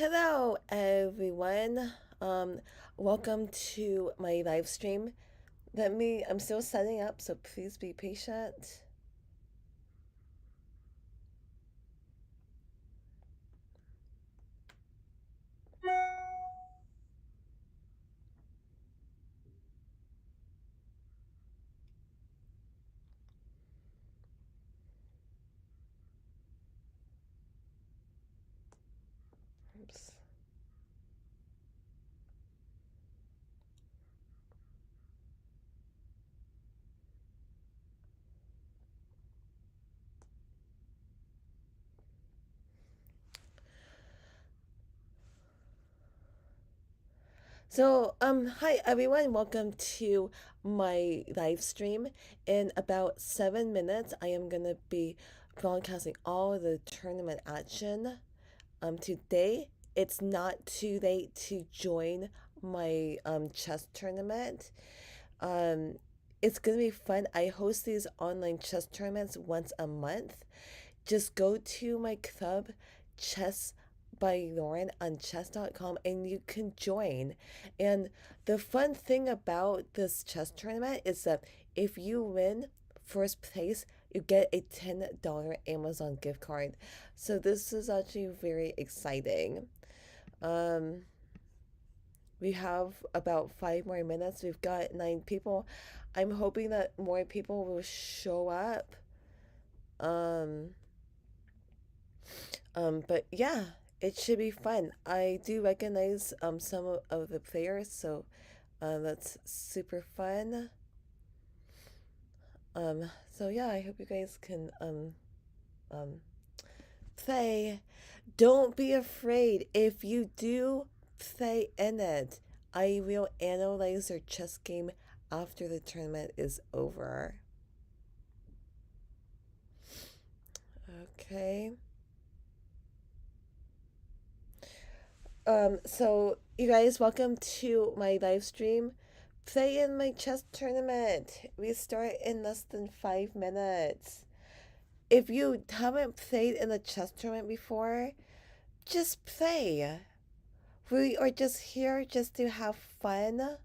Hello, everyone. Welcome to my live stream. I'm still setting up, so please be patient. Oops. Hi everyone. Welcome to my live stream. In about 7 minutes, I am gonna be broadcasting all the tournament action. Today it's not too late to join my chess tournament. Um, it's gonna be fun. I host these online chess tournaments once a month. Just go to my club, Chess by Lauren on chess.com, and you can join. And the fun thing about this chess tournament is that if you win first place, you get a $10 Amazon gift card. So this is actually very exciting. Um, we have about 5 more minutes. We've got 9 people. I'm hoping that more people will show up. Um, but yeah, it should be fun. I do recognize some of the players, so that's super fun. So yeah, I hope you guys can um play. Don't be afraid. If you do play in it, I will analyze your chess game after the tournament is over. Okay. So you guys, welcome to my live stream. Play in my chess tournament. We start in less than 5 minutes. If you haven't played in a chess tournament before, just play. We are just here just to have fun.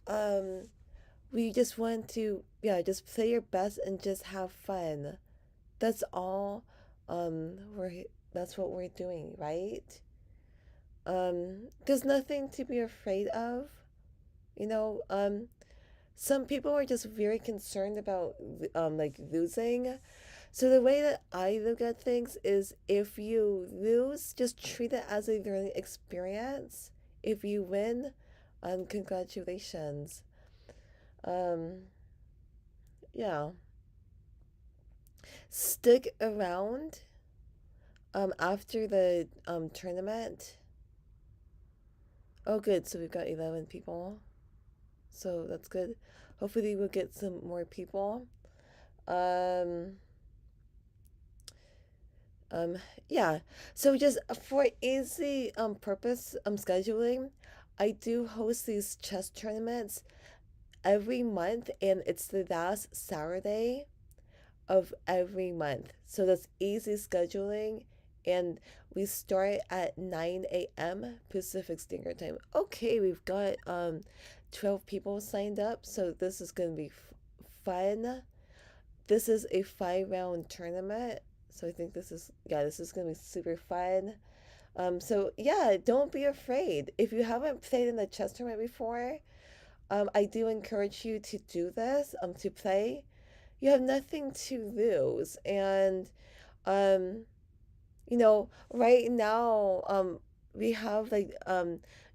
Um, we just want to, yeah, just play your best and just have fun. That's all. That's what we're doing, right? There's nothing to be afraid of. You know, some people are just very concerned about like losing. So the way that I look at things is if you lose, just treat it as a learning experience. If you win, congratulations. Um, yeah. Stick around after the tournament. Oh good, so we've got 11 people. So that's good. Hopefully we'll get some more people. Um Um, yeah. So just for easy purpose scheduling, I do host these chess tournaments every month, and it's the last Saturday of every month. So that's easy scheduling, and we start at 9 a.m. Pacific Standard Time. Okay, we've got 12 people signed up, so this is gonna be fun. This is a 5 round tournament. So I think this is gonna be super fun. So yeah, don't be afraid. If you haven't played in the chess tournament before, I do encourage you to do this, to play. You have nothing to lose. And um, right now, we have like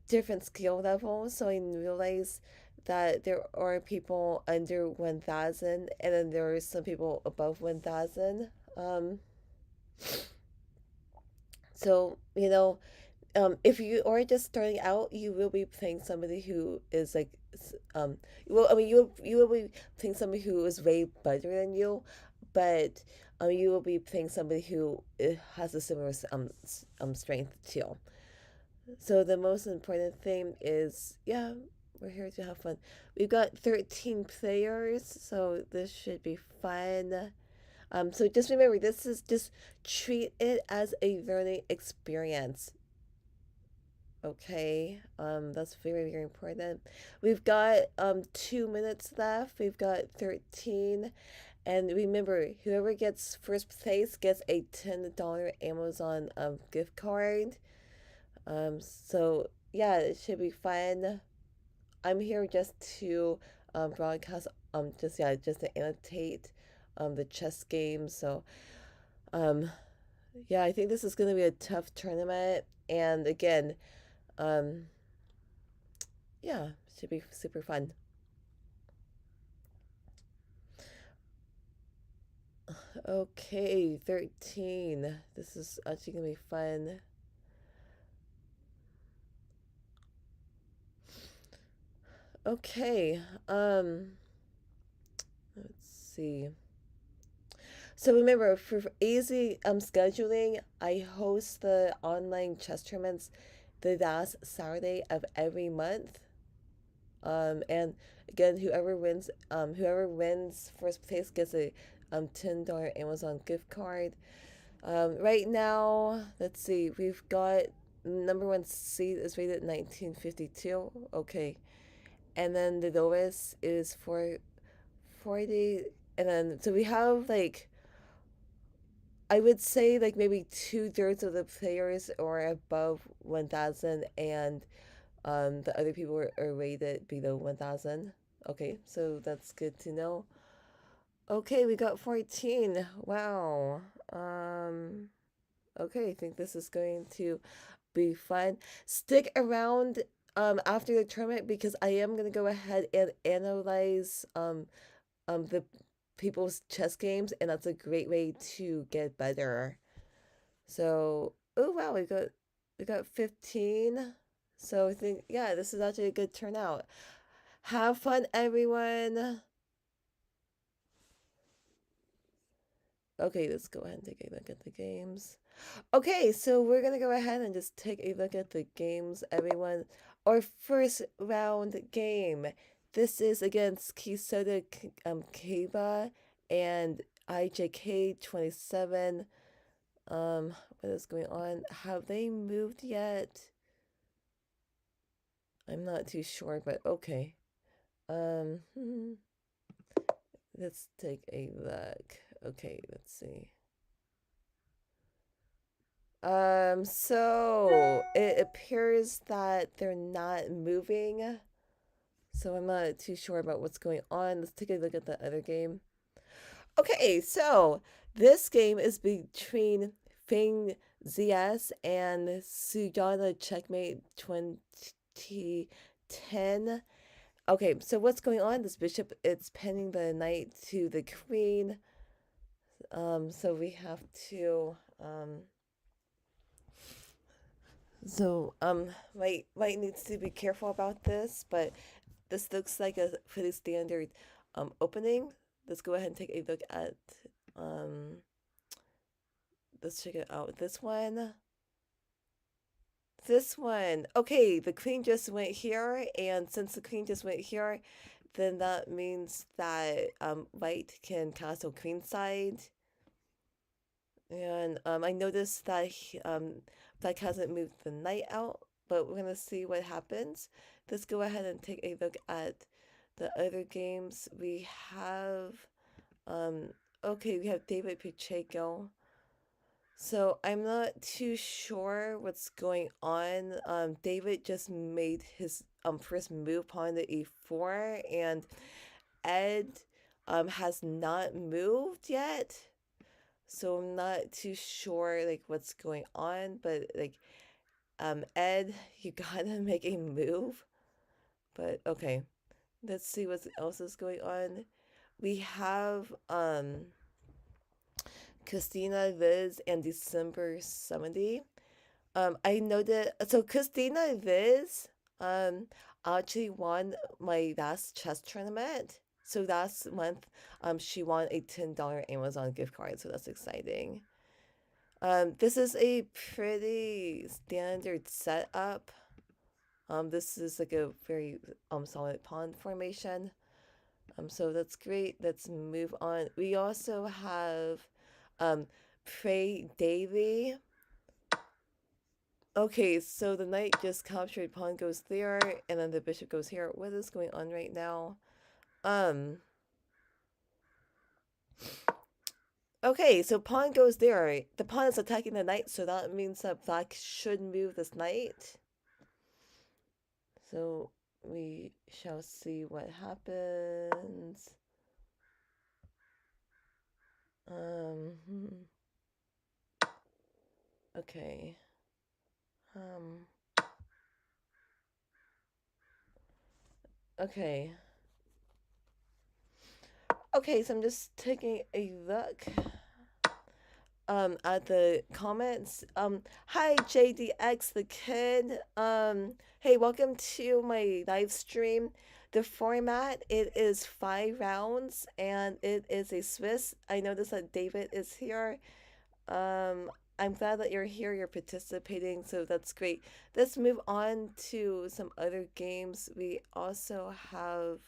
different skill levels. So I realize that there are people under 1,000, and then there are some people above 1,000. Um, so if you are just starting out, you will be playing somebody who is like, well, I mean, you will be playing somebody who is way better than you, but you will be playing somebody who has a similar strength too. So the most important thing is, yeah, we're here to have fun. We've got 13 players, so this should be fun. So just remember, this is just treat it as a learning experience. Okay, that's very, very important. We've got 2 minutes left. We've got 13. And remember, whoever gets first place gets a $10 Amazon gift card. So yeah, it should be fun. I'm here just to broadcast just to annotate the chess game. So um yeah, I think this is gonna be a tough tournament. And again, um yeah, should be super fun. Okay, 13. This is actually gonna be fun. Okay, let's see. So remember, for easy scheduling, I host the online chess tournaments the last Saturday of every month. And again, whoever wins first place gets a $10 Amazon gift card. Right now, let's see, we've got number one seed is rated 1952. Okay, and then the lowest is for 40, and then so we have like I would say like maybe 2/3 of the players are above 1,000, and the other people are rated below 1,000. Okay, so that's good to know. Okay, we got 14. Wow. Um, okay, I think this is going to be fun. Stick around after the tournament because I am gonna go ahead and analyze the people's chess games, and that's a great way to get better. So, oh wow, we got 15. So I think yeah, this is actually a good turnout. Have fun, everyone. Okay, let's go ahead and take a look at the games. Okay, so we're gonna go ahead and just take a look at the games, everyone. Our first round game. This is against Kisoda Kiba and IJK 27. What is going on? Have they moved yet? I'm not too sure, but okay. Um, let's take a look. Okay, let's see. So it appears that they're not moving, so I'm not too sure about what's going on. Let's take a look at the other game. Okay, so this game is between Feng ZS and Sujana Checkmate 2010. Okay, so what's going on? This bishop, it's pinning the knight to the queen. So we have to might needs to be careful about this, but this looks like a pretty standard opening. Let's go ahead and take a look at um let's check it out. This one. This one. Okay, the queen just went here, and since the queen just went here, then that means that white can castle queenside. And I noticed that black hasn't moved the knight out, but we're gonna see what happens. Let's go ahead and take a look at the other games. We have okay, we have David Pacheco. So I'm not too sure what's going on. David just made his first move pawn to e4, and Ed has not moved yet. So I'm not too sure like what's going on, but like Ed, you gotta make a move. But okay, let's see what else is going on. We have Christina, Liz, and December 70. I know that so Christina Liz actually won my last chess tournament. So last month she won a $10 Amazon gift card, so that's exciting. This is a pretty standard setup. This is like a very solid pawn formation. So that's great. Let's move on. We also have Pray Daily. Okay, so the knight just captured, pawn goes there, and then the bishop goes here. What is going on right now? Um, okay, so pawn goes there. The pawn is attacking the knight, so that means that black should move this knight. So we shall see what happens. Hmm. Okay. Um, okay. Okay, so I'm just taking a look at the comments. Hi JDX the kid. Hey, welcome to my live stream. The format, it is 5 rounds and it is a Swiss. I noticed that David is here. I'm glad that you're here, you're participating, so that's great. Let's move on to some other games. We also have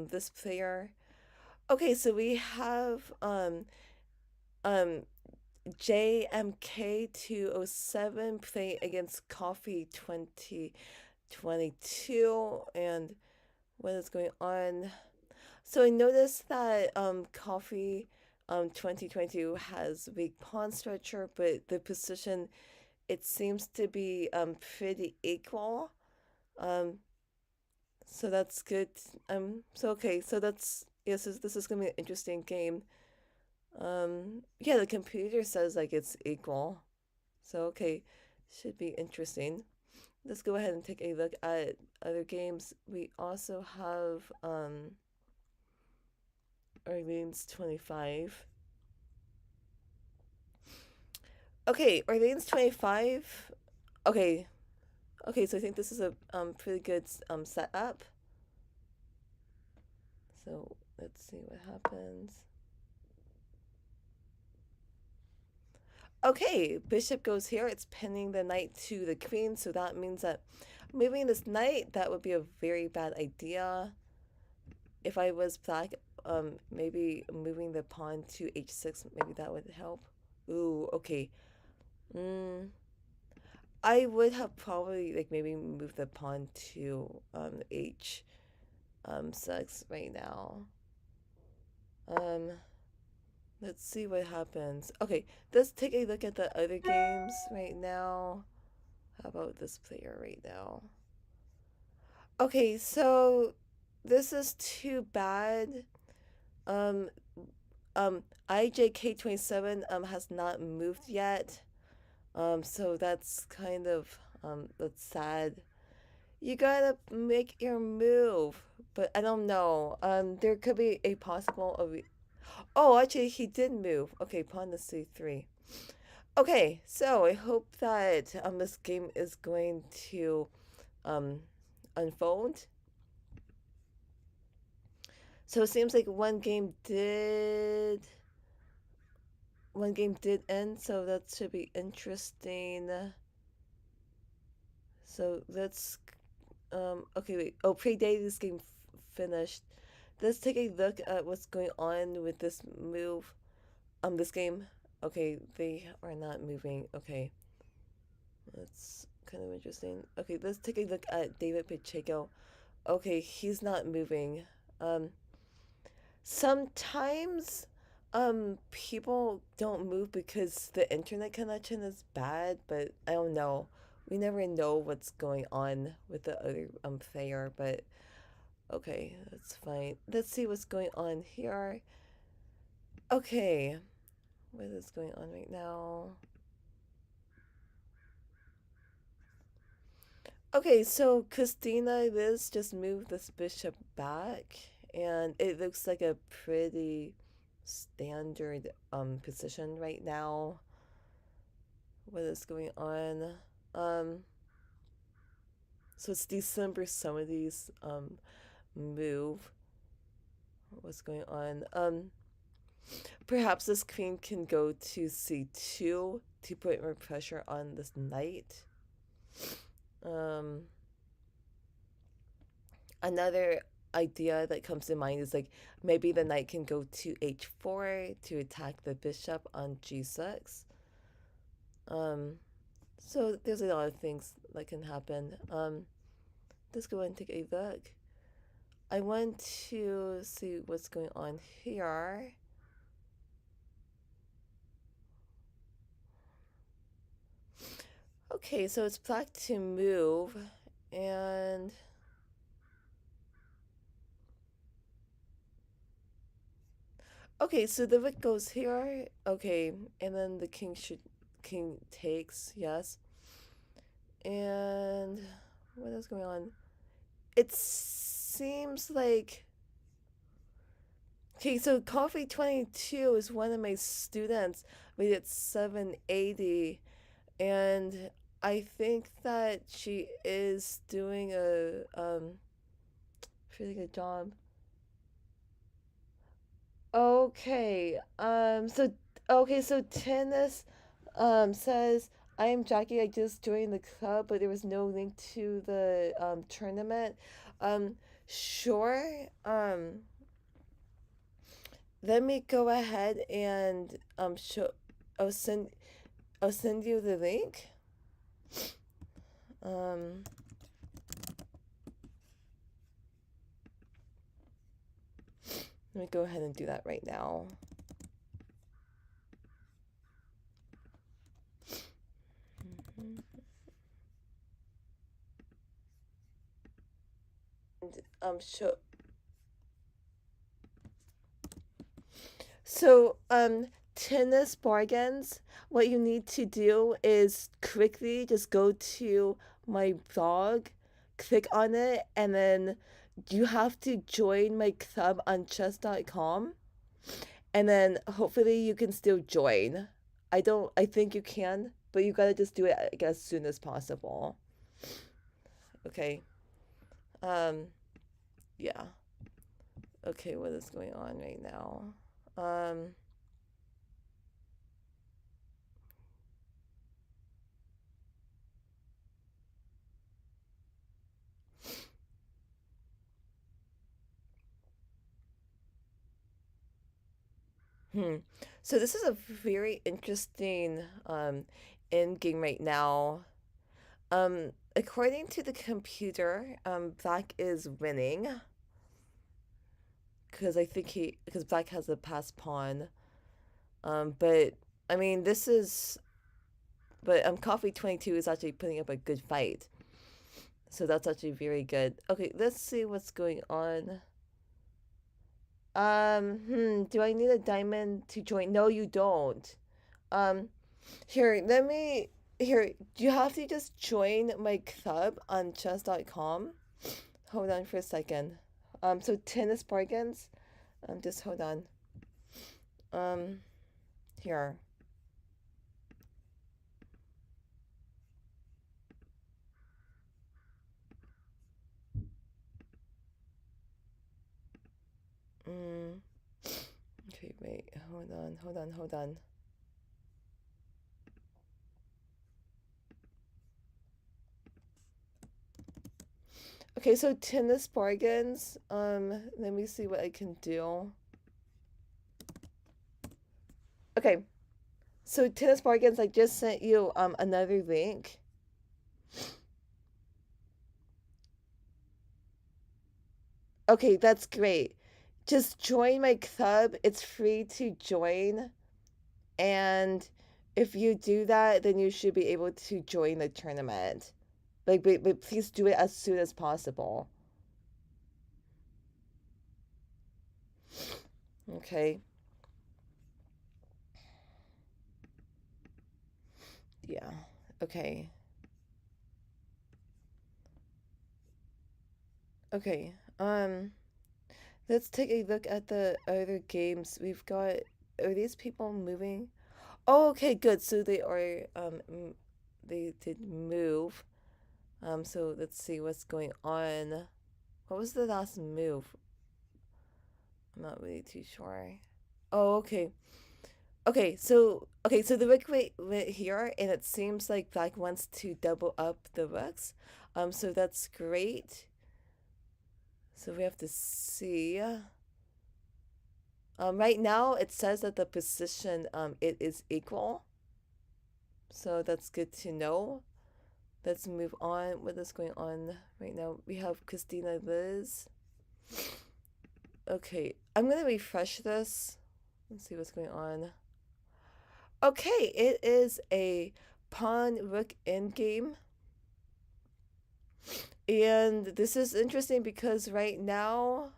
this player. Okay, so we have um JMK207 playing against Coffee 2022, and what is going on? So I noticed that Coffee 2022 has weak pawn structure, but the position, it seems to be pretty equal. Um so that's good. So okay, so that's, yes, this is gonna be an interesting game. Yeah, the computer says like it's equal. So okay, should be interesting. Let's go ahead and take a look at other games. We also have Orleans 25. Okay, Orleans 25. Okay. Okay, so I think this is a pretty good setup. So let's see what happens. Okay, bishop goes here. It's pinning the knight to the queen, so that means that moving this knight, that would be a very bad idea. If I was black, maybe moving the pawn to h6, maybe that would help. Ooh, okay. I would have probably like maybe moved the pawn to h 6 right now. Um, let's see what happens. Okay, let's take a look at the other games right now. How about this player right now? Okay, so this is too bad. Um, IJK27 has not moved yet. So that's kind of that's sad. You gotta make your move, but I don't know. There could be a possible of. Oh, actually, he did move. Okay, pawn to c3. Okay, so I hope that this game is going to um unfold. So it seems like one game did end, so that should be interesting. So let's okay, wait. Oh, predate this game finished. Let's take a look at what's going on with this move. This game. Okay, they are not moving. Okay, that's kind of interesting. Okay, let's take a look at David Pacheco. Okay, he's not moving. Um, Sometimes people don't move because the internet connection is bad, but I don't know. We never know what's going on with the other player, but okay, that's fine. Let's see what's going on here. Okay, what is going on right now? Okay, so Christina Liz just moved this bishop back, and it looks like a pretty standard position right now. What is going on? Um, so it's December. Some of these move. What's going on? Perhaps this queen can go to c2 to put more pressure on this knight. Um, another. idea that comes to mind is like maybe the knight can go to h4 to attack the bishop on g6. Um, so there's a lot of things that can happen. Let's go and take a look. I want to see what's going on here. Okay, so it's black to move, and okay, so the rook goes here. Okay, and then the king takes, yes. And what is going on? It seems like okay, so Coffee 22 is one of my students. We did 780, and I think that she is doing a pretty good job. Okay. So tennis says I am Jackie. I just joined the club, but there was no link to the tournament. Um sure. Let me go ahead and show I'll send I'll send you the link. Um Let me go ahead and do that right now. And show So, tennis bargains, what you need to do is quickly just go to my blog, click on it, and then you have to join my club on chess.com, and then hopefully you can still join. I think you can, but you gotta just do it like, as soon as possible. Okay. Um, yeah. Okay, what is going on right now? Um, Hmm. So this is a very interesting end game right now. According to the computer, Black is winning because Black has a pass pawn. But I mean this is but Coffee 22 is actually putting up a good fight. So that's actually very good. Okay, let's see what's going on. Do I need a diamond to join? No, you don't. Um, Here, let me. Here, you have to just join my club on chess.com. Hold on for a second. So tennis bargains. Just hold on. Um, Here. Mm, okay, wait. Hold on. Okay, so tennis bargains. Let me see what I can do. Okay, so tennis bargains. I just sent you another link. Okay, that's great. Just join my club. It's free to join. And if you do that, then you should be able to join the tournament. But please do it as soon as possible. Okay. Yeah. Okay. Okay. Let's take a look at the other games. We've got are these people moving? Oh, okay, good. So they are they did move. So let's see what's going on. What was the last move? I'm not really too sure. Oh, okay. Okay, so the rook went here, and it seems like Black wants to double up the rooks. So that's great. So we have to see. Right now, it says that the position it is equal. So that's good to know. Let's move on. What is going on right now? We have Christina Liz. Okay, I'm gonna refresh this. Let's see what's going on. Okay, it is a pawn rook endgame. And this is interesting because right now,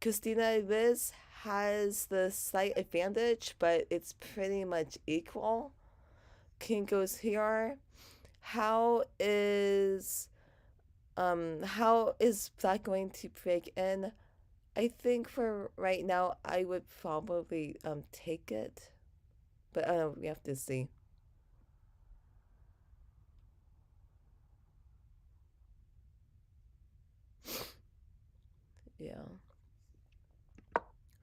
Christina Liz has the slight advantage, but it's pretty much equal. King goes here. How is Black going to break in? I think for right now I would probably take it. But I don't know, we have to see. Yeah.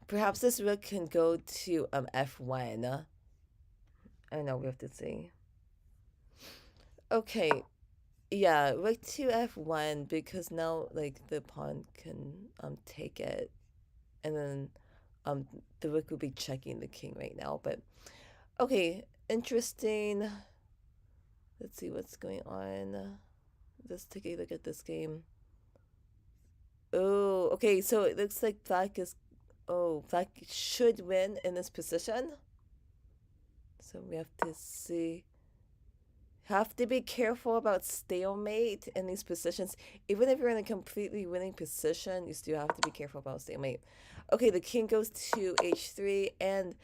Perhaps this rook can go to f1. I don't know, we have to see. Okay. Yeah, rook to f1 because now like the pawn can take it, and then um the rook will be checking the king right now. But okay, interesting. Let's see what's going on. Let's take a look at this game. Oh, okay, so it looks like Black should win in this position. So we have to see. Have to be careful about stalemate in these positions. Even if you're in a completely winning position, you still have to be careful about stalemate. Okay, the king goes to h3, and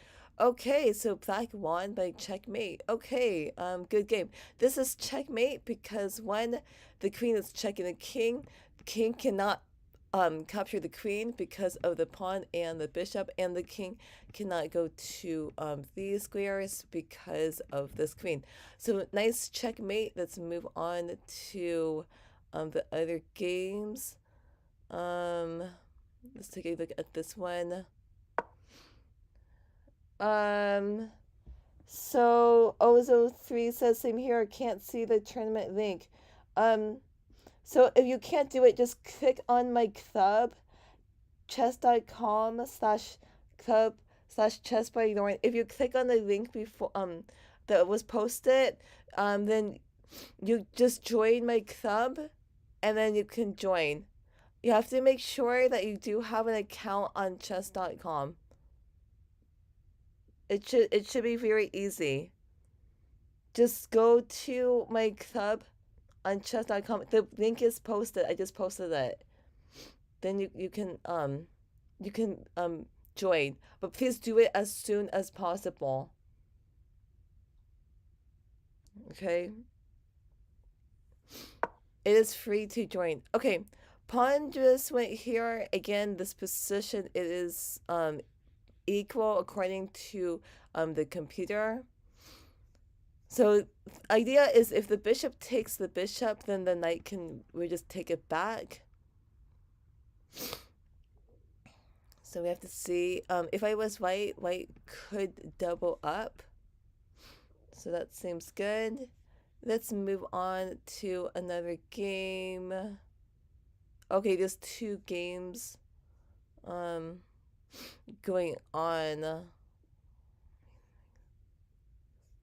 okay, so Black won by checkmate. Okay, good game. This is checkmate because when the queen is checking the king cannot capture the queen because of the pawn and the bishop, and the king cannot go to these squares because of this queen. So nice checkmate. Let's move on to the other games. Let's take a look at this one. So Ozo3 says same here. Can't see the tournament link. So if you can't do it, just click on my club, chess.com/club/chess by ignoring. If you click on the link before that was posted, then you just join my club, and then you can join. You have to make sure that you do have an account on chess.com. It should be very easy. Just go to my club on chess.com. The link is posted. I just posted it. Then you can join, but please do it as soon as possible. Okay? It is free to join. Okay. Pawn just went here. Again, this position it is equal according to the computer. So idea is if the bishop takes the bishop, then the knight we just take it back. So we have to see. If I was white could double up. So that seems good. Let's move on to another game. Okay, there's two games going on.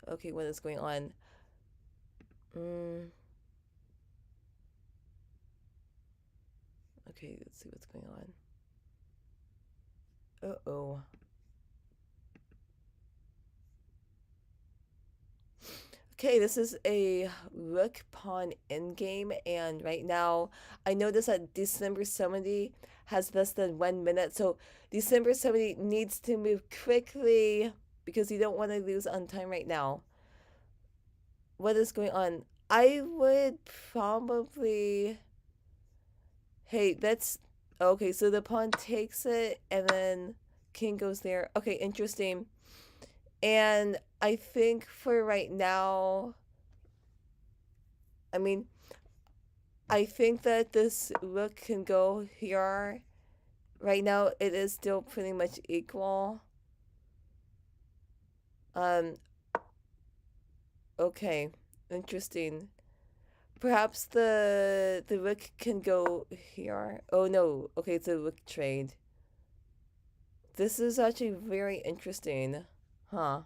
Okay, what is going on? Okay, let's see what's going on. Uh-oh. Okay, this is a rook pawn endgame, and right now I notice that December 70 has less than 1 minute, so December 70 needs to move quickly because you don't want to lose on time right now. What is going on? I would probably. Hey, that's okay. So the pawn takes it, and then king goes there. Okay, interesting. And I think for right now, I mean, I think that this rook can go here. Right now, it is still pretty much equal. Um, okay, interesting. Perhaps the rook can go here. Oh no. Okay, it's a rook trade. This is actually very interesting. Huh.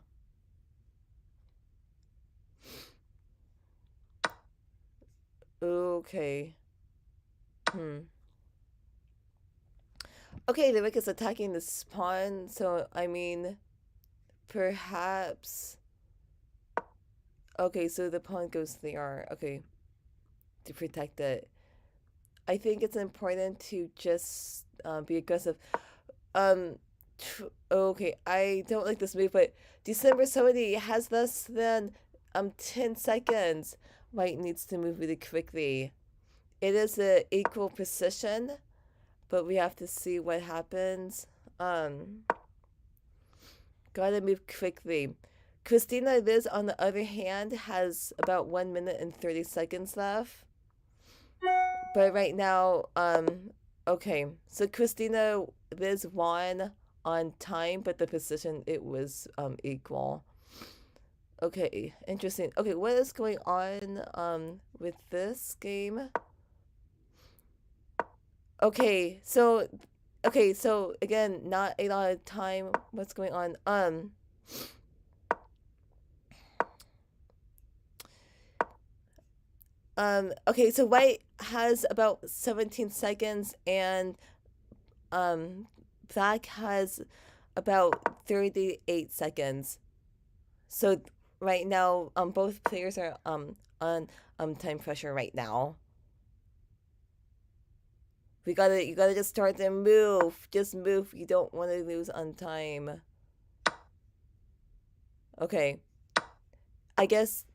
Okay. Hmm. Okay, the rook is attacking the pawn, so I mean, perhaps. Okay, so the pawn goes there. Okay, to protect it. I think it's important to just be aggressive. Um, okay, I don't like this move, but December 70 has less than 10 seconds. White needs to move really quickly. It is a equal position, but we have to see what happens. Um, Gotta move quickly. Christina Liz, on the other hand, has about 1 minute and 30 seconds left. But right now, okay. So Christina Liz won on time, but the position it was equal. Okay, interesting. Okay, what is going on with this game? Okay, so again, not a lot of time. What's going on? Okay, so white has about 17 seconds and um black has about 38 seconds. So right now, both players are on time pressure right now. You gotta just start to move. Just move. You don't want to lose on time. Okay. I guess.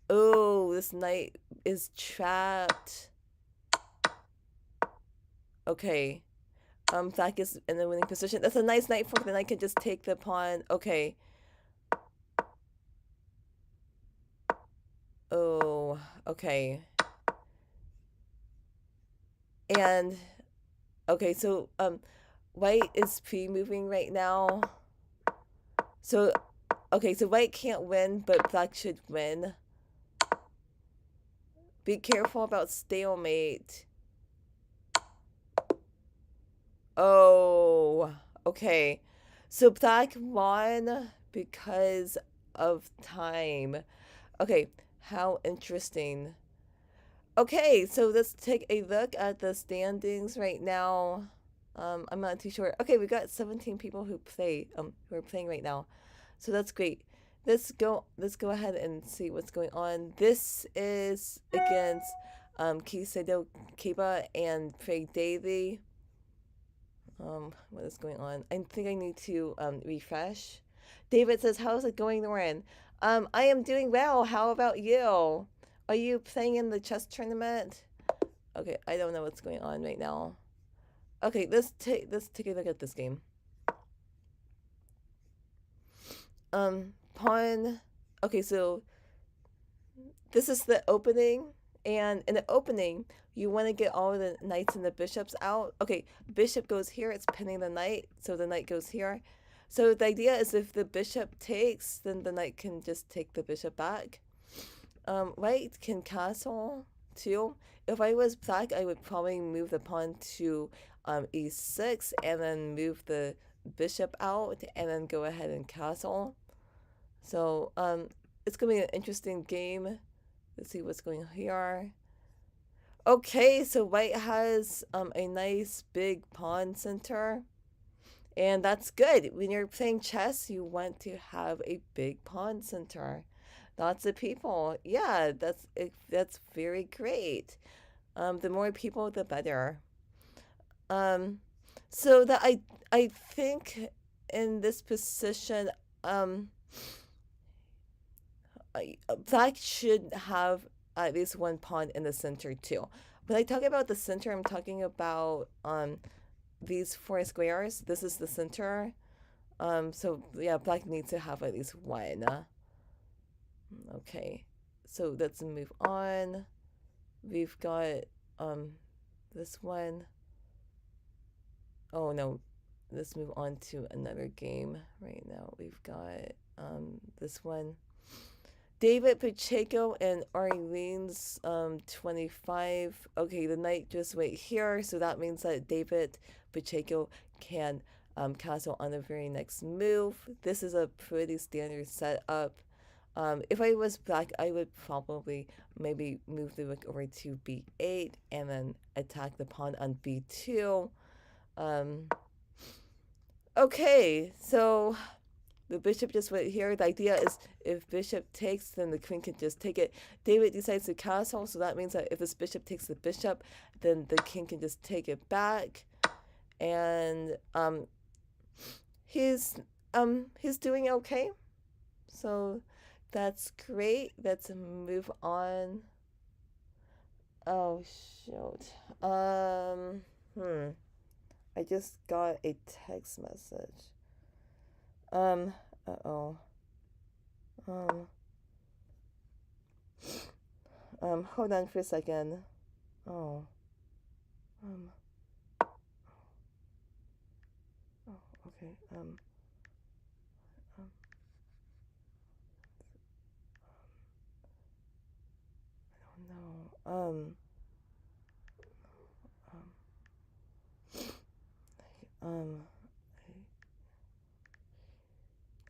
Oh, this knight is trapped. Okay. Black is in the winning position. That's a nice knight fork. The knight can just take the pawn. Okay. Oh, okay. And okay, so white is pre-moving right now. So okay, so white can't win, but black should win. Be careful about stalemate. Oh, okay. So black won because of time. Okay, how interesting. Okay, so let's take a look at the standings right now. I'm not too sure. Okay, we got 17 people who are playing right now. So that's great. Let's go ahead and see what's going on. This is against Kisedo Kiba and Prey Daily. What is going on? I think I need to refresh. David says, "How's it going, Lauren?" I am doing well. How about you? Are you playing in the chess tournament? Okay, I don't know what's going on right now. Okay, let's take a look at this game. Pawn. Okay, so this is the opening, and in the opening, you want to get all of the knights and the bishops out. Okay, bishop goes here. It's pinning the knight, so the knight goes here. So the idea is if the bishop takes, then the knight can just take the bishop back. White can castle too. If I was black, I would probably move the pawn to e6 and then move the bishop out and then go ahead and castle. So it's gonna be an interesting game. Let's see what's going on here. Okay, so white has a nice big pawn center. And that's good. When you're playing chess, you want to have a big pawn center. Lots of people. Yeah, that's very great. The more people, the better. Um, so that I think in this position, black should have at least one pawn in the center too. When I talk about the center, I'm talking about these four squares. This is the center. So yeah, black needs to have at least one. Okay, so let's move on. We've got um this one. Oh no, let's move on to another game right now. We've got this one. David Pacheco and Arlene's 25. Okay, the knight just wait here, so that means that David Pacheco can castle on the very next move. This is a pretty standard setup. If I was black, I would probably maybe move the rook over to b8 and then attack the pawn on b2. Um, okay, so the bishop just went here. The idea is if bishop takes, then the queen can just take it. David decides to castle, so that means that if this bishop takes the bishop, then the king can just take it back. And he's doing okay. So that's great. Let's move on. Oh shoot. I just got a text message. Uh-oh. Um, hold on for a second. Oh. Um, oh, okay. Um, I don't know. Um,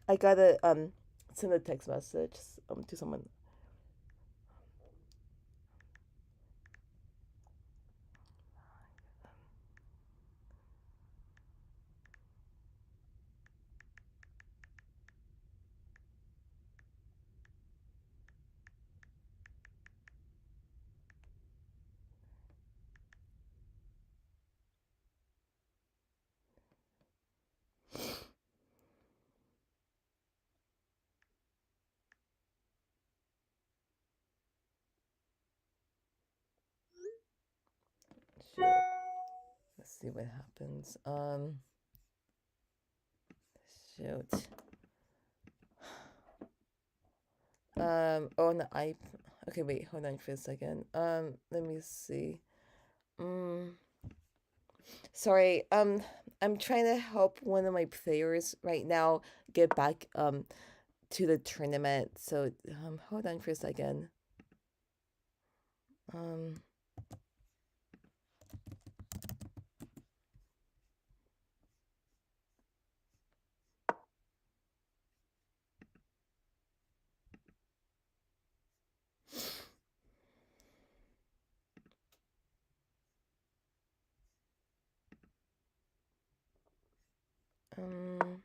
I gotta, send a text message, to someone. Shoot. Let's see what happens. Shoot. Oh, no, okay, wait, hold on for a second. Let me see. Sorry, I'm trying to help one of my players right now get back, to the tournament. So, hold on for a second. Um, um,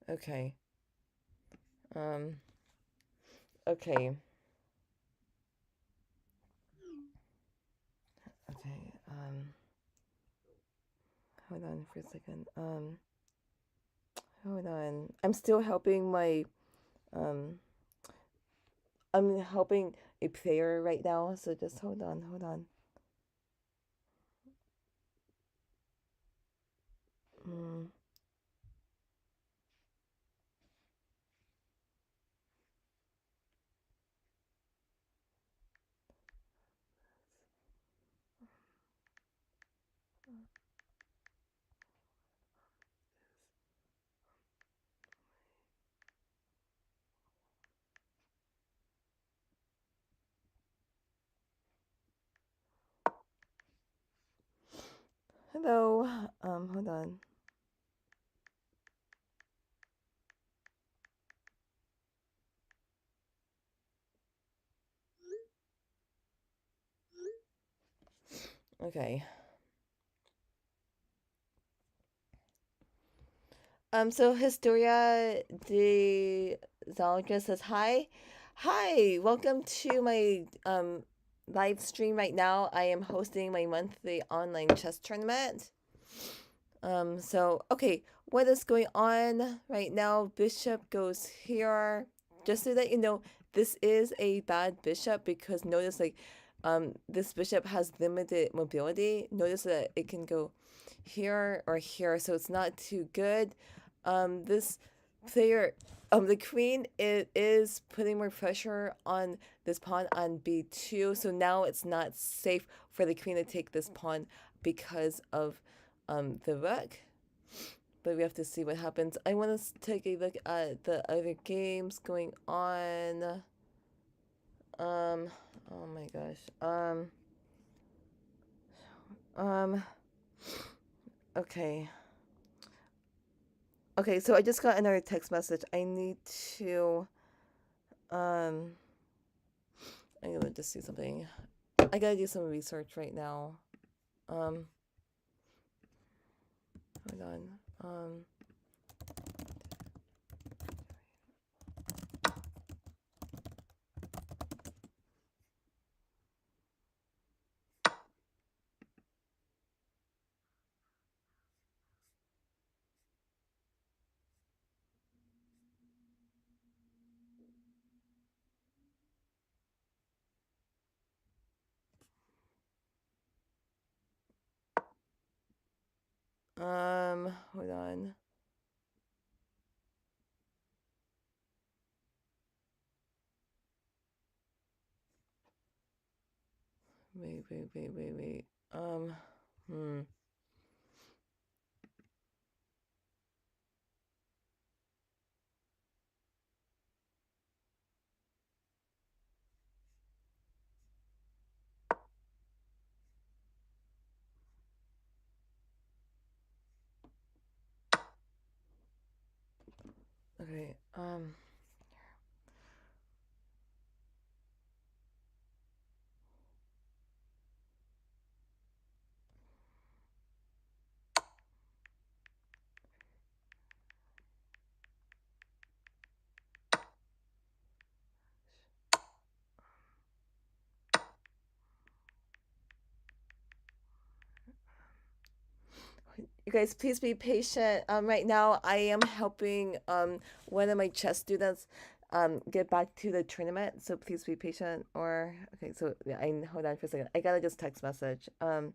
okay. Um, okay. Okay, hold on for a second. Hold on. I'm still helping um, I'm helping a player right now, so just hold on, hold on. Mm. Hello. Hold on. Okay. So Historia de Zoologist says hi. Hi, welcome to my live stream right now. I am hosting my monthly online chess tournament. So, okay, what is going on right now? Bishop goes here. Just so that you know, this is a bad bishop because notice like this bishop has limited mobility. Notice that it can go here or here, so it's not too good. This player, the queen, it is putting more pressure on this pawn on b2, so now it's not safe for the queen to take this pawn because of the rook. But we have to see what happens. I want to take a look at the other games going on. Oh my gosh. Okay. Okay, so I just got another text message. I need to, I'm gonna just do something. I gotta do some research right now. Hold on. Hold on. Wait. Hmm. Okay. You guys, please be patient. Right now I am helping one of my chess students get back to the tournament, so please be patient. Or okay, so yeah, I hold on for a second. I gotta just text message. Or,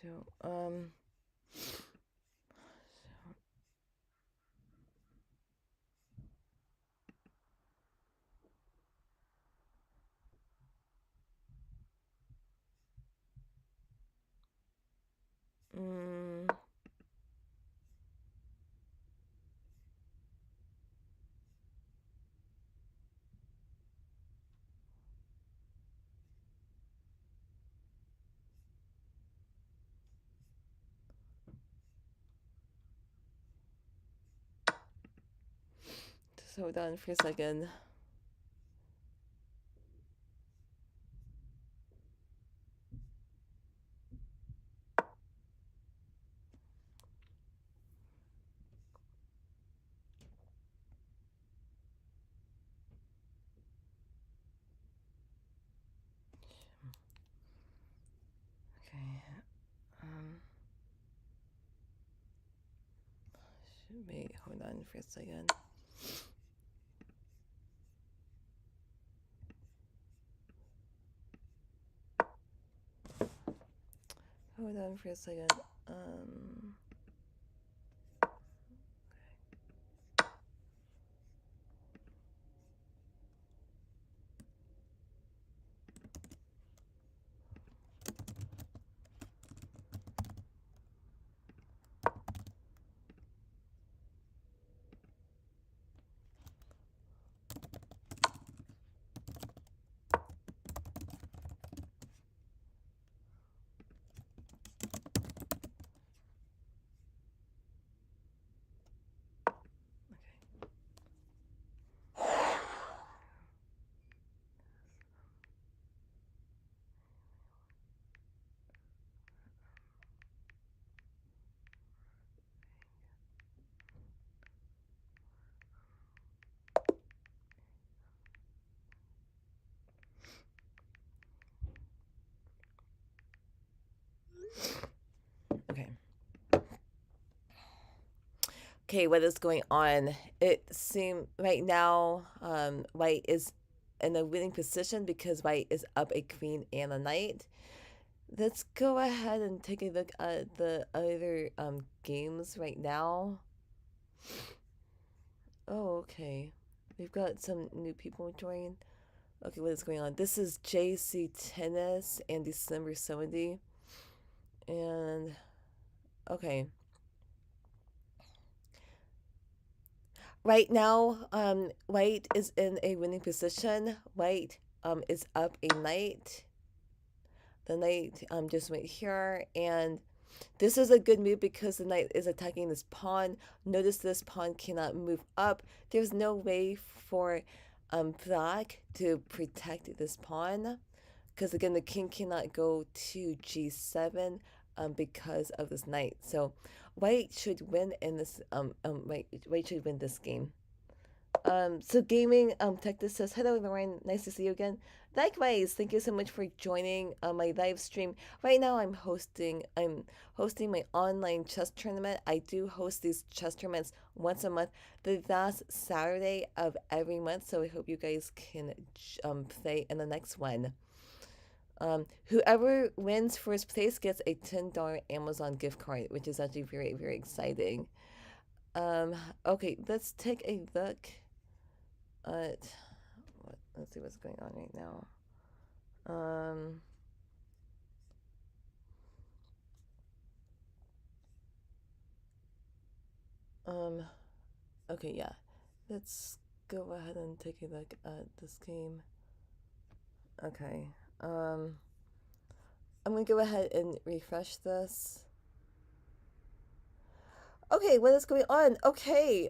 so mm, just hold on for a second. Okay. Wait, hold on for a second. Hold on for a second. Okay, what is going on? It seems right now, white is in a winning position because white is up a queen and a knight. Let's go ahead and take a look at the other games right now. Oh, okay. We've got some new people joining. Okay, what is going on? This is JC Tennis and December 70. And okay. Right now, white is in a winning position. White is up a knight. The knight just went here, and this is a good move because the knight is attacking this pawn. Notice this pawn cannot move up. There's no way for black to protect this pawn because again the king cannot go to g7 because of this knight. So white should win in this white should win this game. So gaming Tectus says, hello Lauren, nice to see you again. Likewise, thank you so much for joining my live stream. Right now I'm hosting my online chess tournament. I do host these chess tournaments once a month, the last Saturday of every month. So I hope you guys can play in the next one. Whoever wins first place gets a $10 Amazon gift card, which is actually very, very exciting. Okay, let's take a look at let's see what's going on right now. Okay, yeah. Let's go ahead and take a look at this game. Okay. I'm gonna go ahead and refresh this. Okay, what is going on? Okay,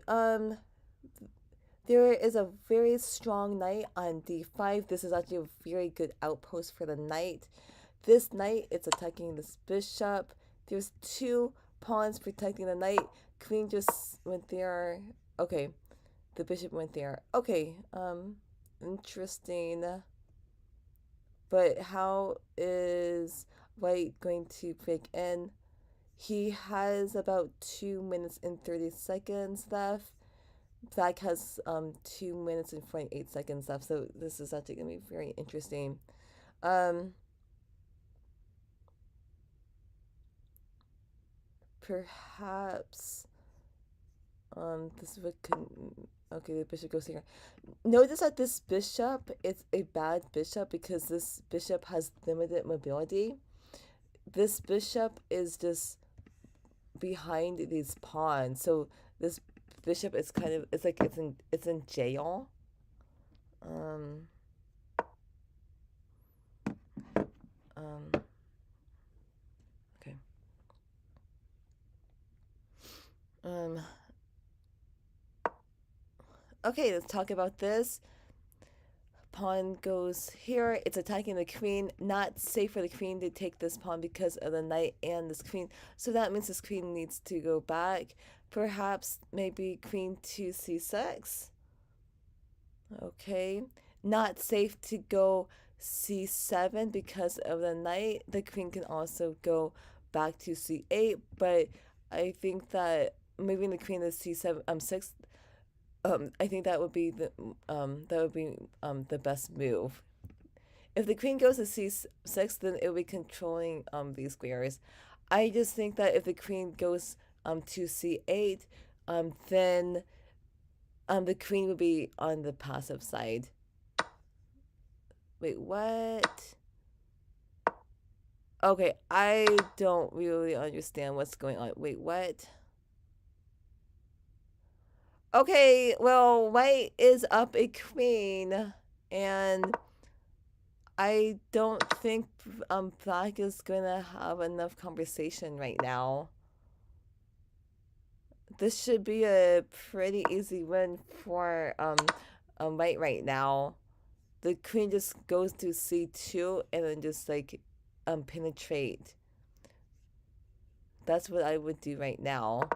there is a very strong knight on d5. This is actually a very good outpost for the knight. This knight, it's attacking this bishop. There's two pawns protecting the knight. Queen just went there. Okay, the bishop went there. Okay, interesting. But how is white going to break in? He has about 2 minutes and 30 seconds left. Black has 2 minutes and 48 seconds left. So this is actually going to be very interesting. Perhaps this would okay, the bishop goes here. Notice that this bishop is a bad bishop because this bishop has limited mobility. This bishop is just behind these pawns, so this bishop is kind of, it's like it's in jail. Um, okay. Um, okay, let's talk about this. Pawn goes here. It's attacking the queen. Not safe for the queen to take this pawn because of the knight and this queen. So that means this queen needs to go back. Perhaps maybe queen to c6. Okay. Not safe to go c7 because of the knight. The queen can also go back to c8, but I think that moving the queen to c7 6, I think that would be the best move. If the queen goes to c6, then it will be controlling these squares. I just think that if the queen goes to c8, then the queen would be on the passive side. Wait, what? Okay, I don't really understand what's going on. Wait, what? Okay, well, white is up a queen, and I don't think black is gonna have enough conversation right now. This should be a pretty easy win for white right now. The queen just goes to c2 and then just like penetrate. That's what I would do right now.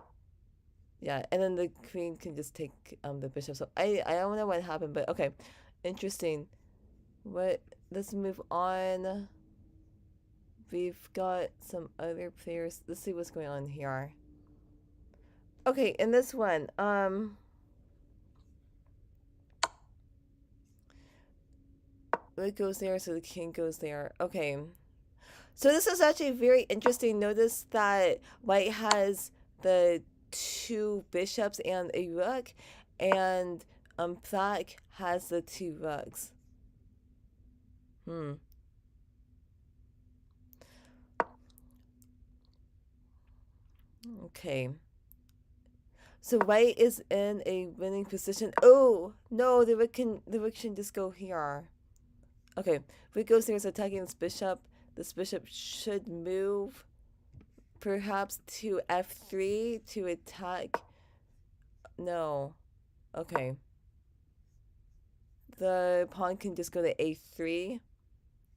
Yeah, and then the queen can just take the bishop. So I don't know what happened, but okay, interesting. What? Let's move on. We've got some other players. Let's see what's going on here. Okay, in this one, it goes there, so the king goes there. Okay. So this is actually very interesting. Notice that white has the two bishops and a rook, and black has the two rooks. Hmm. Okay. So white is in a winning position. Oh no, the rook can just go here. Okay, rook goes here is attacking this bishop. This bishop should move perhaps to f3 to attack. No. Okay. The pawn can just go to a3.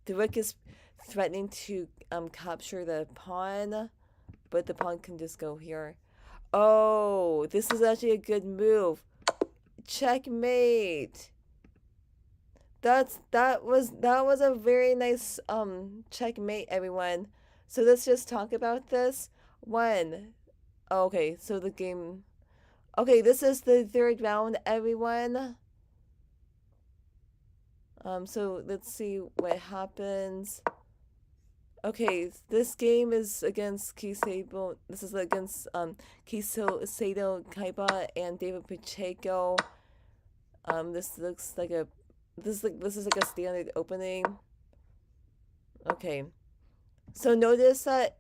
The rook is threatening to capture the pawn, but the pawn can just go here. Oh, this is actually a good move. Checkmate. That was a very nice checkmate, everyone. So let's just talk about this. One. Oh, okay, so the game. Okay, this is the third round, everyone. So let's see what happens. Okay, this game is against Kisebo. This is against Sato Kaiba and David Pacheco. This looks like a this is like a standard opening. Okay, so notice that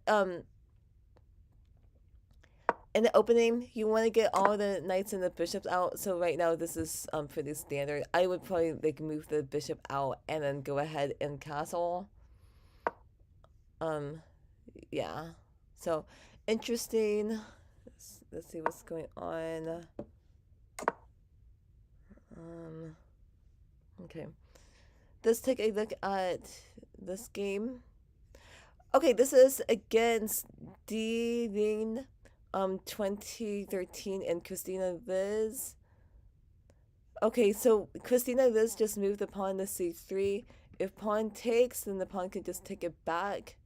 in the opening you want to get all the knights and the bishops out. So right now this is pretty standard. I would probably like move the bishop out and then go ahead and castle. Um, yeah. So interesting. Let's see what's going on. Um, okay. Let's take a look at this game. Okay, this is against Dean 2013 and Christina Liz. Okay, so Christina Liz just moved the pawn to c3. If pawn takes, then the pawn can just take it back.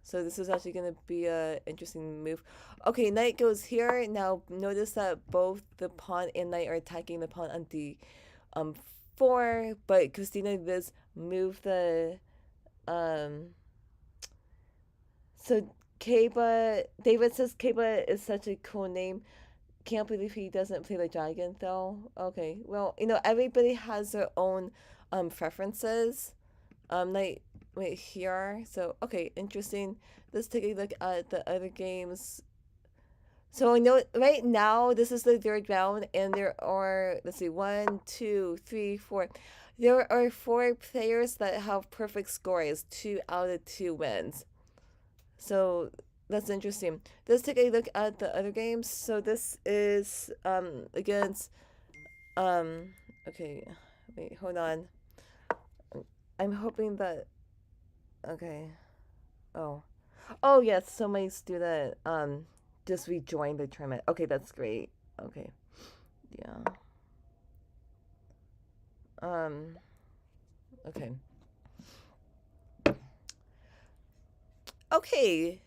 So this is actually going to be a interesting move. Okay, knight goes here. Now notice that both the pawn and knight are attacking the pawn on d4, but Christina does move the so Kaba. David says Kaba is such a cool name. Can't believe he doesn't play the dragon though. Okay, well everybody has their own preferences. Knight right here. So okay, interesting. Let's take a look at the other games. So I know right now this is the third round, and there are, let's see, 1, 2, 3, 4. There are 4 players that have perfect scores, 2 out of 2 wins. So that's interesting. Let's take a look at the other games. So this is against okay, wait, hold on. I'm hoping that okay. Oh. Oh yes, so my student just rejoined the tournament. Okay, that's great. Okay. Yeah. Um okay. Okay.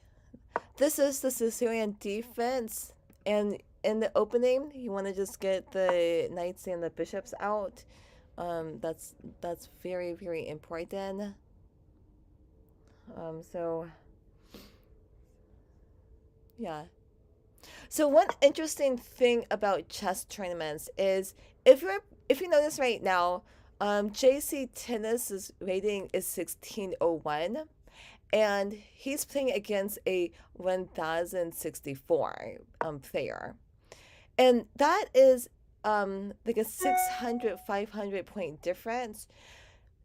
This is the Sicilian defense, and in the opening you want to just get the knights and the bishops out. That's very very important. So yeah. So one interesting thing about chess tournaments is if you notice right now, JC Tennis's rating is 1601, and he's playing against a 1064 player, and that is like a 600 500 point difference.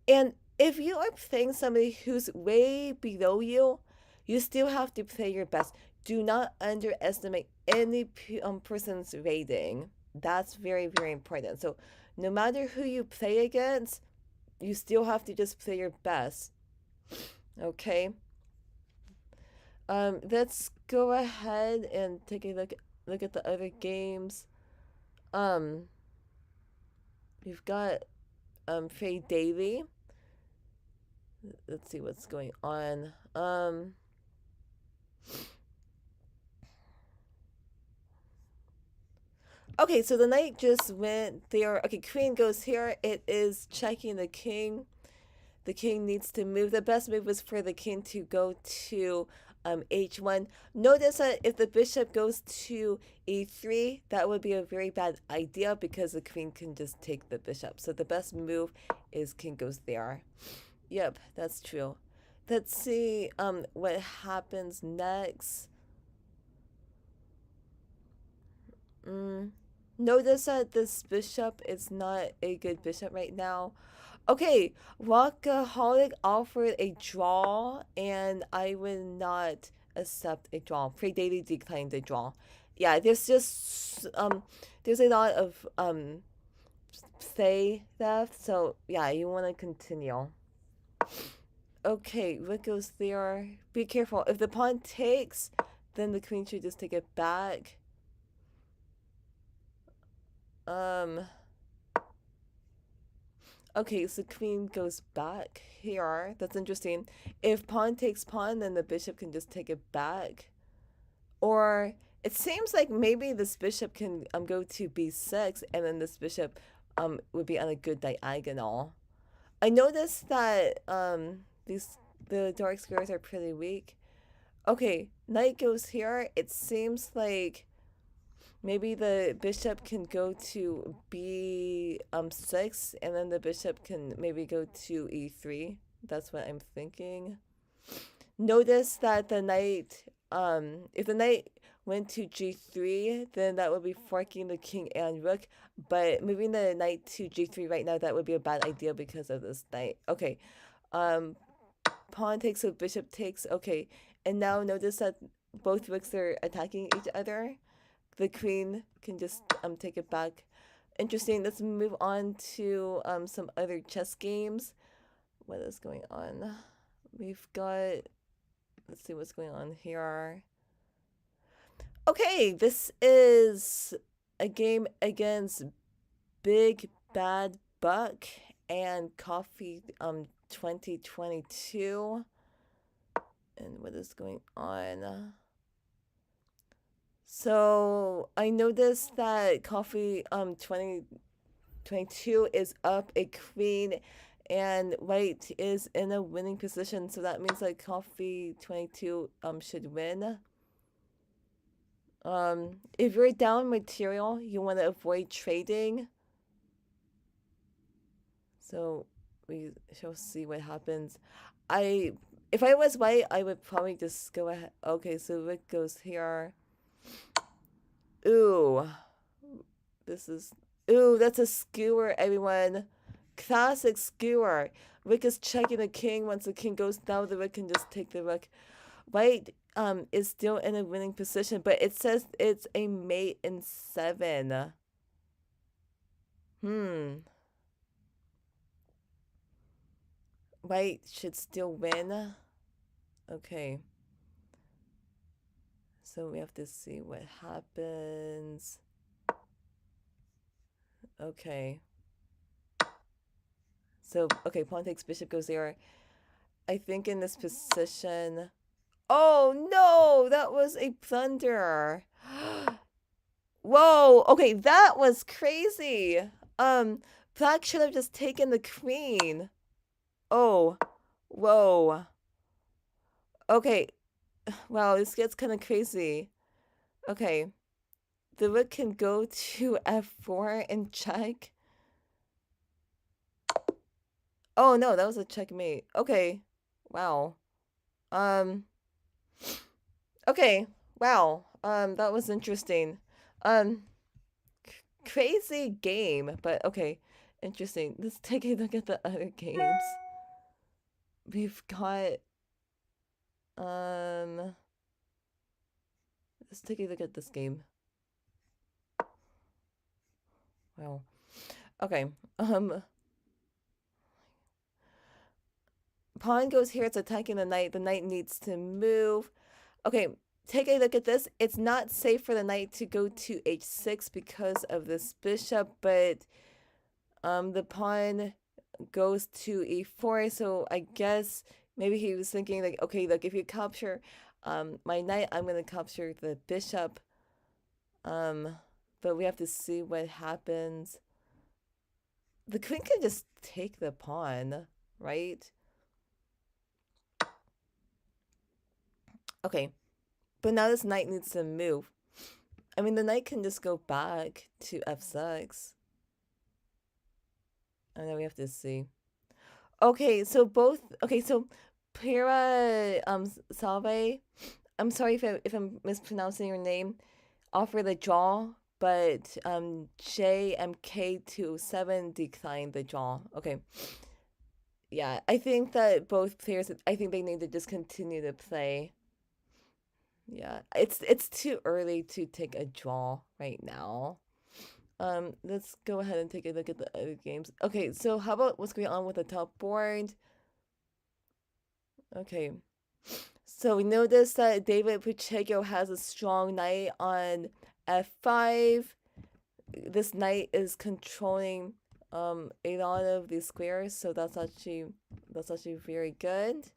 And if you are playing somebody who's way below you, you still have to play your best. Do not underestimate any person's rating. That's very, very important. So, no matter who you play against, you still have to just play your best. Okay? Let's go ahead and take a look at the other games. Um, we've got Faye Daly. Let's see what's going on. Okay, so the knight just went there. Okay, queen goes here. It is checking the king. The king needs to move. The best move was for the king to go to h1. Notice that if the bishop goes to e3, that would be a very bad idea because the queen can just take the bishop. So the best move is king goes there. Yep, that's true. Let's see what happens next. Mm. Notice that this bishop is not a good bishop right now. Okay, Rockaholic offered a draw, and I would not accept a draw. Predated declined the draw. Yeah, there's a lot of say left, so yeah, you want to continue. Okay, rook goes there. Be careful. If the pawn takes, then the queen should just take it back. Um. Okay, so queen goes back here. That's interesting. If pawn takes pawn, then the bishop can just take it back. Or it seems like maybe this bishop can go to b6, and then this bishop would be on a good diagonal. I noticed that the dark squares are pretty weak. Okay, knight goes here. It seems like maybe the bishop can go to b6, and then the bishop can maybe go to e3. That's what I'm thinking. Notice that the knight, if the knight went to g3, then that would be forking the king and rook. But moving the knight to g3 right now, that would be a bad idea because of this knight. Okay, pawn takes, so bishop takes. Okay, and now notice that both rooks are attacking each other. The queen can just take it back. Interesting. Let's move on to some other chess games. What is going on? We've got, let's see what's going on here. Okay, this is a game against Big Bad Buck and Coffee 2022. And what is going on? So I noticed that Coffee 2022 is up a queen, and white is in a winning position. So that means that Coffee 22 should win. If you're down material, you want to avoid trading. So we shall see what happens. If I was white, I would probably just go ahead. Okay, so Rick goes here. Ooh, this is ooh. That's a skewer, everyone. Classic skewer. Rick is checking the king. Once the king goes down, the Rick can just take the rook. White is still in a winning position, but it says it's a mate in 7. White should still win. Okay. So we have to see what happens. Okay. So, okay, pawn takes, bishop goes there. I think in this position... Oh, no! That was a blunder. Whoa! Okay, that was crazy! Black should have just taken the queen. Oh. Whoa. Okay. Wow, this gets kind of crazy. Okay. The rook can go to f4 and check. Oh no, that was a checkmate. Okay. Wow. Okay. Wow. That was interesting. Um Crazy game, but okay. Interesting. Let's take a look at the other games. We've got let's take a look at this game. Wow. Okay. Pawn goes here, it's attacking the knight. The knight needs to move. Okay, take a look at this. It's not safe for the knight to go to h6 because of this bishop, but the pawn goes to e4, so I guess maybe he was thinking like, okay, look, if you capture my knight, I'm going to capture the bishop. but we have to see what happens. The queen can just take the pawn, right? Okay, but now this knight needs to move. I mean, the knight can just go back to f6. And then we have to see. Okay, so both. Okay, so Pira Salve. I'm sorry if I'm mispronouncing your name. Offer the draw, but JMK27 declined the draw. Okay. Yeah, I think that both players. I think they need to just continue to play. Yeah, it's too early to take a draw right now. Let's go ahead and take a look at the other games. Okay, so how about what's going on with the top board? Okay, so we noticed that David Pacheco has a strong knight on f5. This knight is controlling a lot of these squares, so that's actually very good.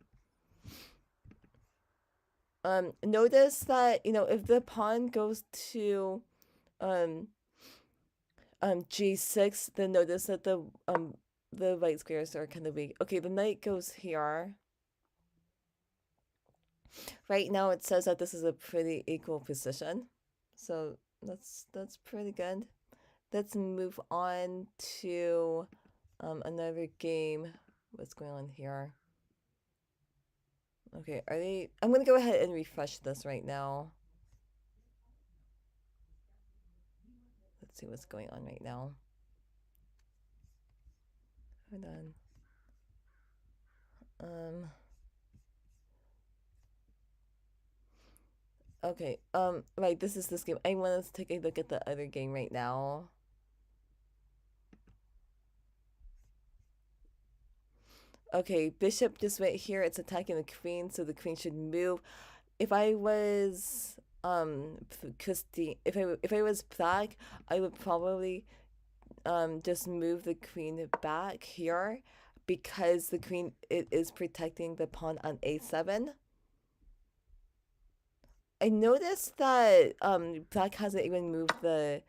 Notice that if the pawn goes to g6, then notice that the right squares are kind of weak. Okay, the knight goes here. Right now it says that this is a pretty equal position, so that's pretty good. Let's move on to another game. What's going on here? Okay, are they? I'm gonna go ahead and refresh this right now. Let's see what's going on right now. Hold on. Okay. Right. This is this game. I want to take a look at the other game right now. Okay, bishop just went here. It's attacking the queen, so the queen should move. If I was Christine, if I was black, I would probably just move the queen back here because the queen it is protecting the pawn on a7. I noticed that black hasn't even moved the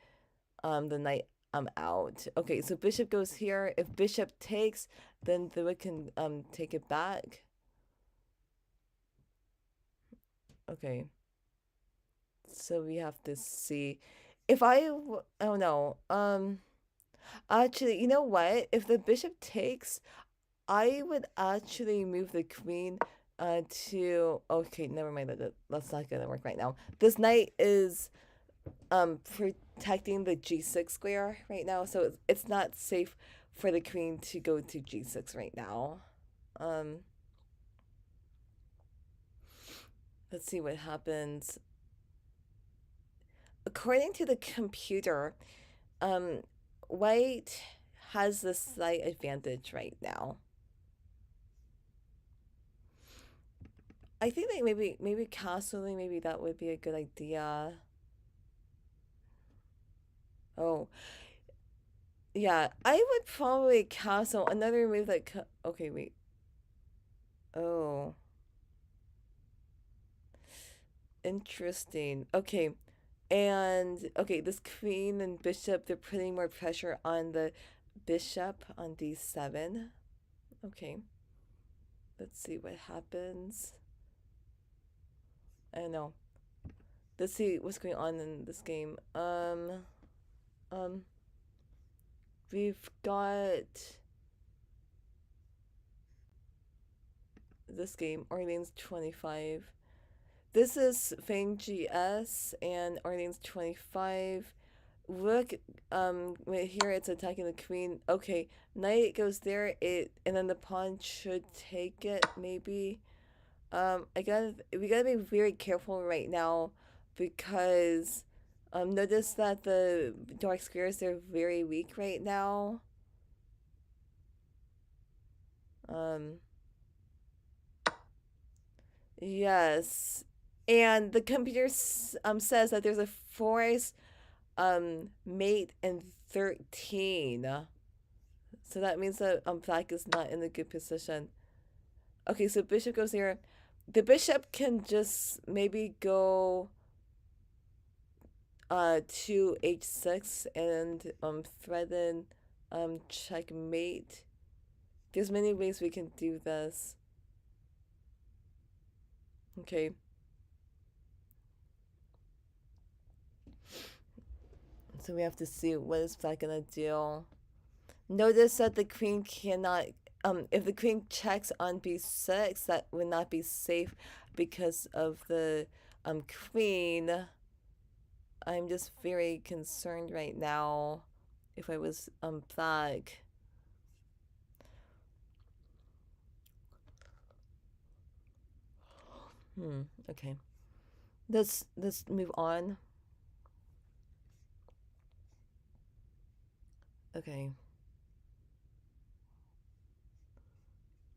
knight out. Okay, so bishop goes here. If bishop takes, then the rook can take it back. Okay. So we have to see. If I don't know. Actually, you know what? If the bishop takes, I would actually move the queen to okay, never mind, that's not gonna work right now. This knight is protecting the g6 square right now, so it's not safe for the queen to go to g6 right now. Let's see what happens. According to the computer, white has the slight advantage right now. I think that maybe castling, maybe that would be a good idea. Oh, yeah, I would probably castle another move that. Okay, wait. Oh, interesting. Okay, and okay, this queen and bishop, they're putting more pressure on the bishop on d7. Okay, let's see what happens. I don't know. Let's see what's going on in this game. We've got this game, Orleans 25. This is Fang GS and Orleans 25. Look, right here it's attacking the queen. Okay, knight goes there, and then the pawn should take it, maybe. We gotta be very careful right now because notice that the dark squares are very weak right now. Yes, and the computer says that there's a force mate in 13. So that means that black is not in a good position. Okay, so bishop goes here. The bishop can just maybe go to h6 and threaten checkmate. There's many ways we can do this. Okay. So we have to see what is black gonna do. Notice that the queen cannot, if the queen checks on b6, that would not be safe because of the queen. I'm just very concerned right now if I was black. Okay. Let's move on. Okay.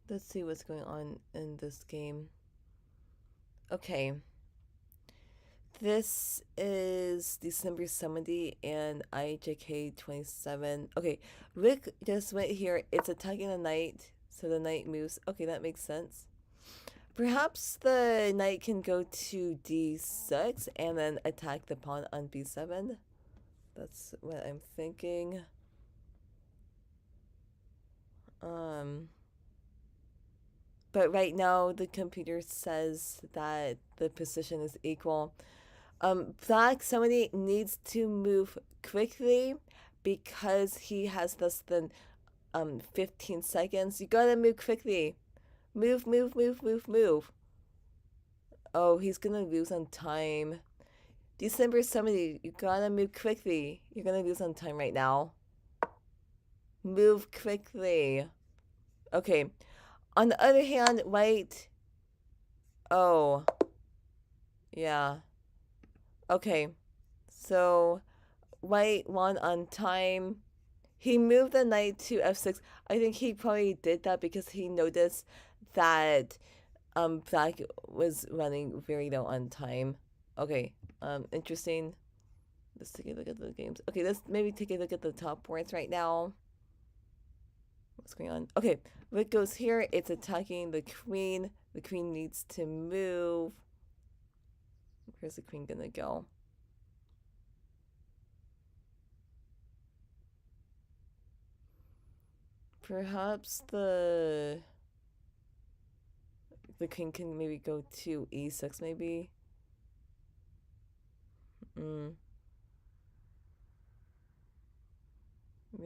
Let's see what's going on in this game. Okay. This is December 70 and IJK 27. Okay, Rick just went here. It's attacking the knight, so the knight moves. Okay, that makes sense. Perhaps the knight can go to d6 and then attack the pawn on b7. That's what I'm thinking. But right now the computer says that the position is equal. Black somebody needs to move quickly because he has less than 15 seconds. You gotta move quickly. Move, move, move, move, move. Oh, he's gonna lose on time. December 70, you gotta move quickly. You're gonna lose on time right now. Move quickly. Okay. On the other hand, white. Oh. Yeah. Okay. So, white won on time. He moved the knight to f6. I think he probably did that because he noticed that black was running very low on time. Okay, interesting. Let's take a look at the games. Okay, let's maybe take a look at the top boards right now. What's going on? Okay, Rick goes here. It's attacking the queen. The queen needs to move. Where's the queen gonna go? Perhaps the king can maybe go to e6 maybe. We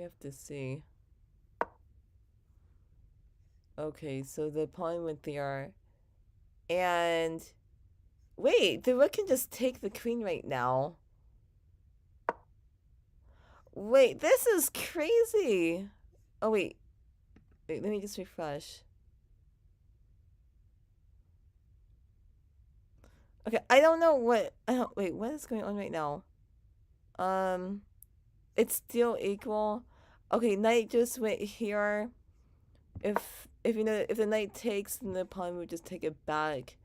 have to see. Okay, so the pawn went there. And wait, the rook can just take the queen right now. Wait, this is crazy. Oh wait, let me just refresh. Okay, I don't know what. Wait, what is going on right now? It's still equal. Okay, knight just went here. If you know if the knight takes, then the pawn would just take it back.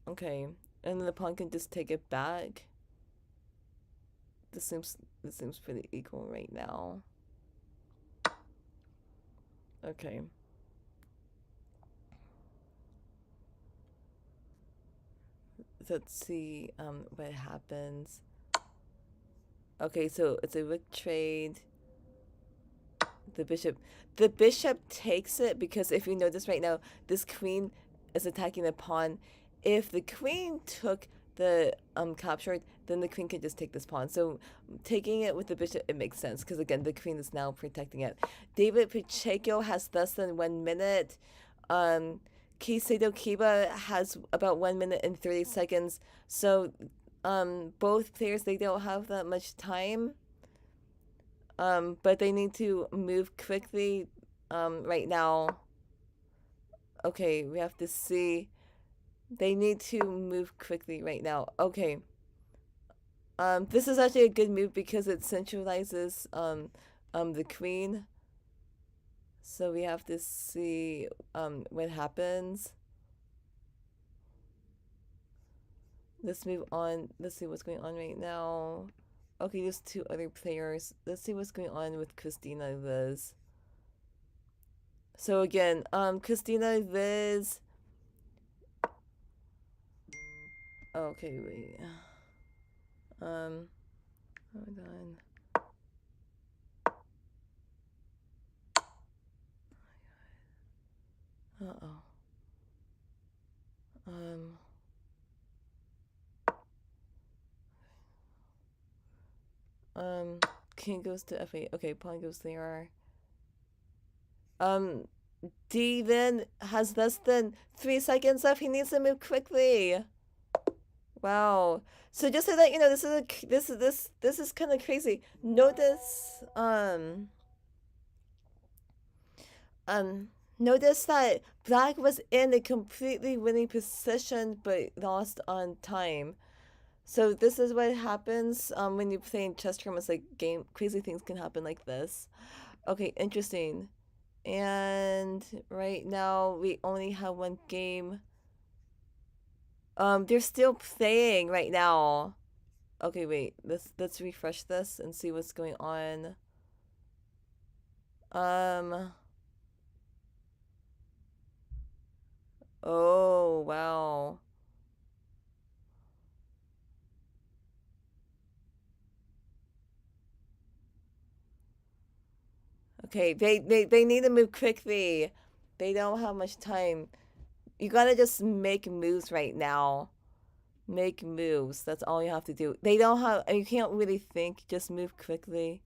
Okay, and then the pawn can just take it back. This seems pretty equal right now. Okay. Let's see what happens. Okay, so it's a rook trade. The bishop takes it because if you notice right now, this queen is attacking the pawn. If the queen took the captured, then the queen can just take this pawn. So taking it with the bishop, it makes sense because again, the queen is now protecting it. David Pacheco has less than 1 minute. Kisedo Kiba has about 1 minute and 30 seconds. So both players, they don't have that much time. But they need to move quickly right now. Okay, we have to see. They need to move quickly right now. Okay. This is actually a good move because it centralizes the queen. So we have to see what happens. Let's move on. Let's see what's going on right now. Okay, there's 2 other players. Let's see what's going on with Christina Liz. So again, Christina Liz. Okay, wait. Hold on. Uh-oh. King goes to F8. Okay, pawn goes there. D then has less than 3 seconds left. He needs to move quickly. Wow. So just so that you know, this is kind of crazy. Notice um notice that black was in a completely winning position but lost on time. So this is what happens when you play in chess tournaments. Like game crazy things can happen like this. Okay, interesting. And right now we only have one game. They're still playing right now. Okay, wait. Let's refresh this and see what's going on. Um. Oh wow. Okay, they need to move quickly. They don't have much time. You gotta just make moves right now. Make moves. That's all you have to do. They don't have. You can't really think. Just move quickly.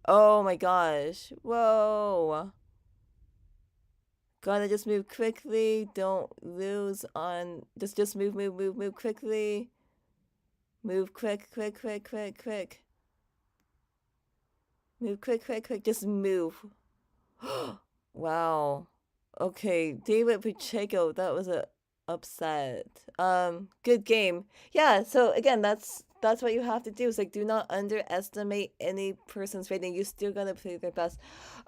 Oh my gosh. Whoa. Gotta just move quickly. Don't lose on. Just move quickly. Move quick. Move quick. Just move. Wow. Okay, David Pacheco, that was a upset. Good game. Yeah, so again, that's what you have to do. Is like do not underestimate any person's rating. You still gotta play their best.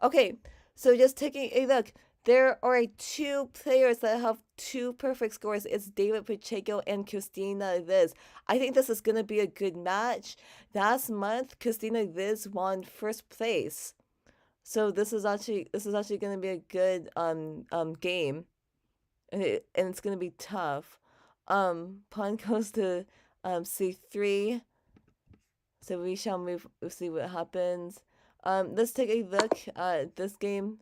Okay, so just taking a look. There are two players that have two perfect scores. It's David Pacheco and Christina Liz. I think this is gonna be a good match. Last month, Christina Liz won first place. So this is actually going to be a good game, and it's going to be tough. Pawn goes to c3, so we shall move. We'll see what happens. Let's take a look at this game.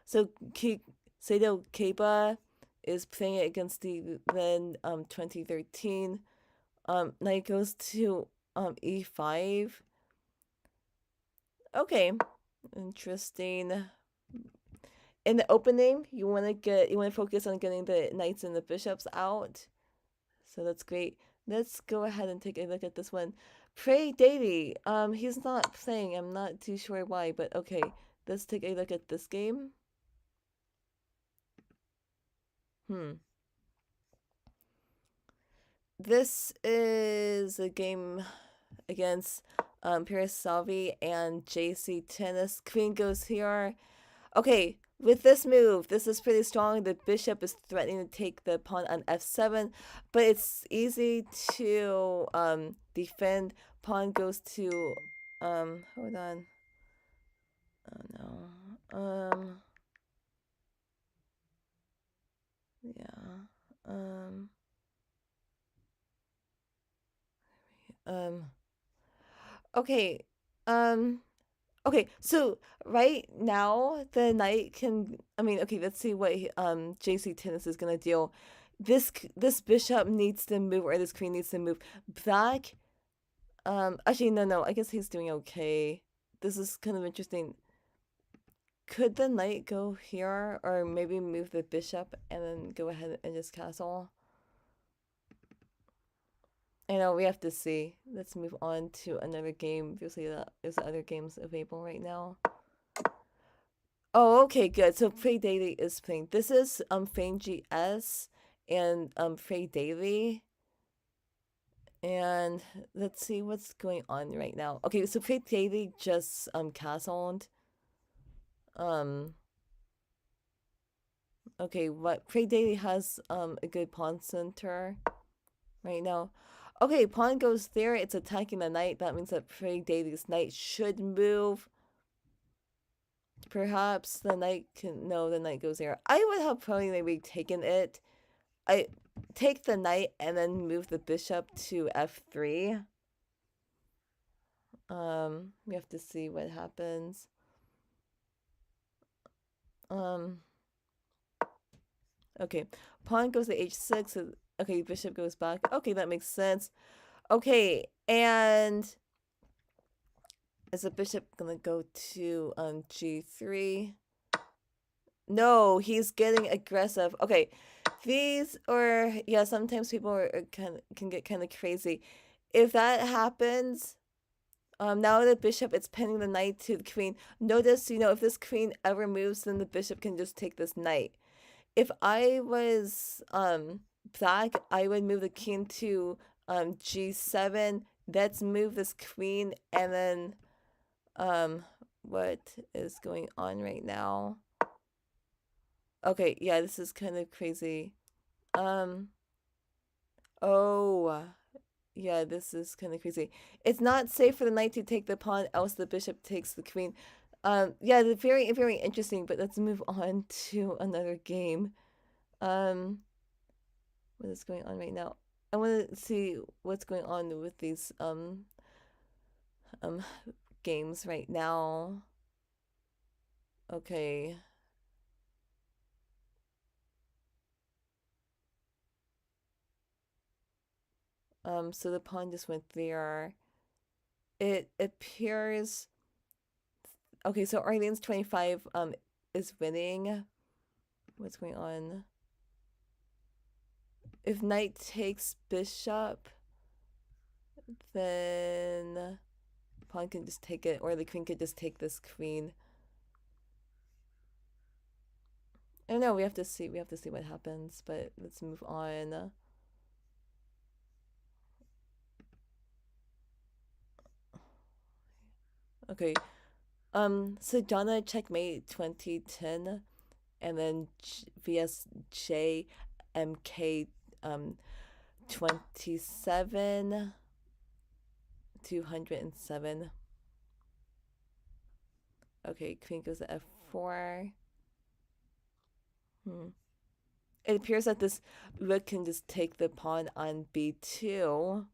So Sato Keiba is playing it against the then 2013. Knight goes to e5. Okay, interesting. In the opening, you want to focus on getting the knights and the bishops out. So that's great. Let's go ahead and take a look at this one. Pray Daily. He's not playing. I'm not too sure why, but okay. Let's take a look at this game. This is a game against Pirasavi and JC Tennis. Queen goes here. Okay, with this move, this is pretty strong. The bishop is threatening to take the pawn on f7, but it's easy to defend. Pawn goes to hold on. Oh no. Yeah. Um okay. Um Okay, so right now the knight can. I mean, okay, let's see what JC Tennis is gonna deal. This bishop needs to move, or this queen needs to move. Black, actually no, I guess he's doing okay. This is kind of interesting. Could the knight go here, or maybe move the bishop and then go ahead and just castle? I know we have to see. Let's move on to another game. Obviously, there's other games available right now. Oh, okay, good. So Frey Daily is playing. This is Fane GS and Frey Daily. And let's see what's going on right now. Okay, so Frey Daily just castled. Okay, what Frey Daily has a good pawn center right now. Okay, pawn goes there. It's attacking the knight. That means that Frey Daily's knight should move. Perhaps the knight can. No, the knight goes there. I would have probably maybe taken it. take the knight and then move the bishop to f3. We have to see what happens. Okay, pawn goes to h6. Okay, bishop goes back. Okay, that makes sense. Okay, and is the bishop gonna go to g3? No, he's getting aggressive. Okay, these or yeah, sometimes people are can get kind of crazy. If that happens, now the bishop it's pinning the knight to the queen. Notice, if this queen ever moves, then the bishop can just take this knight. If I was black, I would move the king to g7. Let's move this queen, and then what is going on right now? Okay, yeah, this is kind of crazy. Oh, yeah, this is kind of crazy. It's not safe for the knight to take the pawn, else the bishop takes the queen. Yeah, very, very interesting, but let's move on to another game. What is going on right now? I want to see what's going on with these um games right now. Okay. So the pawn just went there. It appears okay, so Arlene's 25 is winning. What's going on? If knight takes bishop, then pawn can just take it, or the queen could just take this queen. I don't know, we have to see what happens, but let's move on. Okay. So Donna checkmate 2010, and then VSJ MK 27 207. Okay, queen goes to f4. It appears that this rook can just take the pawn on b2.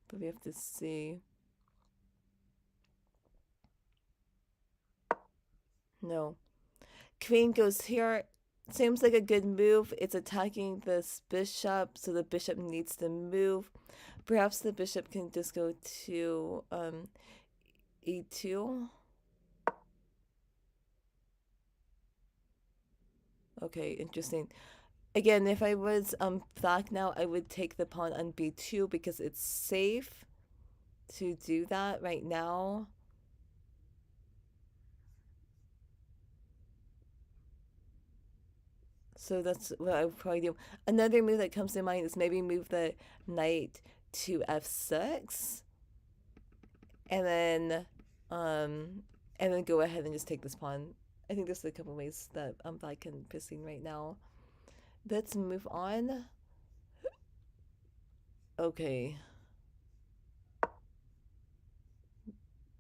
But we have to see. No. Queen goes here. Seems like a good move. It's attacking this bishop, so the bishop needs to move. Perhaps the bishop can just go to e2. Okay, interesting. Again, if I was black now, I would take the pawn on b2 because it's safe to do that right now. So that's what I would probably do. Another move that comes to mind is maybe move the knight to f6, and then go ahead and just take this pawn. I think there's a couple ways that black can proceed right now. Let's move on. Okay.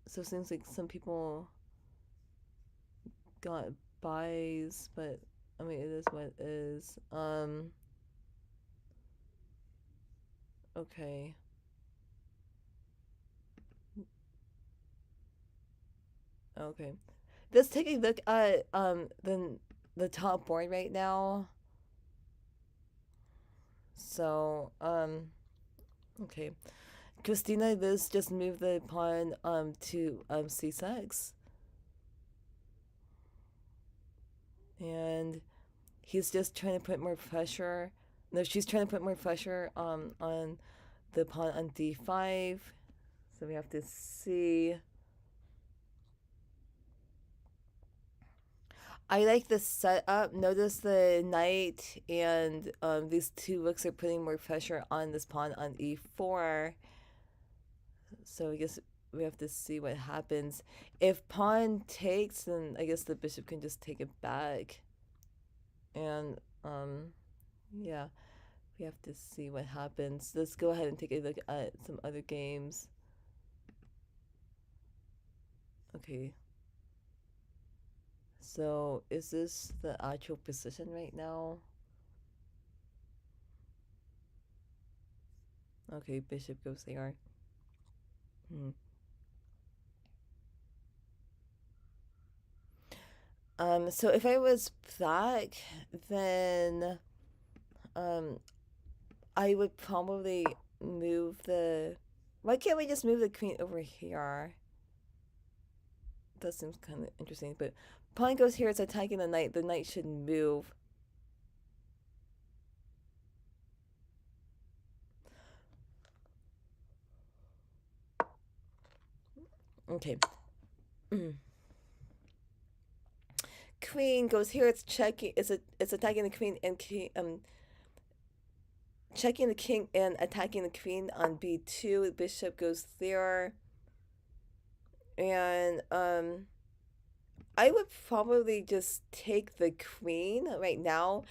So it seems like some people got buys, but I mean it is what it is. Okay. Okay. Let's take a look at the top board right now. So, okay. Christina Liz just moved the pawn to c6. And he's just trying to put more pressure. No, she's trying to put more pressure on the pawn on d5. So we have to see. I like the setup. Notice the knight and these two rooks are putting more pressure on this pawn on e4. So I guess we have to see what happens. If pawn takes, then I guess the bishop can just take it back. And yeah, we have to see what happens. Let's go ahead and take a look at some other games. Okay. So is this the actual position right now? Okay, bishop goes there. Hmm. So if I was black, then um, I would probably move the. Why can't we just move the queen over here? That seems kind of interesting. But pawn goes here. It's attacking the knight. The knight should move. Okay. Queen goes here. It's checking. It's attacking the queen and checking the king and attacking the queen on b2. Bishop goes there, and I would probably just take the queen right now,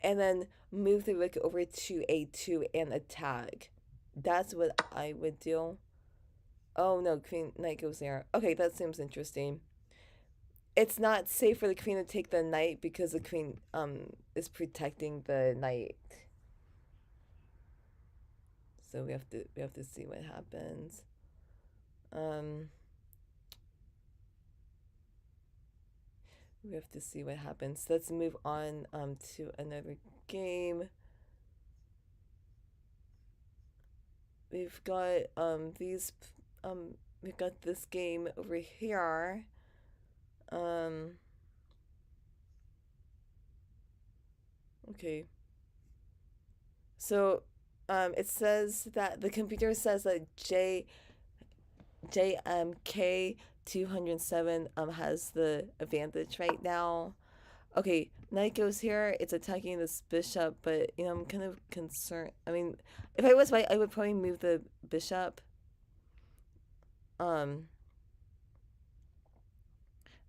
and then move the rook over to a2 and attack. That's what I would do. Oh no, queen knight goes there. Okay, that seems interesting. It's not safe for the queen to take the knight because the queen is protecting the knight. So we have to see what happens. We have to see what happens. Let's move on to another game. We've got we've got this game over here. Okay. So it says that the computer says that JMK 207 has the advantage right now. Okay, knight goes here. It's attacking this bishop, but I'm kind of concerned. I mean, if I was white, I would probably move the bishop.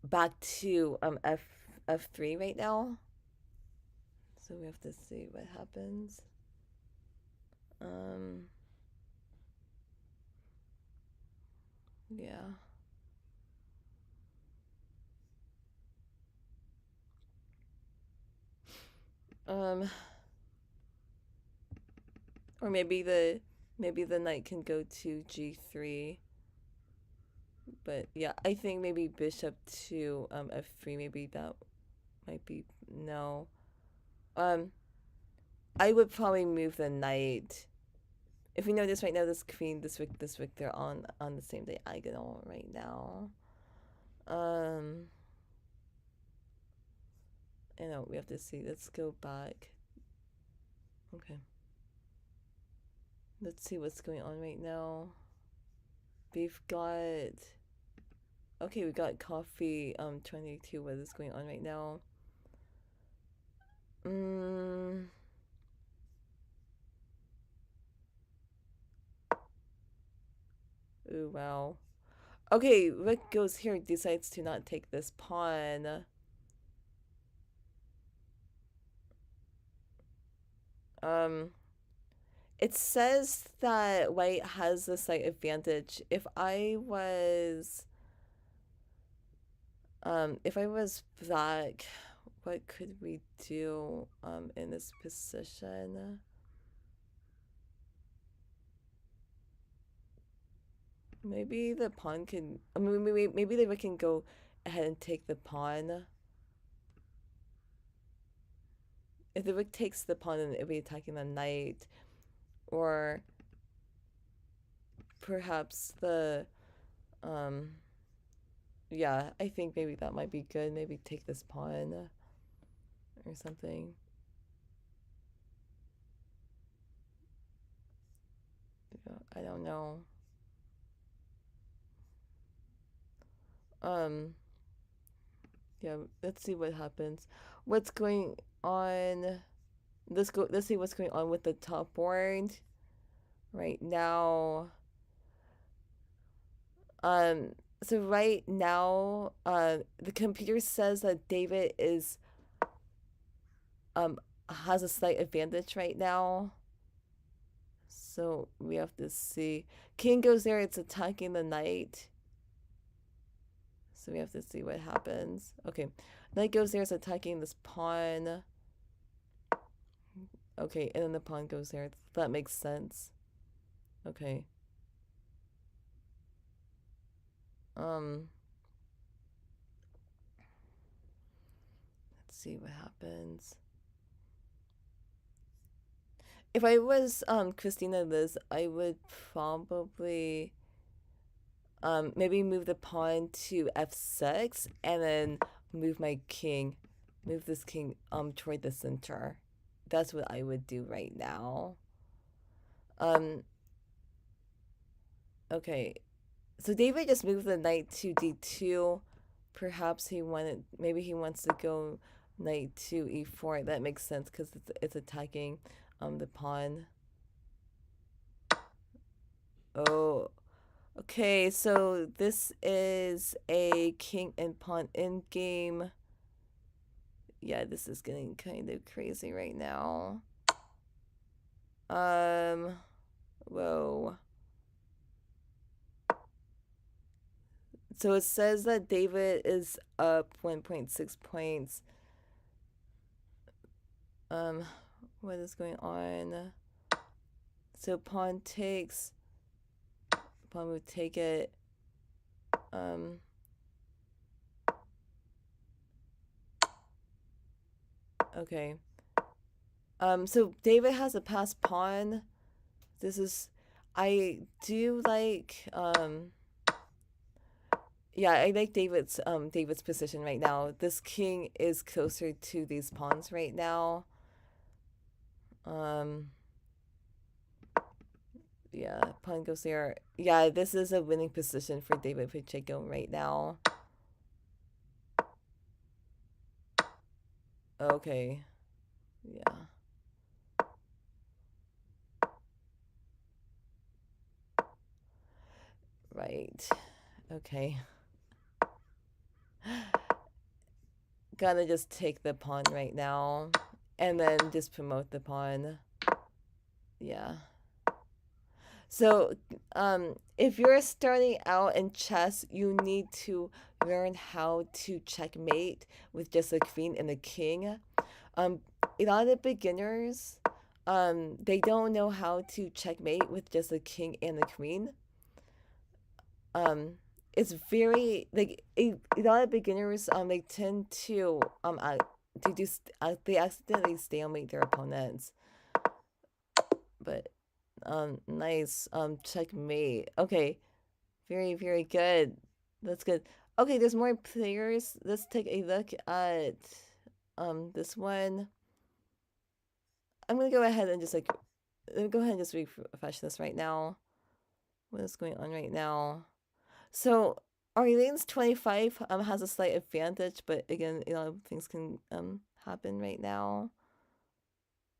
Back to f3 right now. So we have to see what happens. Yeah. Or maybe the knight can go to g3. But yeah, I think maybe bishop to f3. Maybe that might be no. I would probably move the knight. If you notice right now, this queen, this rook, they're on the same diagonal right now. I know we have to see. Let's go back. Okay. Let's see what's going on right now. We've got. Okay, we got coffee 22. What is going on right now? Ooh, wow. Okay, Rick goes here, decides to not take this pawn. It says that white has the slight advantage. If I was black, what could we do in this position? Maybe the pawn can. I mean, maybe the rook can go ahead and take the pawn. If the rook takes the pawn, then it'll be attacking the knight, or perhaps the yeah, I think maybe that might be good. Maybe take this pawn or something. Yeah, I don't know. Yeah, let's see what happens. What's going on? Let's see what's going on with the top board right now. So right now, the computer says that David is has a slight advantage right now. So we have to see. King goes there, it's attacking the knight. So we have to see what happens. Okay, knight goes there, is attacking this pawn. Okay, and then the pawn goes there. That makes sense. Okay. Let's see what happens. If I was Christina Liz, I would probably maybe move the pawn to f6 and then move my king, move this king toward the center. That's what I would do right now. Okay, so David just moved the knight to d2. Perhaps maybe he wants to go knight to e4. That makes sense because it's attacking the pawn. Oh, okay, so this is a king and pawn in game. Yeah, this is getting kind of crazy right now. Whoa. So it says that David is up 1.6 points. What is going on? So pawn takes. Pawn would take it. Okay. So David has a passed pawn. I do like, yeah, I like David's position right now. This king is closer to these pawns right now. Yeah, pawn goes there. Yeah, this is a winning position for David Pacheco right now. Okay. Yeah. Right. Okay. Gotta just take the pawn right now. And then just promote the pawn. Yeah. So, if you're starting out in chess, you need to learn how to checkmate with just a queen and a king. A lot of beginners, they don't know how to checkmate with just a king and a queen. It's very like a lot of beginners, they tend to they accidentally stalemate their opponents. But nice checkmate. Okay, very very good. That's good. Okay, there's more players. Let's take a look at this one. I'm gonna go ahead and just refresh this right now. What is going on right now? So Arlene's 25 has a slight advantage, but again, things can happen right now.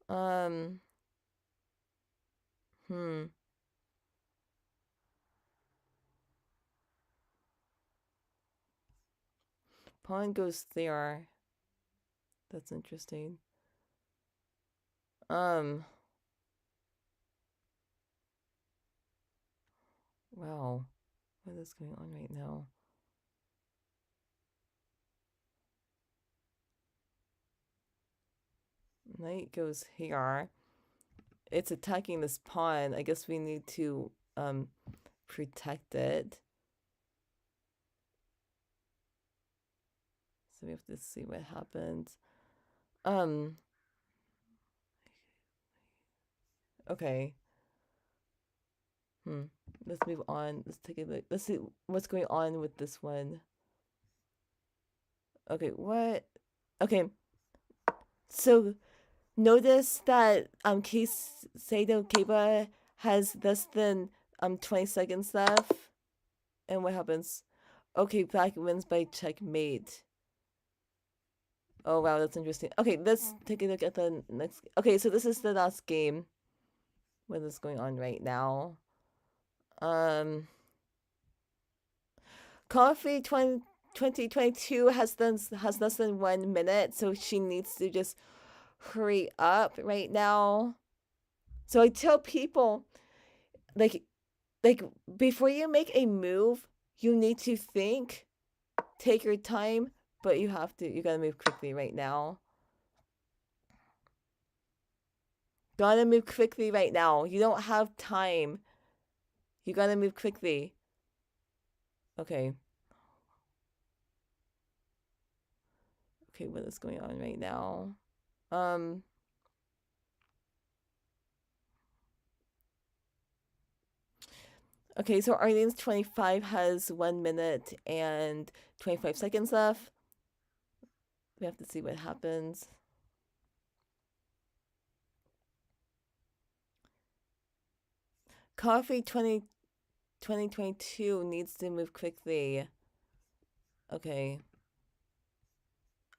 Pawn goes there. That's interesting. Wow. What is going on right now? Knight goes here. It's attacking this pawn. I guess we need to protect it. So we have to see what happens. Okay. Let's move on. Let's take a look. Let's see what's going on with this one. Okay, what? Okay. So notice that Sado Keba has less than 20 seconds left. And what happens? Okay, black wins by checkmate. Oh wow, that's interesting. Okay, let's take a look at the next. Okay, so this is the last game. What is going on right now? Coffee 2022 has less than 1 minute, so she needs to just hurry up right now. So I tell people, like before you make a move, you need to think Take your time, but you gotta move quickly right now. Gotta move quickly right now. You don't have time. You gotta move quickly. Okay. Okay, what is going on right now? Um, okay, so Arlene's 25 has 1 minute and 25 seconds left. We have to see what happens. Coffee 2022 needs to move quickly. Okay.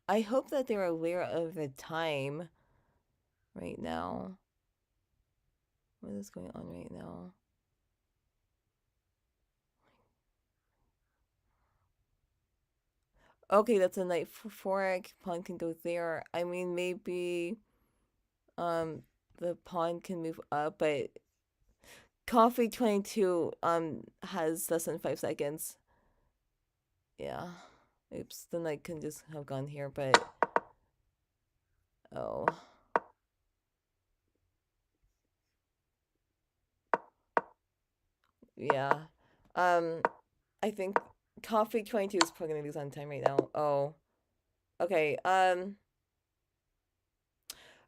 I hope that they're aware of the time right now. What is going on right now? Okay, that's a knight for fork. Pawn can go there. I mean, maybe the pawn can move up, but Coffee 22 has less than 5 seconds. Yeah. Oops, the knight can just have gone here, but oh. Yeah. I think Coffee 22 is probably gonna lose on time right now. Oh. Okay.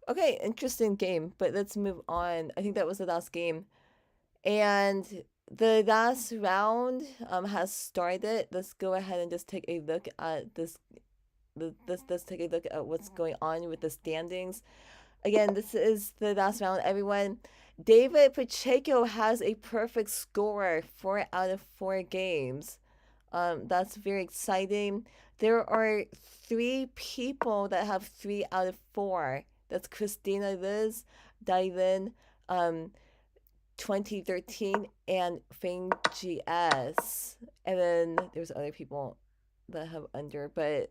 Okay, interesting game, but let's move on. I think that was the last game. And the last round has started. Let's go ahead and just take a look at this. Let's take a look at what's going on with the standings. Again, this is the last round, everyone. David Pacheco has a perfect score, 4 out of 4 games. That's very exciting. There are 3 people that have 3 out of 4. That's Christina Liz, Dylan, 2013, and Fang GS. And then there's other people that have under, but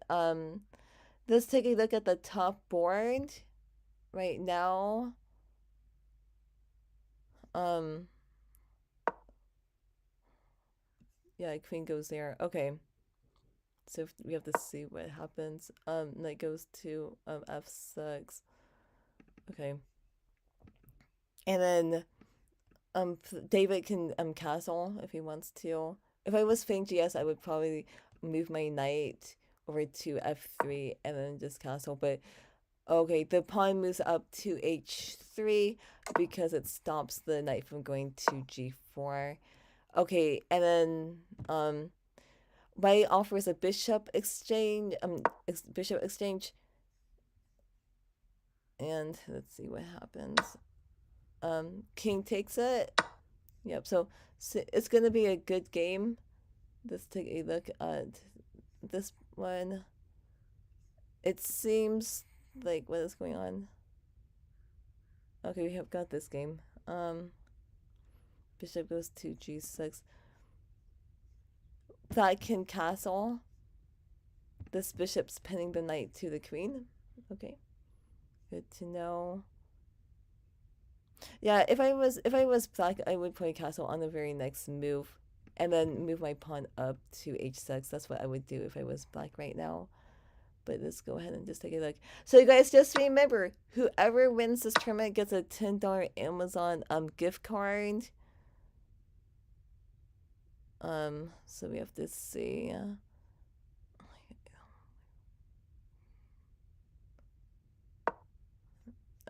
let's take a look at the top board right now. Um, yeah, queen goes there. Okay. So we have to see what happens. Knight goes to f6. Okay. And then David can castle if he wants to. If I was Fang GS, I would probably move my knight over to f3 and then just castle. But okay, the pawn moves up to h3 because it stops the knight from going to g4. Okay, and then white offers a bishop exchange. Bishop exchange. And let's see what happens. King takes it. Yep. So it's gonna be a good game. Let's take a look at this one. It seems like what is going on. Okay, we have got this game. Bishop goes to g6. That can castle. This bishop's pinning the knight to the queen. Okay, good to know. Yeah, if I was black, I would play castle on the very next move, and then move my pawn up to h6. That's what I would do if I was black right now. But let's go ahead and just take a look. So you guys just remember, whoever wins this tournament gets a $10 Amazon gift card. So we have to see.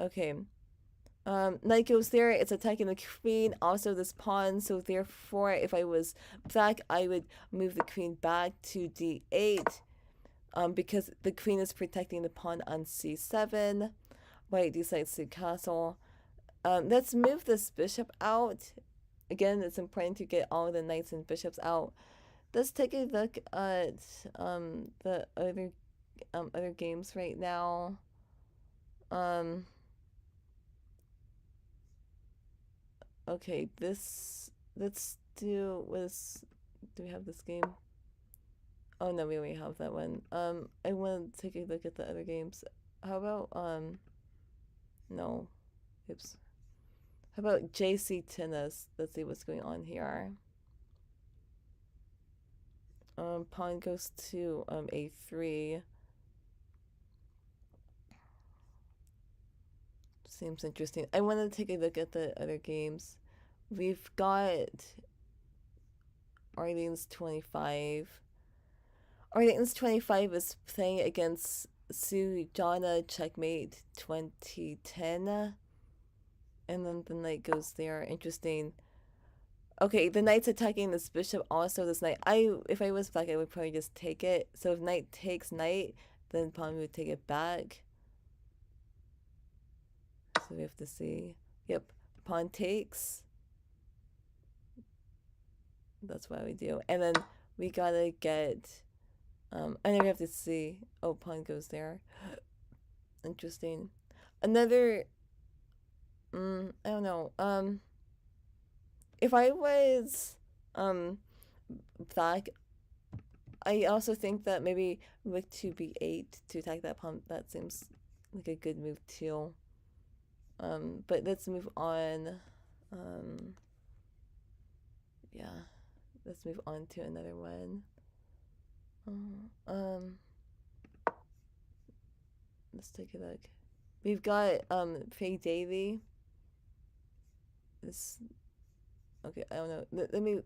Okay. Knight goes there. It's attacking the queen. Also this pawn. So therefore, if I was black, I would move the queen back to d8. Because the queen is protecting the pawn on c7. White decides to castle. Let's move this bishop out. Again, it's important to get all the knights and bishops out. Let's take a look at the other games right now. Okay, let's do do we have this game? Oh no, we already have that one. I want to take a look at the other games. How about no, oops. How about JC tennis? Let's see what's going on here. Pawn goes to a3. Seems interesting. I want to take a look at the other games. We've got Arlene's 25. Arlene's 25 is playing against Sujana Checkmate 2010. And then the knight goes there. Interesting. Okay, the knight's attacking this bishop also this knight. If I was black, I would probably just take it. So if knight takes knight, then pawn would take it back. So we have to see. Yep, pawn takes. That's what we do. And then we gotta get, and then we have to see. Oh, pawn goes there. Interesting. Another, I don't know. If I was, black, I also think that maybe rook to b8 to attack that pawn. That seems like a good move too. But let's move on. Yeah, let's move on to another one. Let's take a look. We've got Faye Daly. This, okay, I don't know. Let me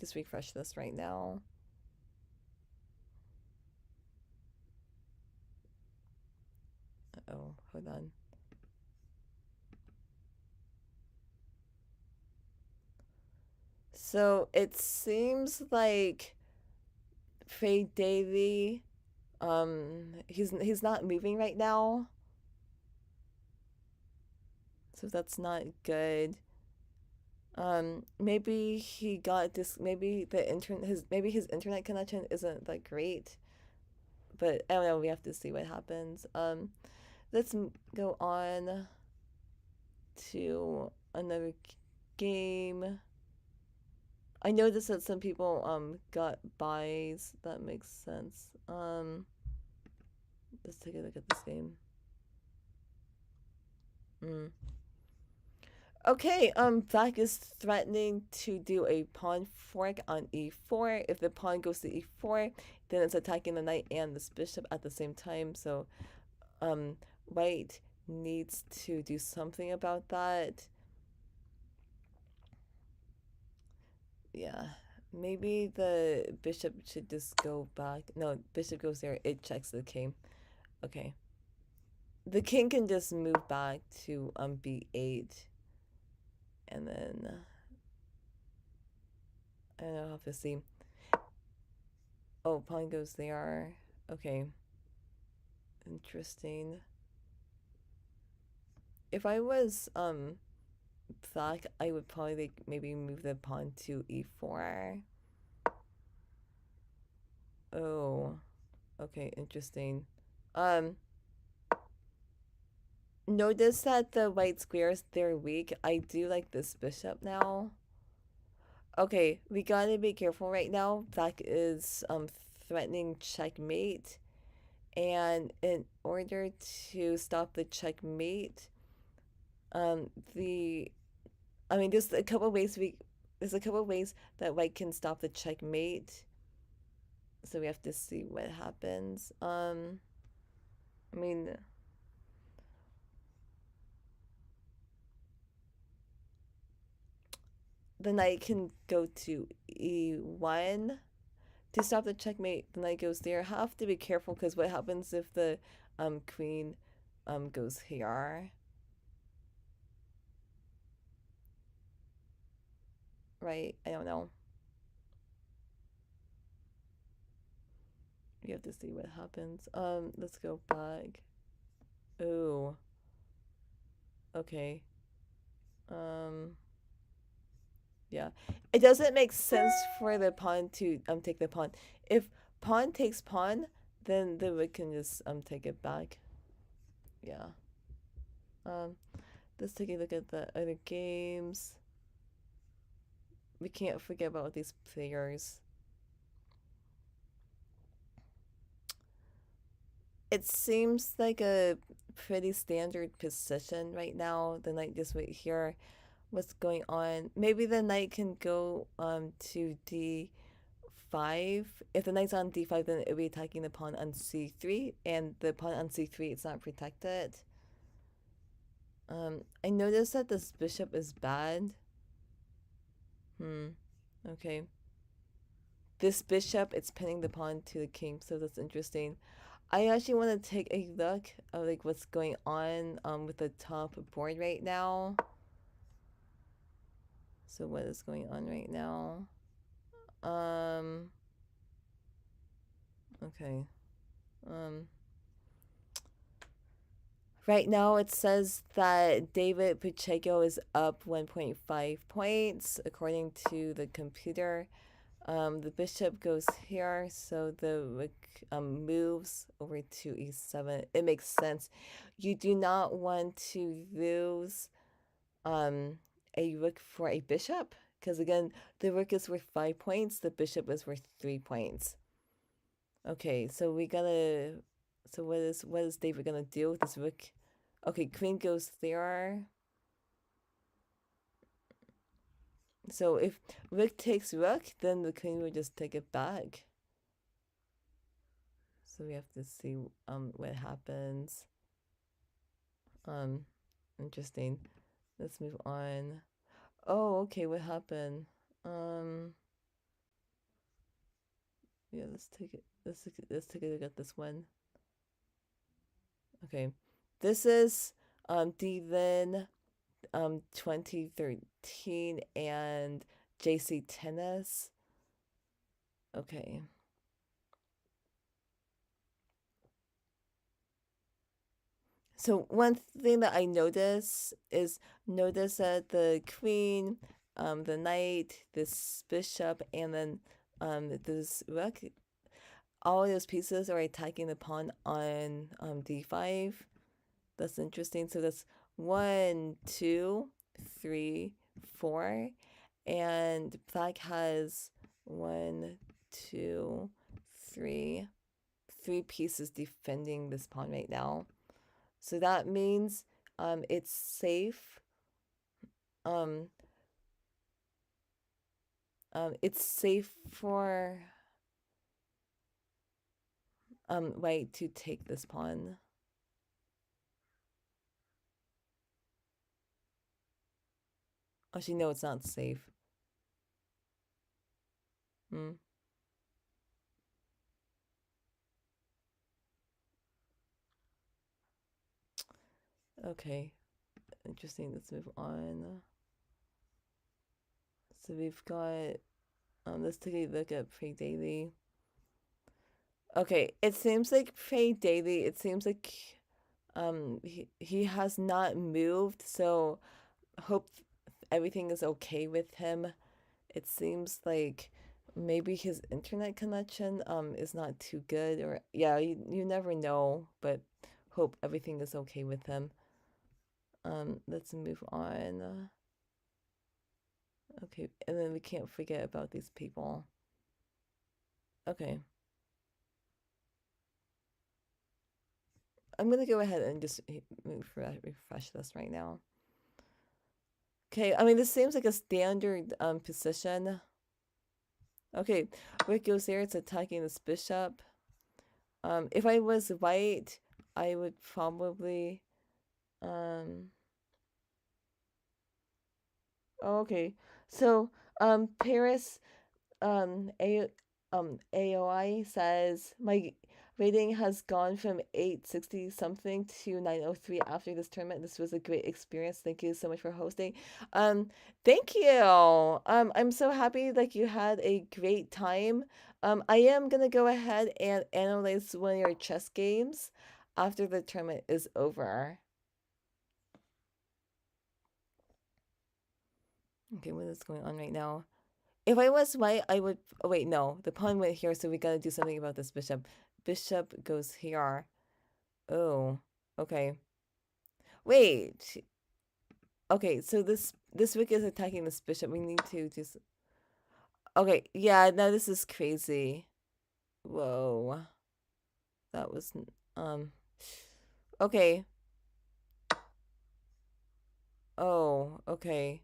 just refresh this right now. Oh, hold on. So it seems like Faye Daly, he's not moving right now, so that's not good. Maybe he got this. Maybe the internet, his internet connection isn't that great, but I don't know. We have to see what happens. Let's go on to another game. I noticed that some people got buys. That makes sense. Let's take a look at this game. Okay, black is threatening to do a pawn fork on e4. If the pawn goes to e4, then it's attacking the knight and this bishop at the same time. So, white needs to do something about that. Yeah, maybe the bishop should just go back. No, bishop goes there. It checks the king. Okay. The king can just move back to b8. And then I don't know, I'll have to see. Oh, pawn goes there. Okay. Interesting. If I was black, I would probably like maybe move the pawn to e4. Oh. Okay, interesting. Notice that the white squares, they're weak. I do like this bishop now. Okay, we gotta be careful right now. Black is threatening checkmate. And in order to stop the checkmate, there's a couple ways that white can stop the checkmate. So we have to see what happens. I mean, the knight can go to e1 to stop the checkmate. The knight goes there. Have to be careful because what happens if the queen goes here? Right? I don't know. We have to see what happens. Let's go back. Ooh. Okay. Yeah. It doesn't make sense for the pawn to take the pawn. If pawn takes pawn, then the rook can just take it back. Yeah. Let's take a look at the other games. We can't forget about these players. It seems like a pretty standard position right now. The knight just wait here. What's going on? Maybe the knight can go to d4 d5. If the knight's on d5, then it would be attacking the pawn on c3, and the pawn on c3 it's not protected. I noticed that this bishop is bad. Okay. This bishop, it's pinning the pawn to the king, so that's interesting. I actually want to take a look at like what's going on with the top board right now. So what is going on right now? Okay. Right now it says that David Pacheco is up 1.5 points according to the computer. The bishop goes here, so the rook moves over to e7. It makes sense. You do not want to lose a rook for a bishop, because again, the rook is worth 5 points, the bishop is worth 3 points. Okay, so we gotta. So what is David gonna do with this rook? Okay, queen goes there. So if rook takes rook, then the queen would just take it back. So we have to see what happens. Interesting. Let's move on. Oh, okay, what happened? Yeah, let's take it. Let's take a look at this one. Okay, this is D-Lin 2013 and JC Tennis. Okay. So one thing that I notice that the queen, the knight, this bishop, and then this rook, all those pieces are attacking the pawn on d5. That's interesting. So that's 1, 2, 3, 4, and black has 1, 2, 3 pieces defending this pawn right now. So that means it's safe. It's safe for white to take this pawn. Actually, no, it's not safe. Okay, interesting. Let's move on. So we've got let's take a look at Prey Daily. Okay, it seems like Prey Daily, it seems like he has not moved, so hope everything is okay with him. It seems like maybe his internet connection is not too good, or yeah, you never know, but hope everything is okay with him. Let's move on. Okay, and then we can't forget about these people. Okay. I'm gonna go ahead and just refresh this right now. Okay, I mean, this seems like a standard position. Okay, rook goes there, it's attacking this bishop. If I was white, I would probably oh, okay. So Paris AOI says my rating has gone from 860 something to 903 after this tournament. This was a great experience. Thank you so much for hosting. Thank you. I'm so happy like you had a great time. I am gonna go ahead and analyze one of your chess games after the tournament is over. Okay, what is going on right now? If I was white, I would. Oh, wait, no. The pawn went here, so we gotta do something about this bishop. Bishop goes here. Oh, okay. Wait. Okay, so this rook is attacking this bishop. We need to just. Okay, yeah. Now this is crazy. Whoa. That was Okay. Oh, okay.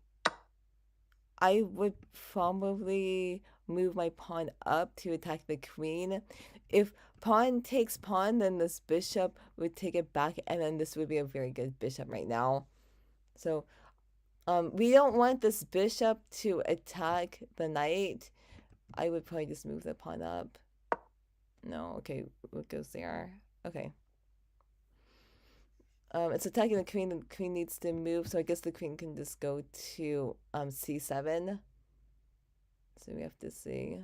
I would probably move my pawn up to attack the queen. If pawn takes pawn, then this bishop would take it back, and then this would be a very good bishop right now. So we don't want this bishop to attack the knight. I would probably just move the pawn up. No, okay, what goes there? Okay. It's attacking the queen. The queen needs to move, so I guess the queen can just go to c7. So we have to see.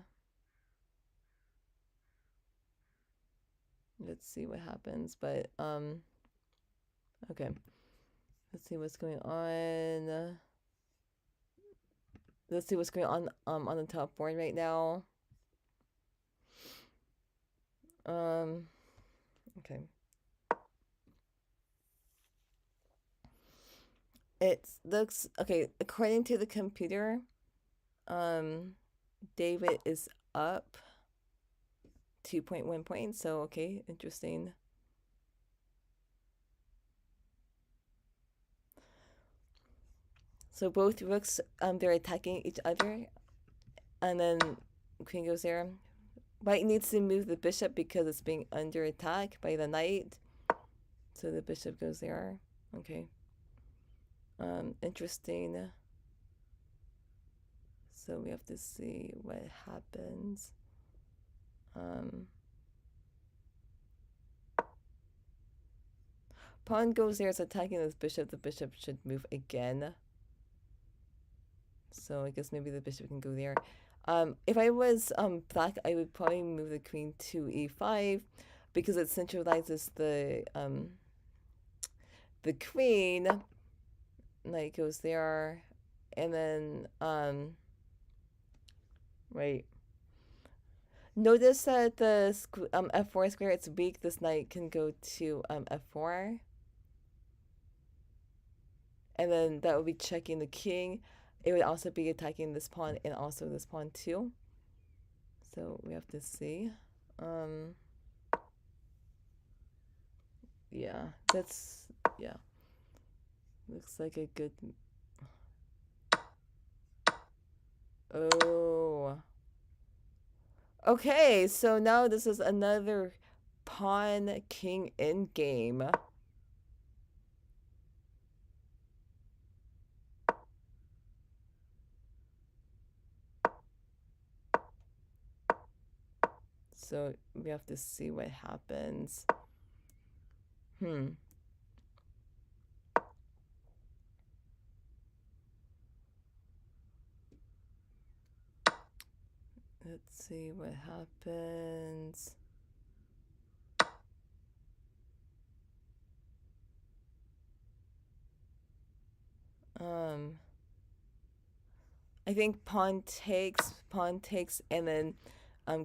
Let's see what happens. But okay. Let's see what's going on. Let's see what's going on the top board right now. Okay. It looks okay, according to the computer, David is up 2.1 points, so okay, interesting. So both rooks, they're attacking each other, and then queen goes there. White needs to move the bishop because it's being under attack by the knight. So the bishop goes there. Okay. Interesting. So we have to see what happens. Pawn goes there, it's attacking this bishop. The bishop should move again. So I guess maybe the bishop can go there. If I was black, I would probably move the queen to e5 because it centralizes the queen. Knight goes there, and then right. Notice that the f4 square, it's weak. This knight can go to f4, and then that would be checking the king. It would also be attacking this pawn and also this pawn too. So we have to see. Yeah, that's, yeah. Looks like a good... Oh. Okay, so now this is another pawn king in game. So we have to see what happens. Let's see what happens. I think pawn takes, and then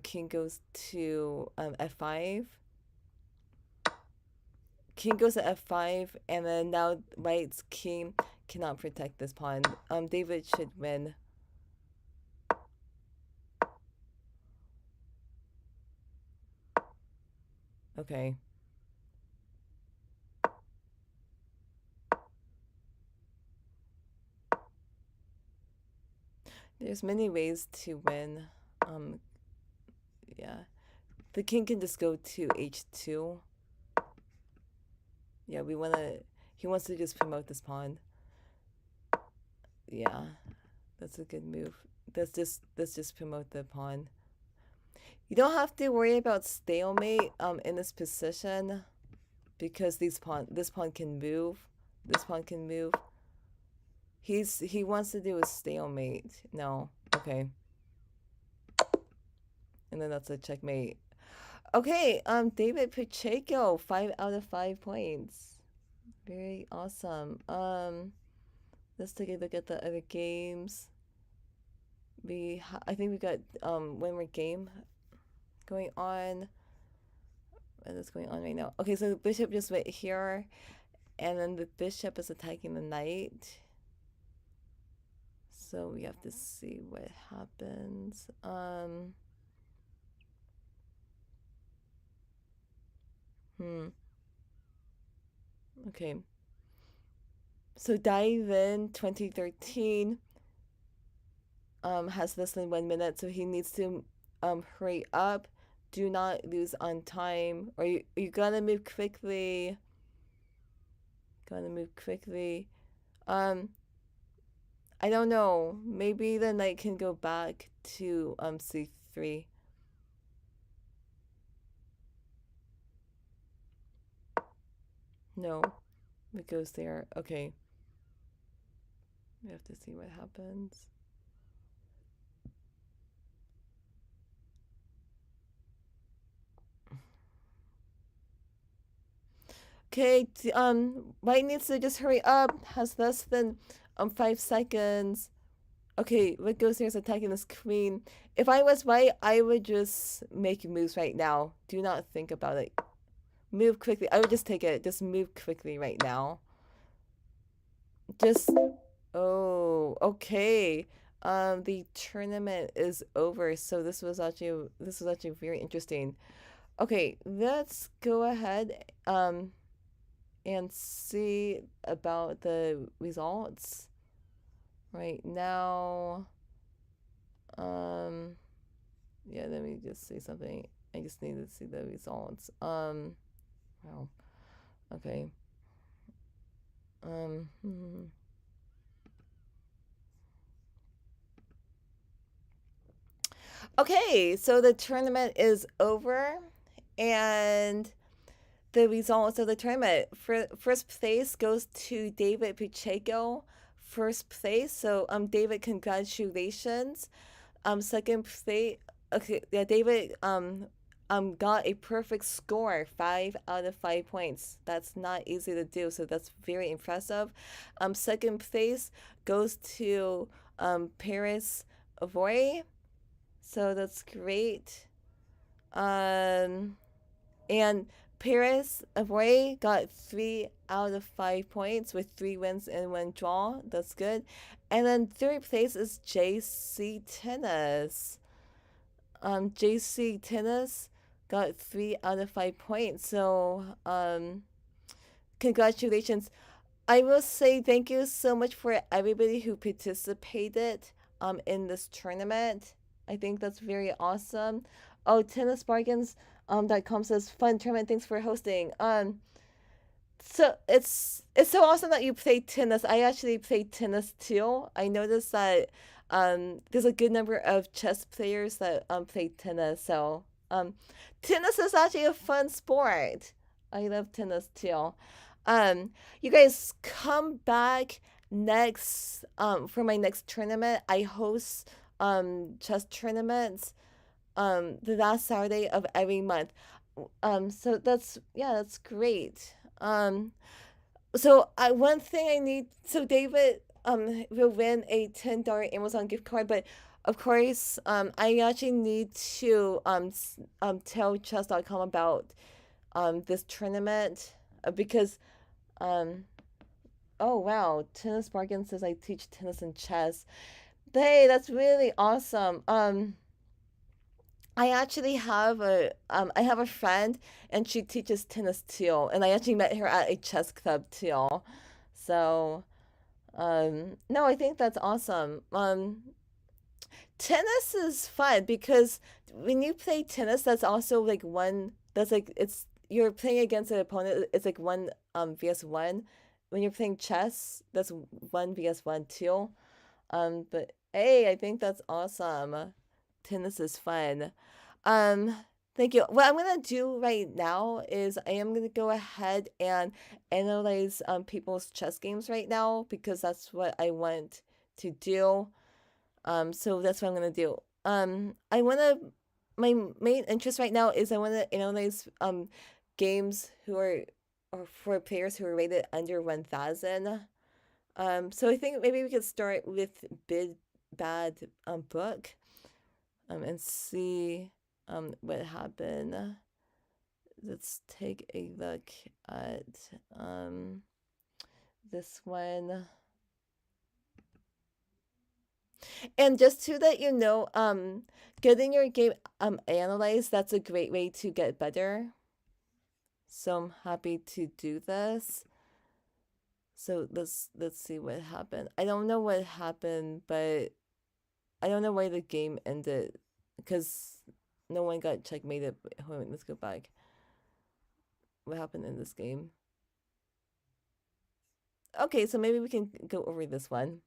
king goes to f5. King goes to f5, and then now white's king cannot protect this pawn. David should win. Okay. There's many ways to win. Yeah. The king can just go to h2. Yeah, he wants to just promote this pawn. Yeah, that's a good move. Let's just promote the pawn. You don't have to worry about stalemate in this position because this pawn can move. This pawn can move. He wants to do a stalemate. No. Okay. And then that's a checkmate. Okay, David Pacheco, 5 out of 5 points. Very awesome. Let's take a look at the other games. I think we got one more game going on. What is going on right now? Okay, so the bishop just went here, and then the bishop is attacking the knight. So we have to see what happens. Okay. So dive in 2013. has less than 1 minute, so he needs to hurry up. Do not lose on time, or you gotta move quickly. Gotta move quickly. Um, I don't know. Maybe the knight can go back to c3. No, it goes there. Okay, we have to see what happens. Okay, white needs to just hurry up. Has less than 5 seconds. Okay, what goes here is attacking this queen. If I was white, I would just make moves right now. Do not think about it. Move quickly. I would just take it. Just move quickly right now. Just oh, okay. The tournament is over, so this was actually very interesting. Okay, let's go ahead and see about the results right now. Yeah, let me just say something. I just need to see the results. Wow. Okay. Um. hmm. Okay, so the tournament is over, and the results of the tournament. For first place goes to David Pacheco. First place. So David, congratulations. Second place. Okay, yeah, David got a perfect score, 5 out of 5 points. That's not easy to do, so that's very impressive. Second place goes to Paris Avoy. So that's great. And Paris Avoy got 3 out of 5 points with 3 wins and 1 draw. That's good. And then third place is JC Tennis. JC Tennis got 3 out of 5 points. So congratulations. I will say thank you so much for everybody who participated in this tournament. I think that's very awesome. Oh, tennisbargains.com says fun tournament. Thanks for hosting. So it's so awesome that you play tennis. I actually play tennis too. I noticed that there's a good number of chess players that play tennis. So tennis is actually a fun sport. I love tennis too. You guys come back next for my next tournament. I host chess tournaments the last Saturday of every month. So that's great. So I one thing I need, so David will win a $10 Amazon gift card, but of course I actually need to tell chess.com about this tournament because um oh wow, Tennis Bargain says I teach tennis and chess. Hey, that's really awesome. I have a friend and she teaches tennis too, and I actually met her at a chess club too. So no, I think that's awesome. Tennis is fun because when you play tennis, that's also like one. That's like it's you're playing against an opponent. It's like one vs one. When you're playing chess, that's one vs one too. But hey, I think that's awesome. Tennis is fun. Um, Thank you. What I'm gonna do right now is I am gonna go ahead and analyze people's chess games right now because that's what I want to do. So that's what I'm gonna do. I wanna My main interest right now is I wanna analyze games who are or for players who are rated under 1,000. So I think maybe we could start with Bid Bad Book and see what happened. Let's take a look at this one. And just to let you know, getting your game analyzed, that's a great way to get better. So I'm happy to do this. So let's see what happened. I don't know what happened, but I don't know why the game ended, because no one got checkmated. Hold on, let's go back. What happened in this game? Okay, so maybe we can go over this one.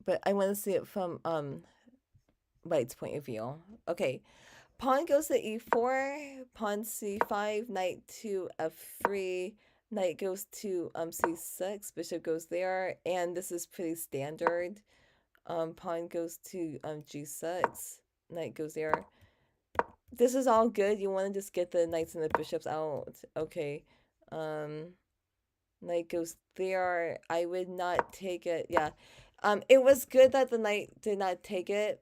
But I want to see it from White's point of view. Okay, pawn goes to e4, pawn c5, knight to f3, knight goes to c6, bishop goes there, and this is pretty standard. Pawn goes to g6, knight goes there. This is all good. You want to just get the knights and the bishops out. Okay. Knight goes there. I would not take it. Yeah. It was good that the knight did not take it,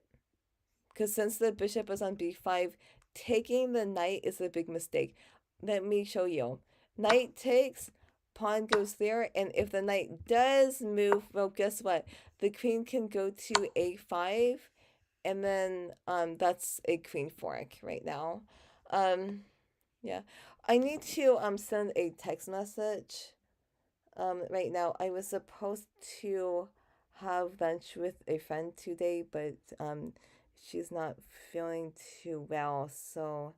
because since the bishop is on b5, taking the knight is a big mistake. Let me show you. Knight takes, pawn goes there, and if the knight does move, well, guess what? The queen can go to a5, and then that's a queen fork right now. Yeah. I need to send a text message. Right now, I was supposed to have lunch with a friend today, but she's not feeling too well. So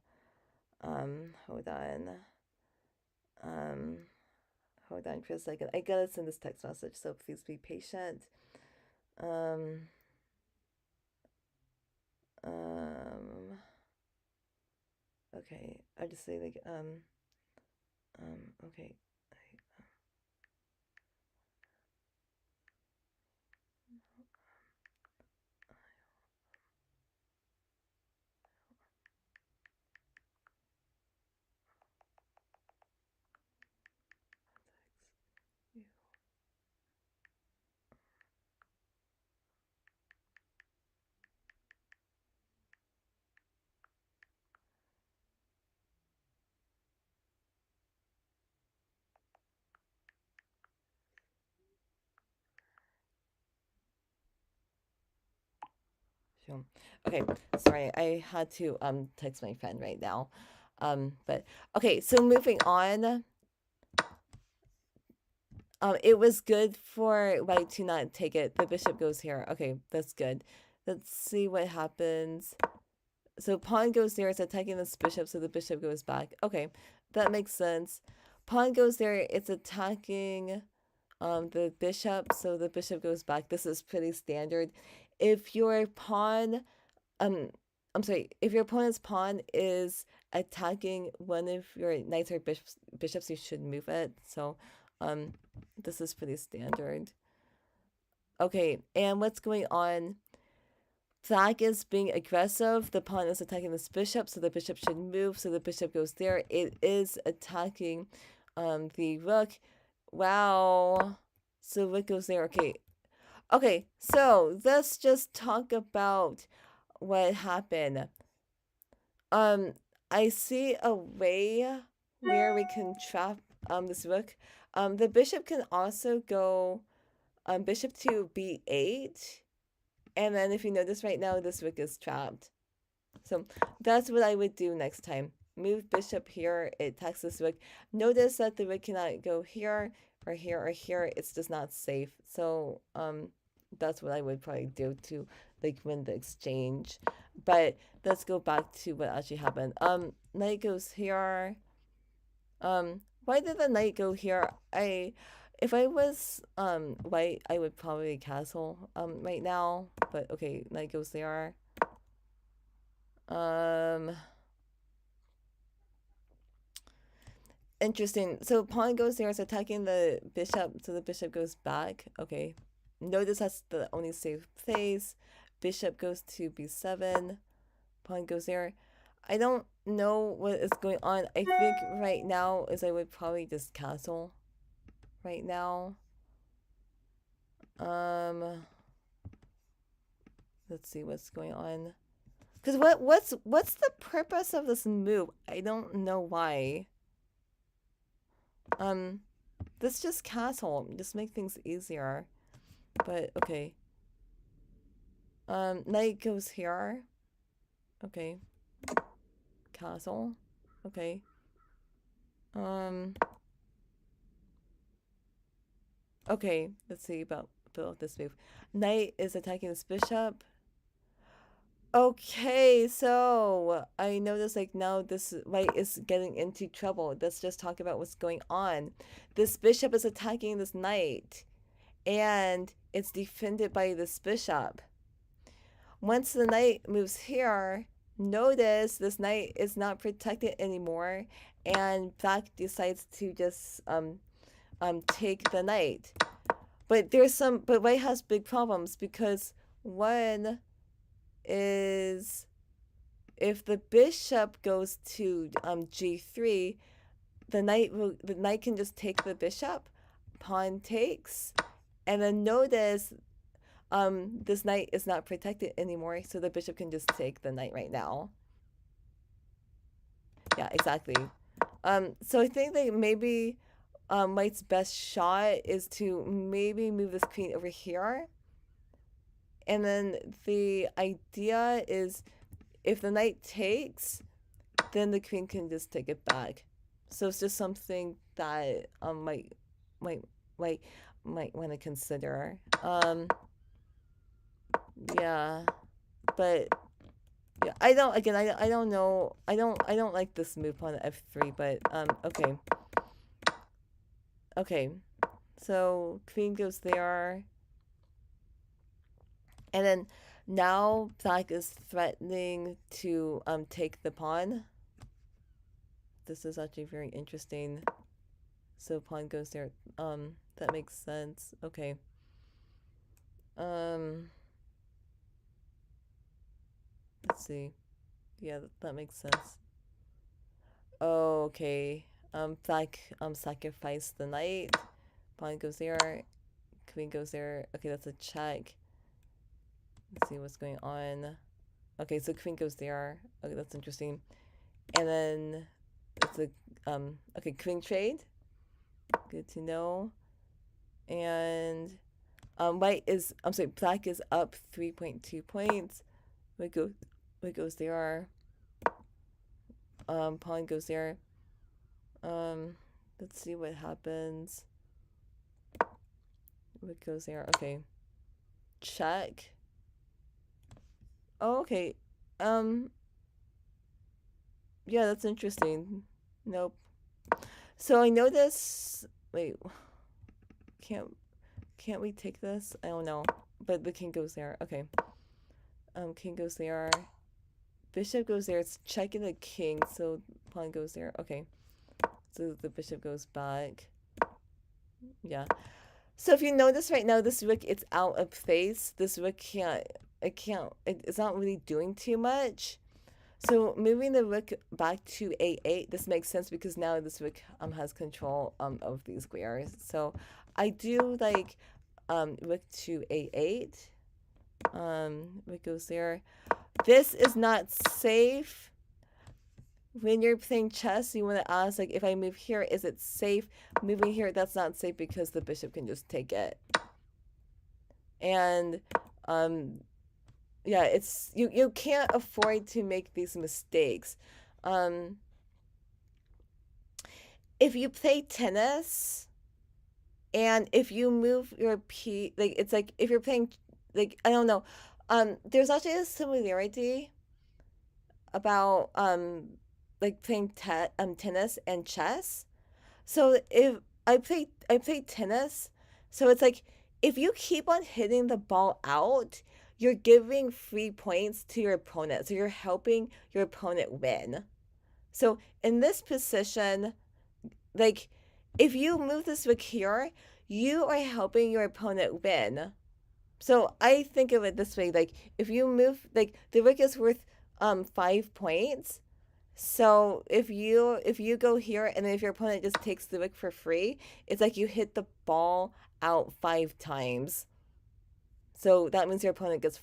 hold on. Um, hold on for a second. I gotta send this text message, so please be patient. Um, okay. I just say like okay. Sure. Okay, sorry, I had to text my friend right now. But okay, so moving on. It was good for White to not take it. The bishop goes here. Okay, that's good. Let's see what happens. So pawn goes there, it's attacking this bishop, so the bishop goes back. Okay, that makes sense. Pawn goes there, it's attacking the bishop, so the bishop goes back. This is pretty standard. If your pawn I'm sorry, if your opponent's pawn is attacking one of your knights or bishops, you should move it. So this is pretty standard. Okay, and what's going on? Black is being aggressive. The pawn is attacking this bishop, so the bishop should move. So the bishop goes there. It is attacking the rook. Wow. So rook goes there. Okay. Okay, so let's just talk about what happened. I see a way where we can trap this rook. The bishop can also go bishop to b8, and then if you notice right now, this rook is trapped. So that's what I would do next time. Move bishop here, it attacks this rook. Notice that the rook cannot go here or here or here. It's just not safe. So that's what I would probably do to like win the exchange. But let's go back to what actually happened. Knight goes here. Why did the knight go here? If I was white, I would probably castle right now. But okay, knight goes there. Interesting. So pawn goes there, it's attacking the bishop, so the bishop goes back. Okay. Notice that's the only safe place. Bishop goes to b7. Pawn goes there. I don't know what is going on. I think right now is I would probably just castle right now. Let's see what's going on. Cause what's the purpose of this move? I don't know why. Let's just castle. Just make things easier. But okay. Knight goes here. Okay. Castle. Okay. Okay, let's see about this move. Knight is attacking this bishop. Okay, so I notice like now this white is getting into trouble. Let's just talk about what's going on. This bishop is attacking this knight, and it's defended by this bishop. Once the knight moves here, notice this knight is not protected anymore, and black decides to just take the knight. But white has big problems because one is if the bishop goes to g3, the knight can just take the bishop, pawn takes, and then notice this knight is not protected anymore, so the bishop can just take the knight right now. Yeah, exactly. So I think that maybe white's best shot is to maybe move this queen over here. And then the idea is if the knight takes, then the queen can just take it back. So it's just something that might might might want to consider. Yeah, but yeah, I don't know. I don't like this move on f3, but okay. Okay. So queen goes there. And then now black is threatening to take the pawn. This is actually very interesting. So pawn goes there. That makes sense. Okay. Um let's see. Yeah, that makes sense. Oh, okay. Black sacrifice the knight. Pawn goes there. Queen goes there. Okay, that's a check. Let's see what's going on. Okay, so queen goes there. Okay, that's interesting. And then it's a okay, queen trade. Good to know. And white is I'm sorry, black is up 3.2 points. We goes there. Pawn goes there. Let's see what happens. What goes there? Okay. Check. Oh, okay. Um yeah, that's interesting. Nope. So I know this. Wait, can't can't we take this? I don't know. But the king goes there. Okay. King goes there. Bishop goes there. It's checking the king, so pawn goes there. Okay. So the bishop goes back. Yeah. So if you notice right now, this rook it's out of phase. This rook it's not really doing too much. So moving the rook back to a8, this makes sense because now this rook has control of these squares. So I do like rook to a8. Rook goes there. This is not safe. When you're playing chess, you want to ask like, if I move here, is it safe? Moving here, that's not safe because the bishop can just take it. And yeah, it's you can't afford to make these mistakes. If you play tennis and if you move your p, like it's like if you're playing, like I don't know, there's actually a similarity about like playing tennis and chess. So if I play tennis, so it's like if you keep on hitting the ball out, you're giving free points to your opponent. So you're helping your opponent win. So in this position, like if you move this rook here, you are helping your opponent win. So I think of it this way, like if you move like the rook is worth 5 points. So if you go here and then if your opponent just takes the rook for free, it's like you hit the ball out 5 times. So that means your opponent gets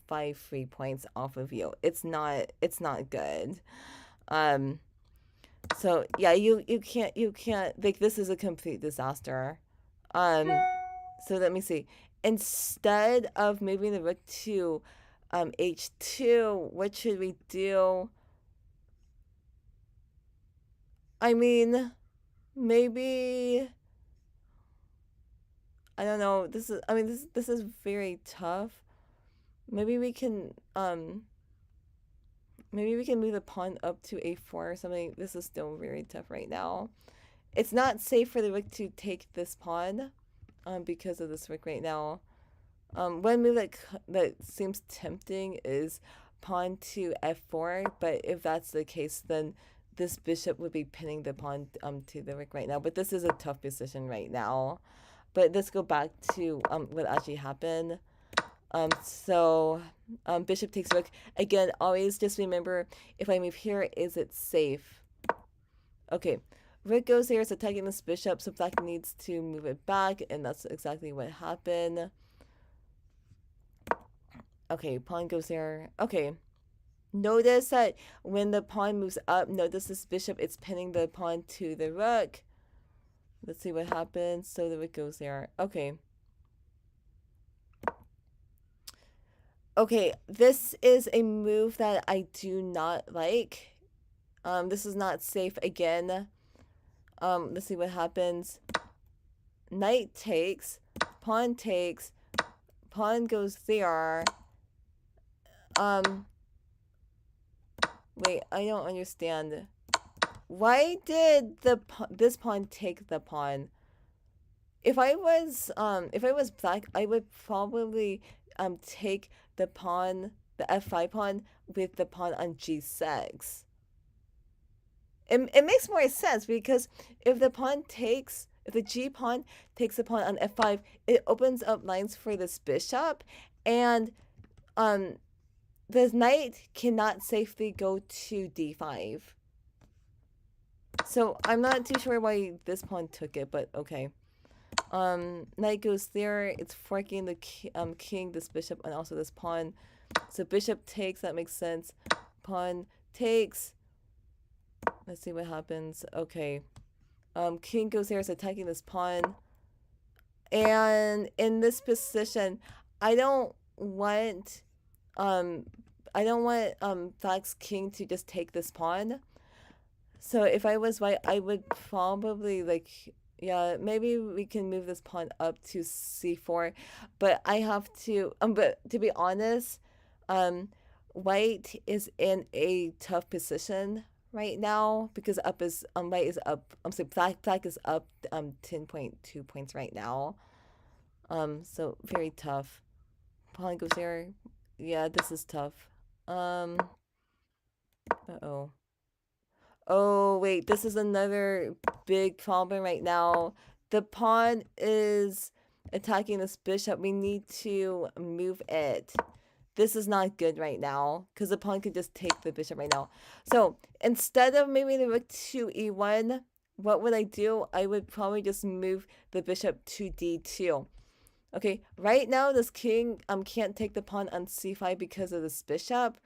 5 free points off of you. It's not good. Um so yeah, you can't like this is a complete disaster. Um so let me see. Instead of moving the rook to h2, what should we do? I mean, maybe I don't know. This is, I mean, this is very tough. Maybe we can, maybe we can move the pawn up to a4 or something. This is still very tough right now. It's not safe for the rook to take this pawn, because of this rook right now. One move that seems tempting is pawn to f4, but if that's the case, then this bishop would be pinning the pawn to the rook right now. But this is a tough position right now. But let's go back to what actually happened. So bishop takes rook. Again, always just remember, if I move here, is it safe? Okay, rook goes here, it's attacking this bishop, so black needs to move it back, and that's exactly what happened. Okay, pawn goes there. Okay, notice that when the pawn moves up, notice this bishop, it's pinning the pawn to the rook. Let's see what happens. So the rook goes there. Okay. Okay, this is a move that I do not like. This is not safe again. Let's see what happens. Knight takes, pawn goes there. Wait, I don't understand. Why did this pawn take the pawn? If I was black, I would probably take the pawn, the f5 pawn, with the pawn on g6. It makes more sense, because if the g pawn takes the pawn on f5, it opens up lines for this bishop, and the knight cannot safely go to d5. So I'm not too sure why this pawn took it, but okay. Knight goes there. It's forking the king, this bishop, and also this pawn. So bishop takes. That makes sense. Pawn takes. Let's see what happens. Okay. King goes there. It's attacking this pawn. And in this position, I don't want black's king to just take this pawn. So if I was white, I would probably, like, yeah, maybe we can move this pawn up to c4, but I have to, but to be honest, white is in a tough position right now, because white is up, I'm sorry, black is up 10.2 points right now. So very tough. Pawn goes there. Yeah, this is tough. Uh-oh. Oh, wait, this is another big problem right now. The pawn is attacking this bishop. We need to move it. This is not good right now, because the pawn could just take the bishop right now. So instead of moving the rook to e1, what would I do? I would probably just move the bishop to d2. Okay, right now this king can't take the pawn on c5 because of this bishop.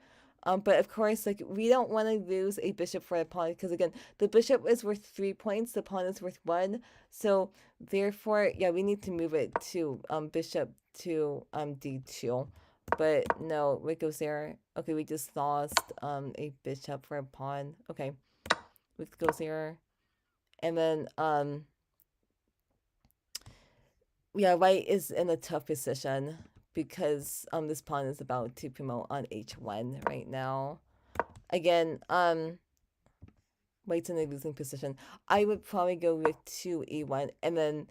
But of course, like, we don't want to lose a bishop for a pawn, because again, the bishop is worth 3 points, the pawn is worth 1. So therefore, yeah, we need to move it to bishop to d2. But no, it goes there. Okay, we just lost a bishop for a pawn. Okay, it goes there. And then yeah, white is in a tough position, because this pawn is about to promote on h1 right now. Again, white's in a losing position. I would probably go with 2e1, and then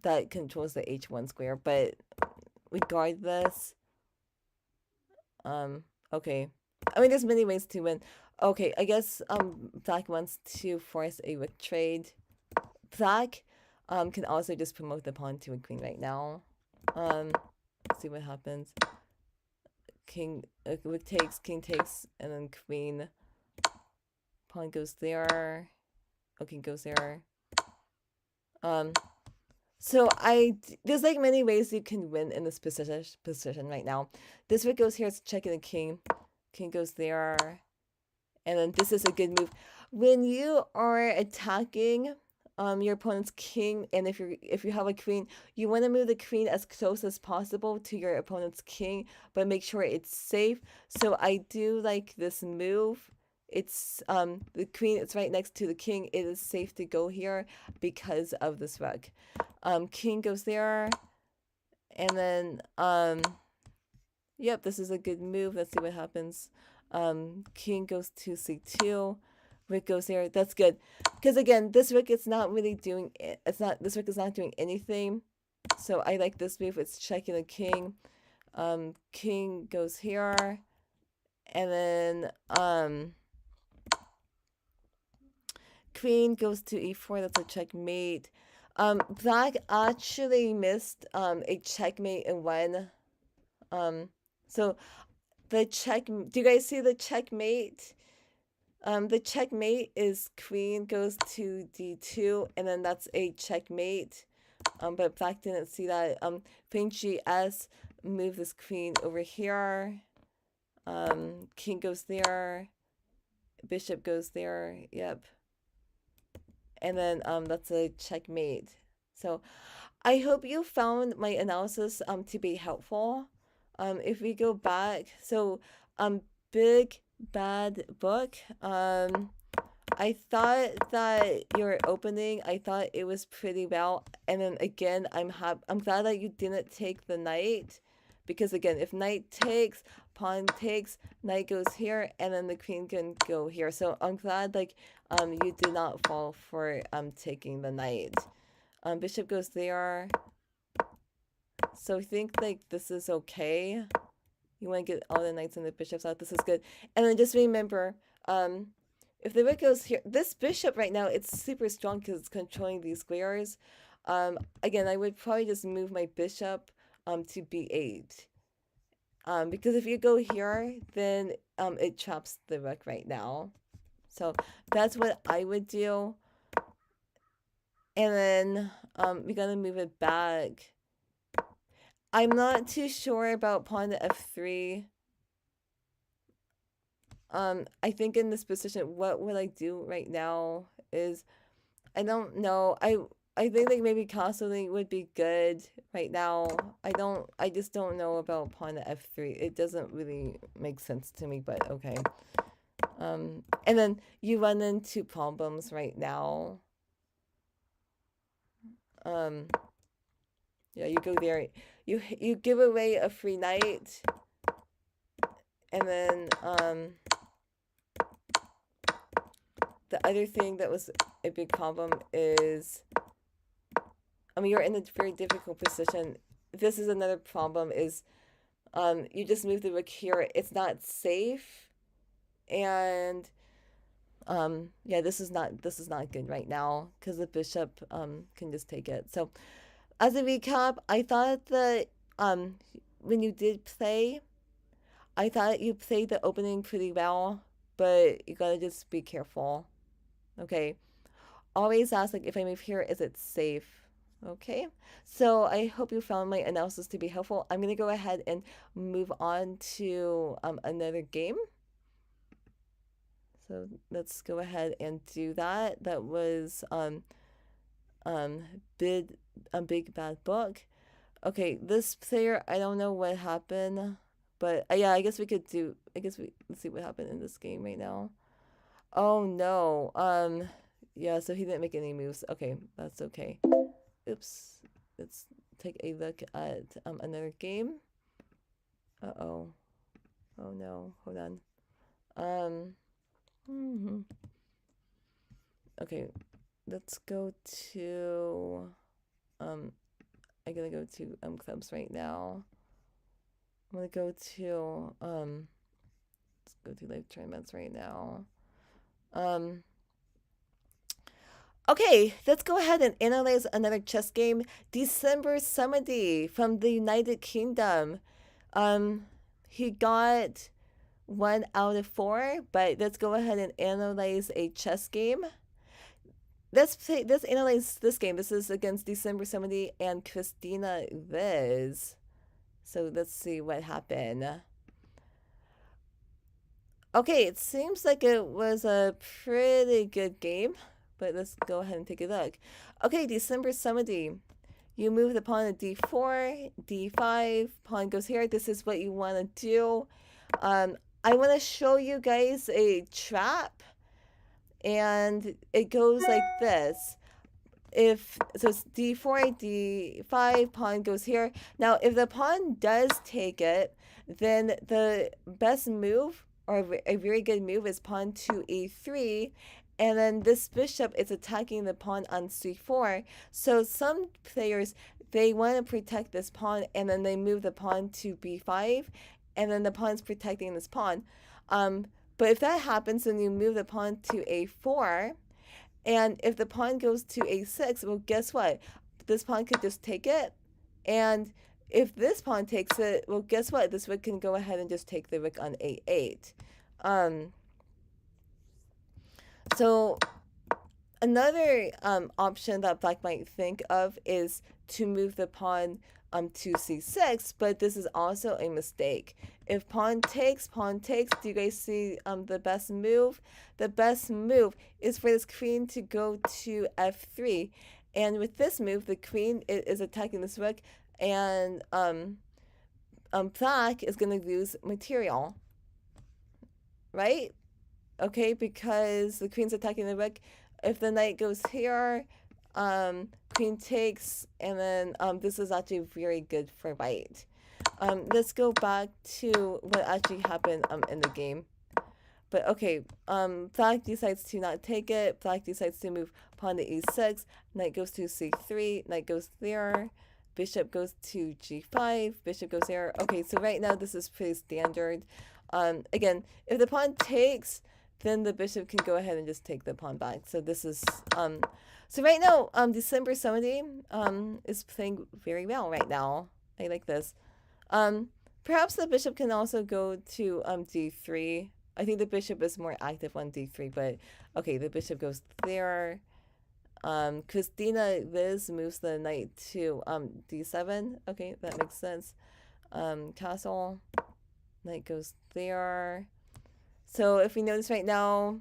that controls the h1 square. But regardless, okay. I mean, there's many ways to win. Okay, I guess black wants to force a rook trade. Black can also just promote the pawn to a queen right now. Let's see what happens. King, rook takes, king takes, and then queen. Pawn goes there. Okay, goes there. So there's like many ways you can win in this position right now. This rook goes here, it's checking the king. King goes there. And then this is a good move. When you are attacking your opponent's king, and if you have a queen, you want to move the queen as close as possible to your opponent's king, but make sure it's safe. So I do like this move. it's the queen is right next to the king. It is safe to go here because of this rook. King goes there, and then yep, this is a good move. Let's see what happens. King goes to c2. Rook goes there. That's good, because again, this rook is not really doing it. It's not, this rook is not doing anything. So I like this move. It's checking the king. King goes here, and then queen goes to e4. That's a checkmate. Black actually missed a checkmate in one. So the check. Do you guys see the checkmate? The checkmate is queen goes to d2, and then that's a checkmate. But black didn't see that. Queen gs, move this queen over here. King goes there. Bishop goes there. Yep. And then that's a checkmate. So I hope you found my analysis to be helpful. If we go back, so big bad book. I thought that your opening, I thought it was pretty well. And then again, I'm glad that you didn't take the knight, because again, if knight takes, pawn takes, knight goes here, and then the queen can go here. So I'm glad like you did not fall for taking the knight. Bishop goes there. So I think like this is okay. You want to get all the knights and the bishops out. This is good. And then just remember, if the rook goes here, this bishop right now, it's super strong because it's controlling these squares. Again, I would probably just move my bishop to b8. Because if you go here, then it traps the rook right now. So that's what I would do. And then we're gonna move it back. I'm not too sure about pawn to f3. I think in this position, what would I do right now is, I don't know. I think like maybe castling would be good right now. I just don't know about pawn to f3. It doesn't really make sense to me, but okay. And then you run into problems right now. Yeah, you go there. You give away a free knight, and then the other thing that was a big problem is, I mean, you're in a very difficult position. This is another problem is, you just move the rook here. It's not safe, and yeah, this is not good right now because the bishop can just take it. So as a recap, I thought that when you did play, I thought you played the opening pretty well, but you gotta just be careful. Okay. Always ask, like, if I move here, is it safe? Okay. So I hope you found my analysis to be helpful. I'm gonna go ahead and move on to another game. So let's go ahead and do that. That was big bad book. Okay, this player, I don't know what happened, but yeah, I guess we could do. Let's see what happened in this game right now. Oh no. Yeah, so he didn't make any moves. Okay, that's okay. Oops. Let's take a look at another game. Uh-oh. Oh no. Hold on. Okay, let's go to I'm gonna go to clubs right now. I'm gonna go to let's go to live tournaments right now. Okay, let's go ahead and analyze another chess game. December 70 from the United Kingdom. He got 1 out of 4, but let's go ahead and analyze a chess game. Let's analyze this game. This is against December 70 and Christina Viz. So let's see what happened. Okay, it seems like it was a pretty good game, but let's go ahead and take a look. Okay, December 70. You move the pawn to d4, d5, pawn goes here. This is what you want to do. I want to show you guys a trap, and it goes like this. If so, it's d4, d5, pawn goes here. Now, if the pawn does take it, then the best move, or a very good move, is pawn to e3, and then this bishop is attacking the pawn on c4. So some players, they want to protect this pawn, and then they move the pawn to b5, and then the pawn's protecting this pawn. But if that happens, then you move the pawn to a4, and if the pawn goes to a6, well, guess what? This pawn could just take it. And if this pawn takes it, well, guess what? This rook can go ahead and just take the rook on a8. So another option that black might think of is to move the pawn to c6, but this is also a mistake. If pawn takes, do you guys see the best move? The best move is for this queen to go to f3, and with this move, the queen is attacking this rook, and black is going to lose material, right? Okay, because the queen's attacking the rook. If the knight goes here, queen takes, and then this is actually very good for white. Let's go back to what actually happened in the game. But okay, black decides to not take it. Black decides to move pawn to e6. Knight goes to c3. Knight goes there. Bishop goes to g5. Bishop goes there. Okay, so right now this is pretty standard. Again, if the pawn takes, then the bishop can go ahead and just take the pawn back. So this is so right now December 70 is playing very well right now. I like this. Perhaps the bishop can also go to d3. I think the bishop is more active on d3, but okay, the bishop goes there. Christina Liz moves the knight to d7. Okay, that makes sense. Castle, knight goes there. So if we notice right now,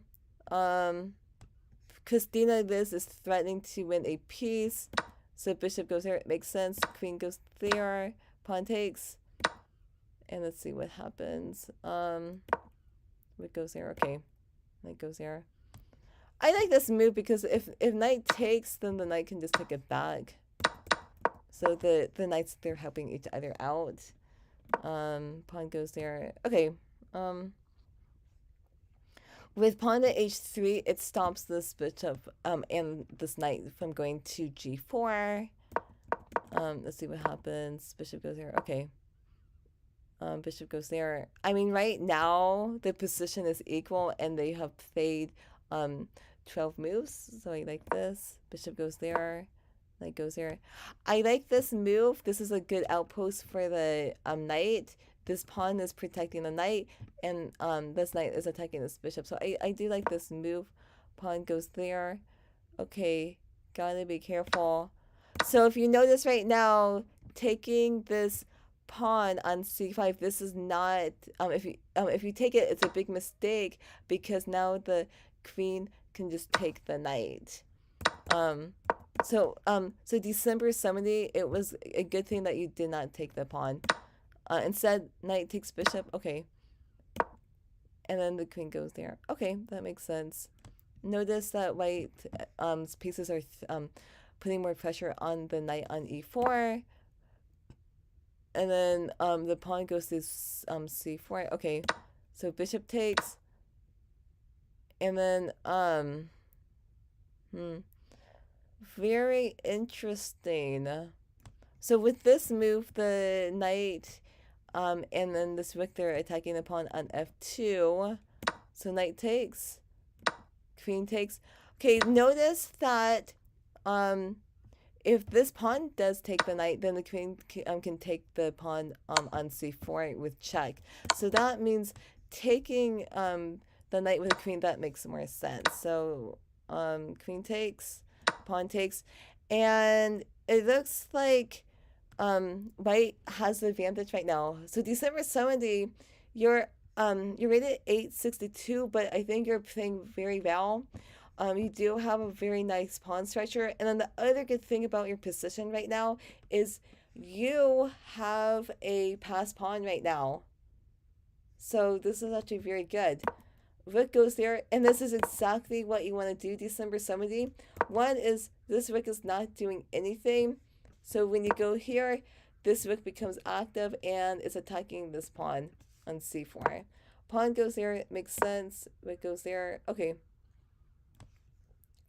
Christina Liz is threatening to win a piece. So bishop goes there, it makes sense. Queen goes there, pawn takes. And let's see what happens. What goes there? Okay, knight goes there. I like this move because if knight takes, then the knight can just take it back. So the knights, they're helping each other out. Pawn goes there. Okay. With pawn to h3, it stops this bishop and this knight from going to g4. Let's see what happens. Bishop goes there. Okay. Bishop goes there. I mean, right now the position is equal, and they have played 12 moves. So I like this. Bishop goes there. Knight goes there. I like this move. This is a good outpost for the knight. This pawn is protecting the knight, and this knight is attacking this bishop. So I do like this move. Pawn goes there. Okay, gotta be careful. So if you notice right now, taking this pawn on c5, this is not if you take it, it's a big mistake, because now the queen can just take the knight. So December 70, it was a good thing that you did not take the pawn. Instead, knight takes bishop. Okay, and then the queen goes there. Okay, that makes sense. Notice that white pieces are putting more pressure on the knight on e4. And then the pawn goes to c4. Okay, so bishop takes. And then very interesting. So with this move, the knight and then this rook, they're attacking the pawn on f2. So knight takes, queen takes. Okay, notice that if this pawn does take the knight, then the queen can take the pawn on c4 with check. So that means taking the knight with a queen, that makes more sense. So queen takes, pawn takes, and it looks like white has the advantage right now. So December 70, you're rated 862, but I think you're playing very well. You do have a very nice pawn structure. And then the other good thing about your position right now is you have a passed pawn right now. So this is actually very good. Rook goes there, and this is exactly what you want to do, December 70. One is this rook is not doing anything. So when you go here, this rook becomes active and it's attacking this pawn on c4. Pawn goes there, it makes sense. Rook goes there. Okay.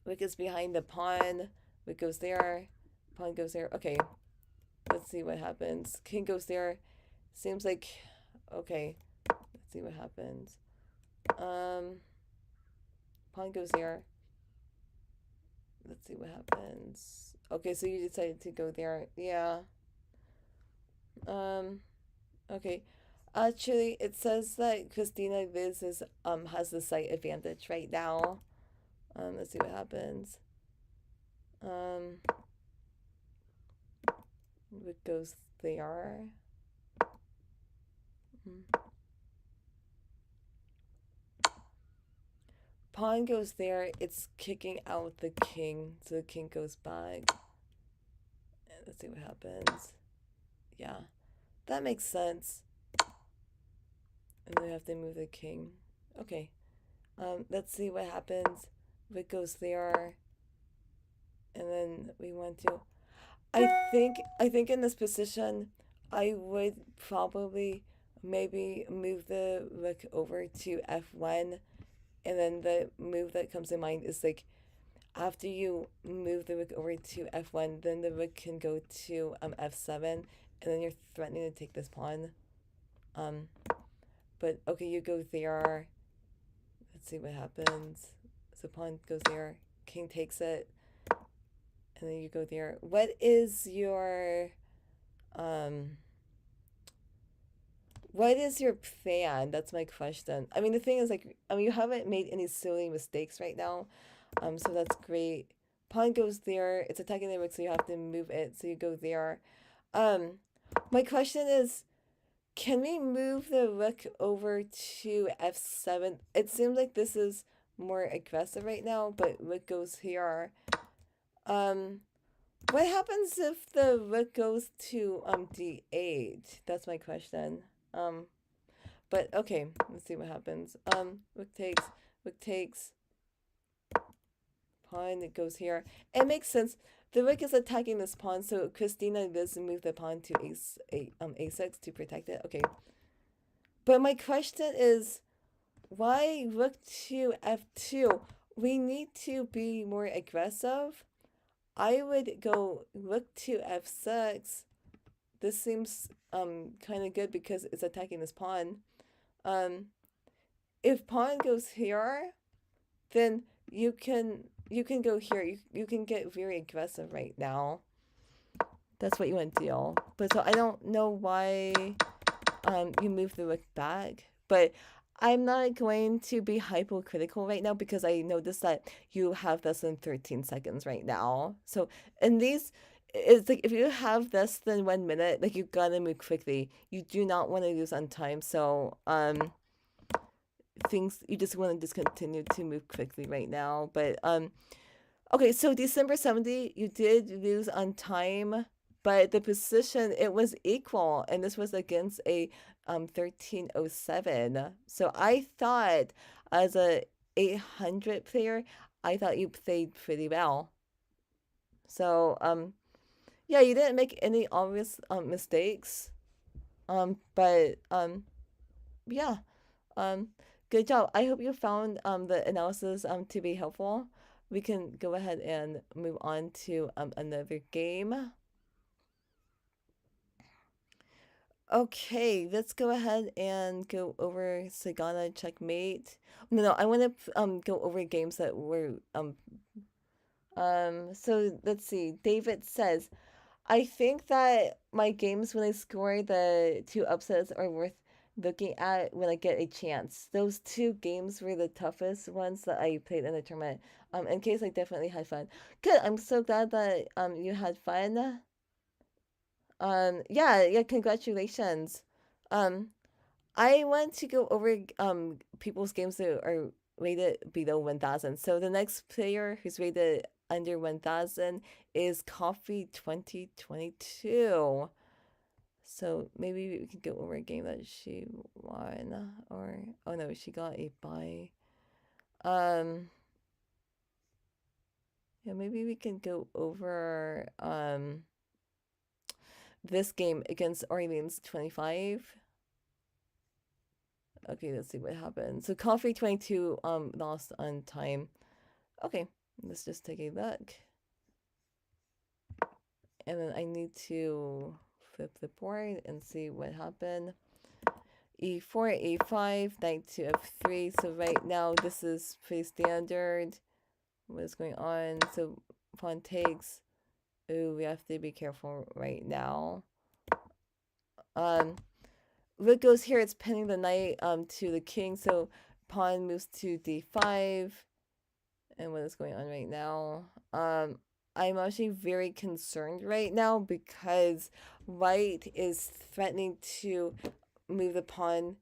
Rook is behind the pawn. Rook goes there. Pawn goes there. Okay. Let's see what happens. King goes there. Seems like okay. Let's see what happens. Pawn goes there. Let's see what happens. Okay, so you decided to go there. Yeah. Um. Okay. Actually, it says that Christina Viz is has the site advantage right now. Let's see what happens. Um. What goes there? Mm. Pawn goes there. It's kicking out the king, so the king goes back. Let's see what happens. Yeah, that makes sense. And then we have to move the king. Okay. Let's see what happens. If it goes there, and then we want to. I think in this position, I would probably maybe move the rook over to f1, and then the move that comes to mind is like after you move the rook over to f1, then the rook can go to f7, and then you're threatening to take this pawn. Um, but okay, you go there. Let's see what happens. So pawn goes there, king takes it, and then you go there. Um what is your plan? That's my question. I mean the thing is like you haven't made any silly mistakes right now. So that's great. Pawn goes there, it's attacking the rook, so you have to move it, so you go there. Um my question is, can we move the rook over to f7? It seems like this is more aggressive right now, but rook goes here. Um, what happens if the rook goes to d8? That's my question. Um, but okay, let's see what happens. Rook takes, pawn. It goes here. It makes sense. The rook is attacking this pawn, so Christina does move the pawn to a6 to protect it. Okay, but my question is, why rook to f2? We need to be more aggressive. I would go rook to f6. This seems kind of good because it's attacking this pawn. Um, if pawn goes here, then you can go here. You can get very aggressive right now. That's what you want to do. But so I don't know why you move the rook back, but I'm not going to be hypocritical right now because I noticed that you have less than 13 seconds right now. So in these, it's like if you have less than 1 minute, like you gotta move quickly. You do not want to lose on time. So things you just want to just continue to move quickly right now. But okay, so December 70, you did lose on time, but the position it was equal, and this was against a 1307. So I thought as a 800 player, I thought you played pretty well. So yeah, you didn't make any obvious mistakes. But yeah, um, good job. I hope you found the analysis to be helpful. We can go ahead and move on to another game. Okay, let's go ahead and go over Sagana Checkmate. No, I want to go over games that were so let's see. David says, I think that my games when I score the two upsets are worth looking at when I get a chance. Those two games were the toughest ones that I played in the tournament. In case I definitely had fun. Good. I'm so glad that you had fun. Yeah, congratulations. Um, I want to go over people's games that are rated below 1,000. So the next player who's rated under 1,000 is Coffee 2022. So maybe we could go over a game that she won, or oh no, she got a bye. Yeah, maybe we can go over this game against Orleans 25. Okay, let's see what happened. So Coffee 22 lost on time. Okay, let's just take a look. And then I need to flip the board and see what happened. E4, A5, knight to F3. So right now this is pretty standard. What is going on? So pawn takes. Ooh, we have to be careful right now. Rook goes here, it's pinning the knight to the king, so pawn moves to d5. And what is going on right now? I'm actually very concerned right now because white is threatening to move the pawn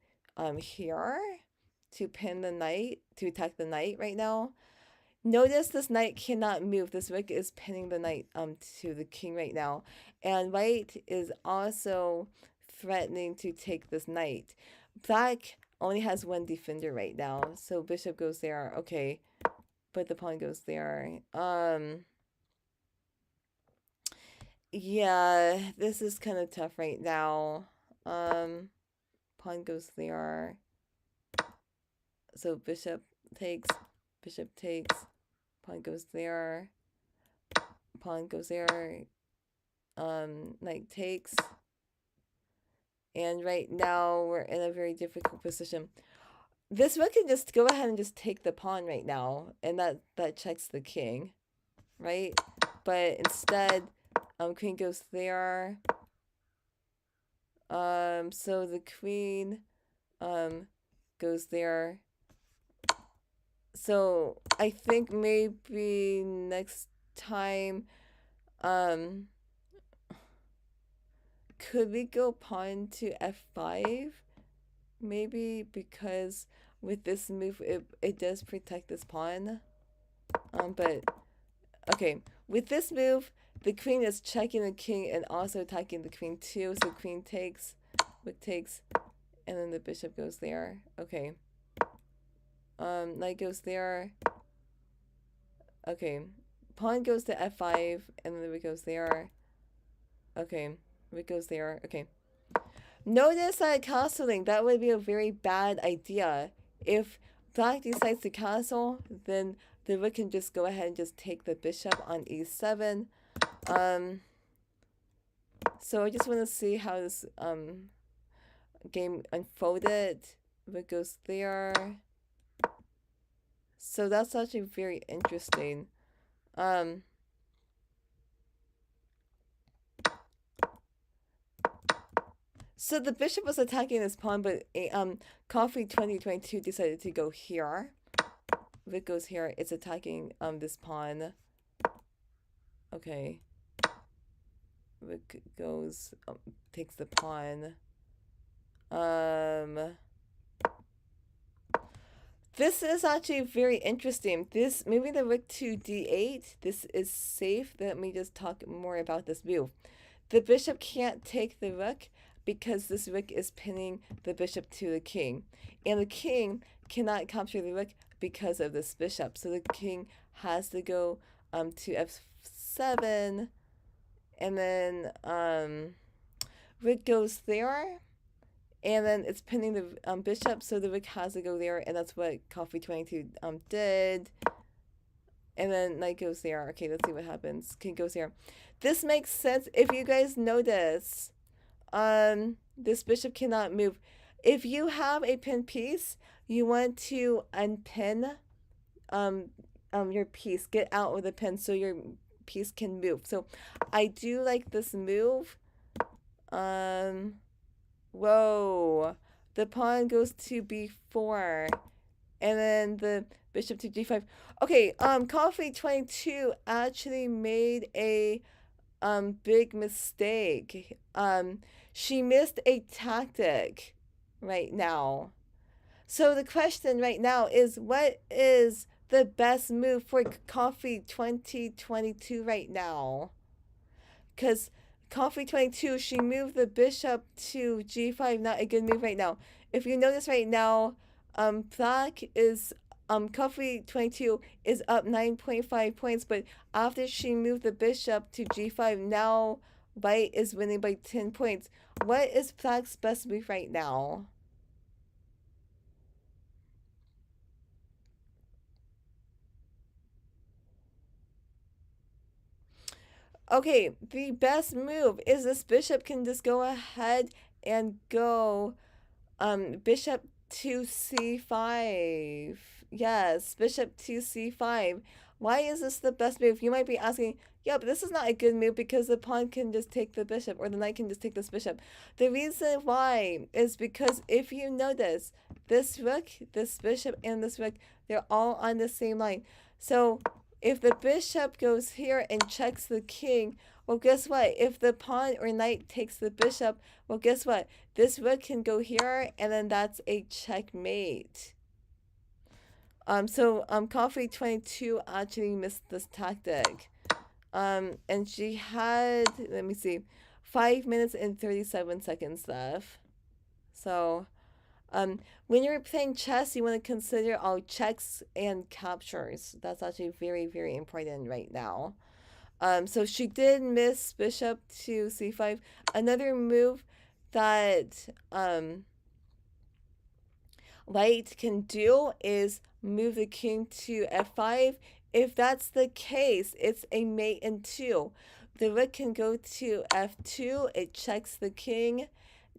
here to pin the knight, to attack the knight right now. Notice this knight cannot move. This rook is pinning the knight to the king right now. And white is also threatening to take this knight. Black only has one defender right now. So bishop goes there. Okay. But the pawn goes there. Yeah, this is kind of tough right now. Pawn goes there. So bishop takes, pawn goes there, pawn goes there, knight takes. And right now we're in a very difficult position. This rook can just go ahead and just take the pawn right now, and that checks the king, right? But instead, queen goes there. So the queen goes there. So I think maybe next time, could we go pawn to f5? Maybe, because with this move, it does protect this pawn. But okay, with this move, the queen is checking the king and also attacking the queen too. So queen takes, rook takes, and then the bishop goes there. Okay. Knight goes there. Okay. Pawn goes to f5, and then the rook goes there. Okay. Rook goes there. Okay. Notice that castling, that would be a very bad idea. If black decides to castle, then the rook can just go ahead and just take the bishop on e7. So I just want to see how this game unfolded. Rook goes there. So that's actually very interesting. So the bishop was attacking this pawn, but Coffee 2022 decided to go here. Rook goes here. It's attacking this pawn. Okay. Rook goes, takes the pawn. This is actually very interesting. This, maybe the rook to d8. This is safe. Let me just talk more about this move. The bishop can't take the rook because this rook is pinning the bishop to the king. And the king cannot capture the rook because of this bishop. So the king has to go to f7. And then rook goes there. And then it's pinning the bishop, so the rook has to go there, and that's what Coffee 22 did. And then knight goes there. Okay, let's see what happens. King goes here. This makes sense if you guys notice. This bishop cannot move. If you have a pinned piece, you want to unpin your piece. Get out of the pin so your piece can move. So I do like this move. Whoa. The pawn goes to b4. And then the bishop to g5. Okay, Coffee 22 actually made a big mistake. She missed a tactic right now. So the question right now is, what is the best move for Coffee 2022 right now? Because Coffee 22, she moved the bishop to g5. Not a good move right now. If you notice right now, black is Coffee 22 is up 9.5 points, but after she moved the bishop to g5, now white is winning by 10 points. What is black's best move right now? Okay, the best move is this bishop can just go ahead and go bishop to c5. Yes, bishop to c5. Why is this the best move? You might be asking, yeah, but this is not a good move because the pawn can just take the bishop, or the knight can just take this bishop. The reason why is because if you notice, this rook, this bishop, and this rook, they're all on the same line. So if the bishop goes here and checks the king, well, guess what? If the pawn or knight takes the bishop, well, guess what? This rook can go here, and then that's a checkmate. Coffee 22 actually missed this tactic. And she had, let me see, 5 minutes and 37 seconds left. So, when you're playing chess, you want to consider all checks and captures. That's actually very, very important right now. So she did miss bishop to c5. Another move that white can do is move the king to f5. If that's the case, it's a mate in 2. The rook can go to f2. It checks the king.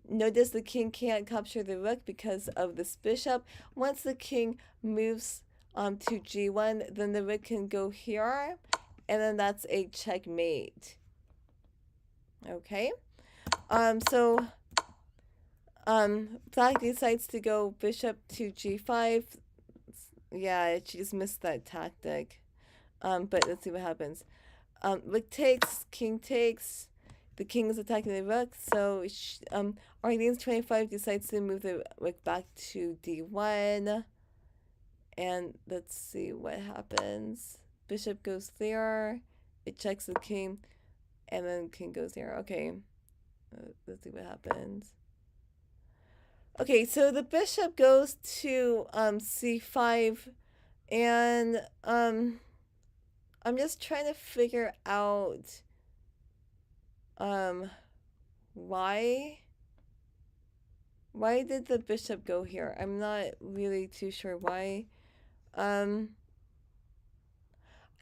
Notice the king can't capture the rook because of this bishop. Once the king moves to g1, then the rook can go here, and then that's a checkmate. Okay. So black decides to go bishop to g5. Yeah, she just missed that tactic. But let's see what happens. Rook takes, king takes. The king is attacking the rook, so Arlene's 25 decides to move the rook back to d1. And let's see what happens. Bishop goes there. It checks the king, and then king goes there. Okay. Let's see what happens. Okay, so the bishop goes to c5, and I'm just trying to figure out why did the bishop go here? I'm not really too sure why. I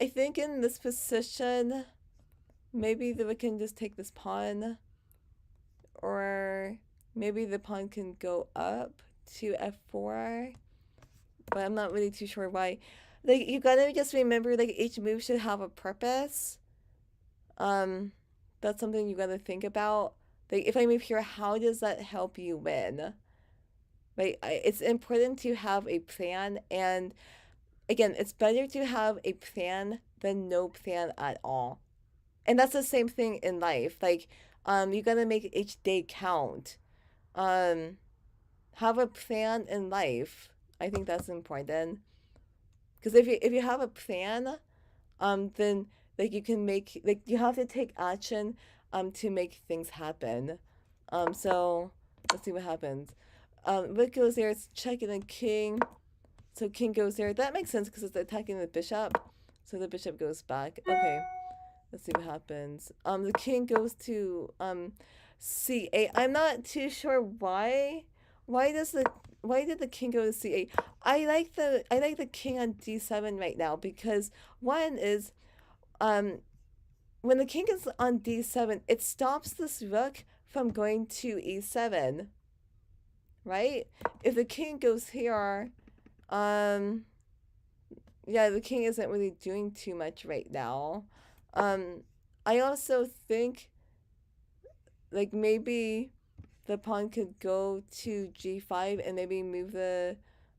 think in this position, maybe the rook can just take this pawn, or maybe the pawn can go up to f4, but I'm not really too sure why. Like, you gotta just remember, like, each move should have a purpose. That's something you gotta think about. Like, if I move here, how does that help you win? Like, it's important to have a plan, and again, it's better to have a plan than no plan at all. And that's the same thing in life. Like, you gotta make each day count. Have a plan in life. I think that's important. Because if you have a plan, then like you can make, like, you have to take action to make things happen. So let's see what happens. Rook goes there, it's checking the king. So king goes there. That makes sense because it's attacking the bishop. So the bishop goes back. Okay. Let's see what happens. The king goes to c8. I'm not too sure why. Why did the king go to c8? I like the king on d7 right now because one is when the king is on d7, it stops this rook from going to e7. Right? If the king goes here, yeah, the king isn't really doing too much right now. I also think, like, maybe the pawn could go to g5 and maybe move the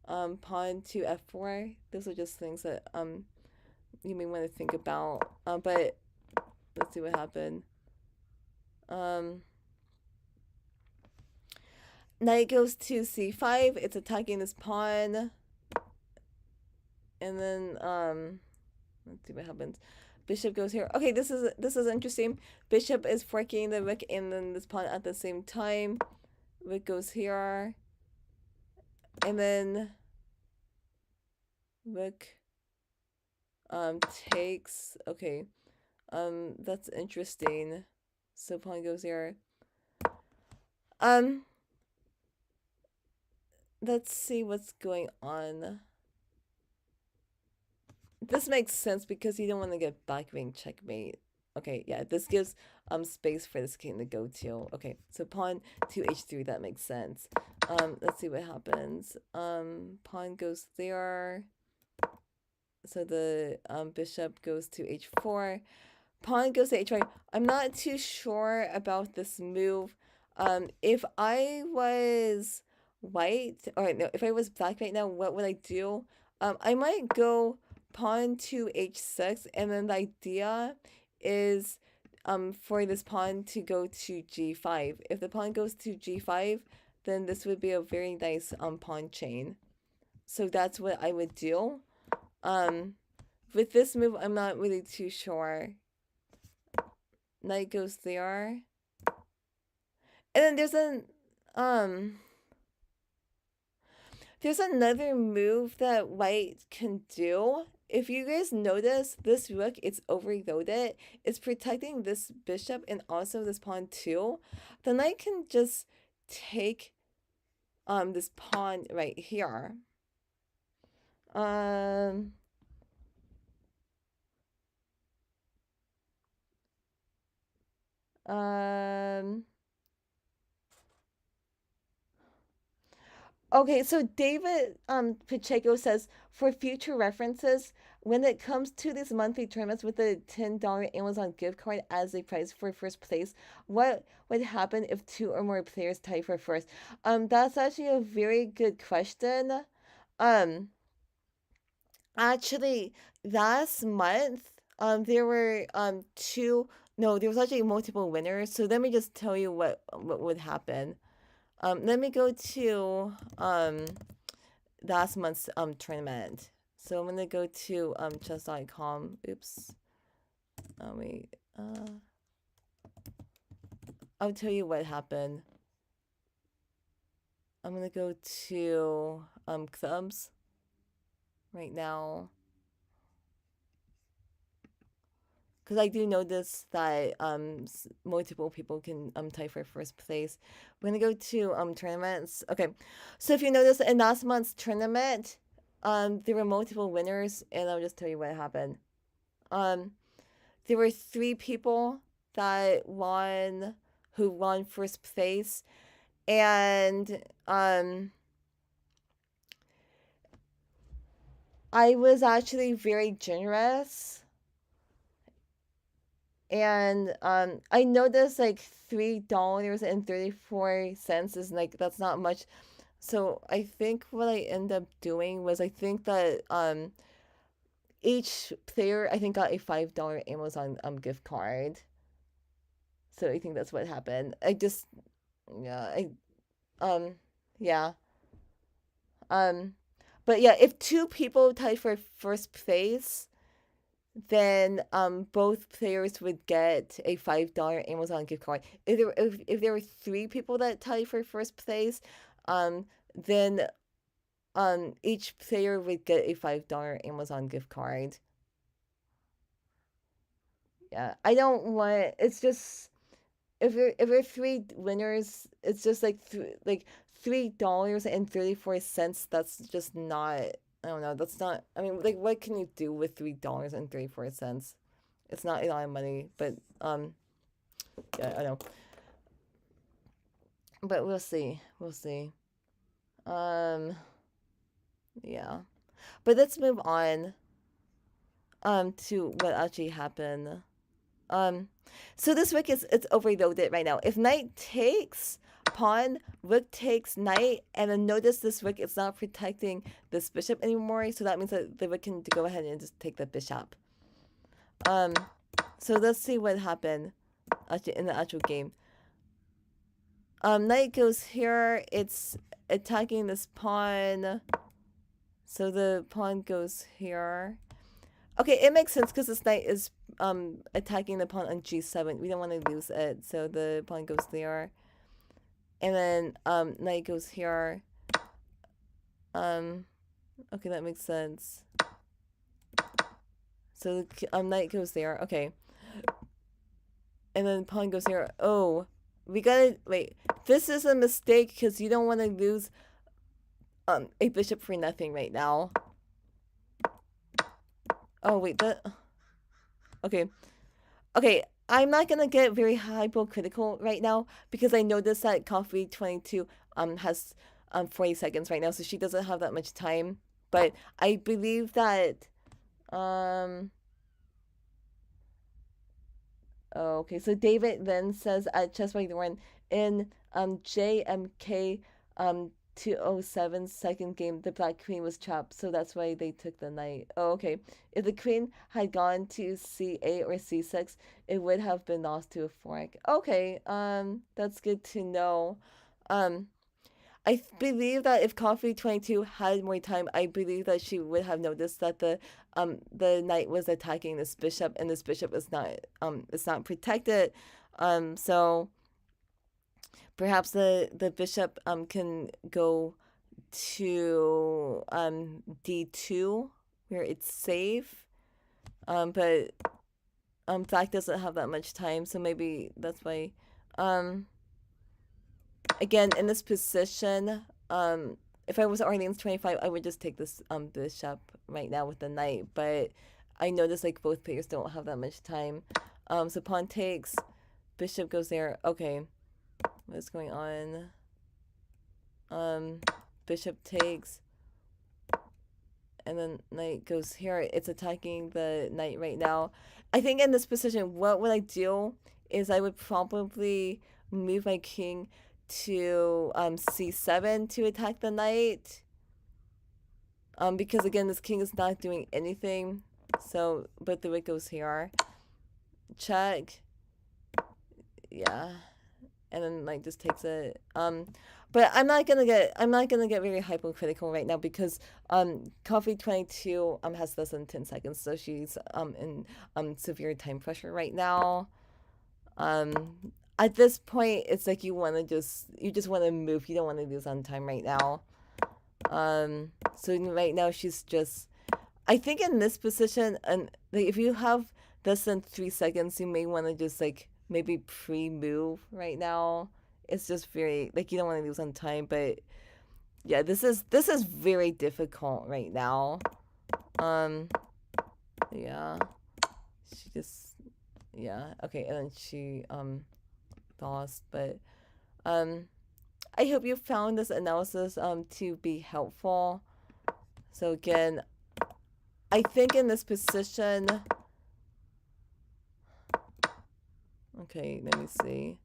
pawn to f4. Those are just things that you may want to think about. But let's see what happened. Knight goes to c5. It's attacking this pawn. And then let's see what happens. Bishop goes here. Okay, this is interesting. Bishop is forking the rook and then this pawn at the same time. Rook goes here. And then rook takes. Okay. That's interesting. So pawn goes here. Let's see what's going on. This makes sense because you don't want to get back ring checkmate. Okay, yeah, this gives space for this king to go to. Okay, so pawn to h3, that makes sense. Let's see what happens. Pawn goes there. So the bishop goes to h4. Pawn goes to h5. I'm not too sure about this move. If I was white, or no, if I was black right now, what would I do? I might go pawn to h6, and then the idea is for this pawn to go to g5. If the pawn goes to g5, then this would be a very nice pawn chain. So that's what I would do. With this move, I'm not really too sure. Knight goes there. And then there's another move that white can do. If you guys notice, this rook, it's overloaded. It's protecting this bishop and also this pawn too. The knight can just take this pawn right here. Okay, so David Pacheco says, for future references, when it comes to these monthly tournaments with the $10 Amazon gift card as a prize for first place, what would happen if 2 or more players tie for first? That's actually a very good question. Actually, last month, there were there was actually multiple winners. So let me just tell you what would happen. Let me go to last month's tournament. So I'm gonna go to chess.com. Oops. Oh wait. I'll tell you what happened. I'm gonna go to clubs right now. Because I do notice that multiple people can tie for first place. We're gonna go to tournaments. Okay, so if you notice in last month's tournament, there were multiple winners, and I'll just tell you what happened. There were 3 people that who won first place, and I was actually very generous. And I noticed like $3.34 is like, that's not much. So I think what I ended up doing was, I think that each player, I think, got a $5 Amazon gift card. So I think that's what happened. Yeah. But yeah, if 2 people tied for first place, then both players would get a $5 Amazon gift card. If there were 3 people that tied for first place, then each player would get a $5 Amazon gift card. Yeah, I don't want, it's just, if you're 3 winners, it's just like $3.34. That's just not, I don't know. That's not. I mean, like, what can you do with $3.34? It's not a lot of money, but yeah, I know. But we'll see. We'll see. Yeah. But let's move on. To what actually happened. So this rook it's overloaded right now. If knight takes pawn, rook takes knight, and then notice this rook is not protecting this bishop anymore, so that means that the rook can go ahead and just take the bishop. So let's see what happened actually in the actual game. Knight goes here, it's attacking this pawn. So the pawn goes here. Okay, it makes sense because this knight is attacking the pawn on g7. We don't want to lose it, so the pawn goes there, and then knight goes here. Okay, that makes sense. So the knight goes there. Okay, and then pawn goes here. Oh, we gotta wait. This is a mistake because you don't want to lose a bishop for nothing right now. Oh wait, that. Okay. Okay, I'm not gonna get very hypocritical right now because I noticed that Coffee 22 has 40 seconds right now, so she doesn't have that much time. But I believe that oh, okay, so David then says at Chess by Doran in JMK 207 second game, the black queen was trapped, so that's why they took the knight. Oh, okay. If the queen had gone to C8 or C6, it would have been lost to a fork. Okay, that's good to know. Um, I believe that if Coffee 22 had more time, I believe that she would have noticed that the knight was attacking this bishop and this bishop is not protected. So perhaps the bishop can go to D2 where it's safe. But Black doesn't have that much time, so maybe that's why again, in this position, if I was Orleans 25, I would just take this bishop right now with the knight. But I notice like both players don't have that much time. So pawn takes, bishop goes there. Okay, what's going on? Bishop takes, and then knight goes here. It's attacking the knight right now. I think in this position, what would I do is I would probably move my king to c7 to attack the knight. Because again, this king is not doing anything. So, but the rook goes here. Check. Yeah, and then like just takes it. But I'm not gonna get very hypocritical right now because Coffee 22 has less than 10 seconds, so she's in severe time pressure right now. At this point, it's like you just want to move. You don't want to lose on time right now. So right now she's just. I think in this position, and like, if you have less than 3 seconds, you may want to just like maybe pre-move right now. It's just very like you don't want to lose on time, but yeah, this is very difficult right now. Yeah, she just yeah okay, and then she lost, but I hope you found this analysis to be helpful. So again, I think in this position, okay, let me see.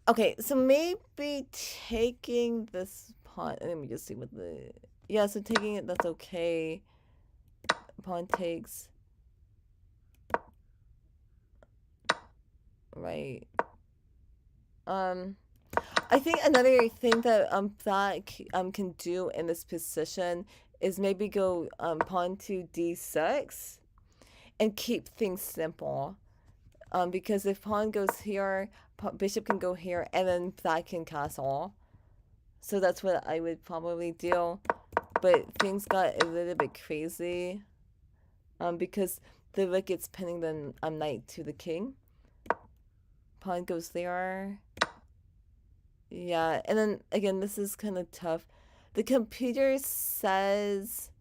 Okay, so maybe taking this pawn, let me just see what the, yeah, so taking it, that's okay. Pawn takes. Right. I think another thing that Black can do in this position is maybe go pawn to d6 and keep things simple. Because if pawn goes here, bishop can go here, and then Black can castle. So that's what I would probably do. But things got a little bit crazy. Because the rook gets pinning the knight to the king. Pawn goes there. Yeah, and then again, this is kind of tough. The computer says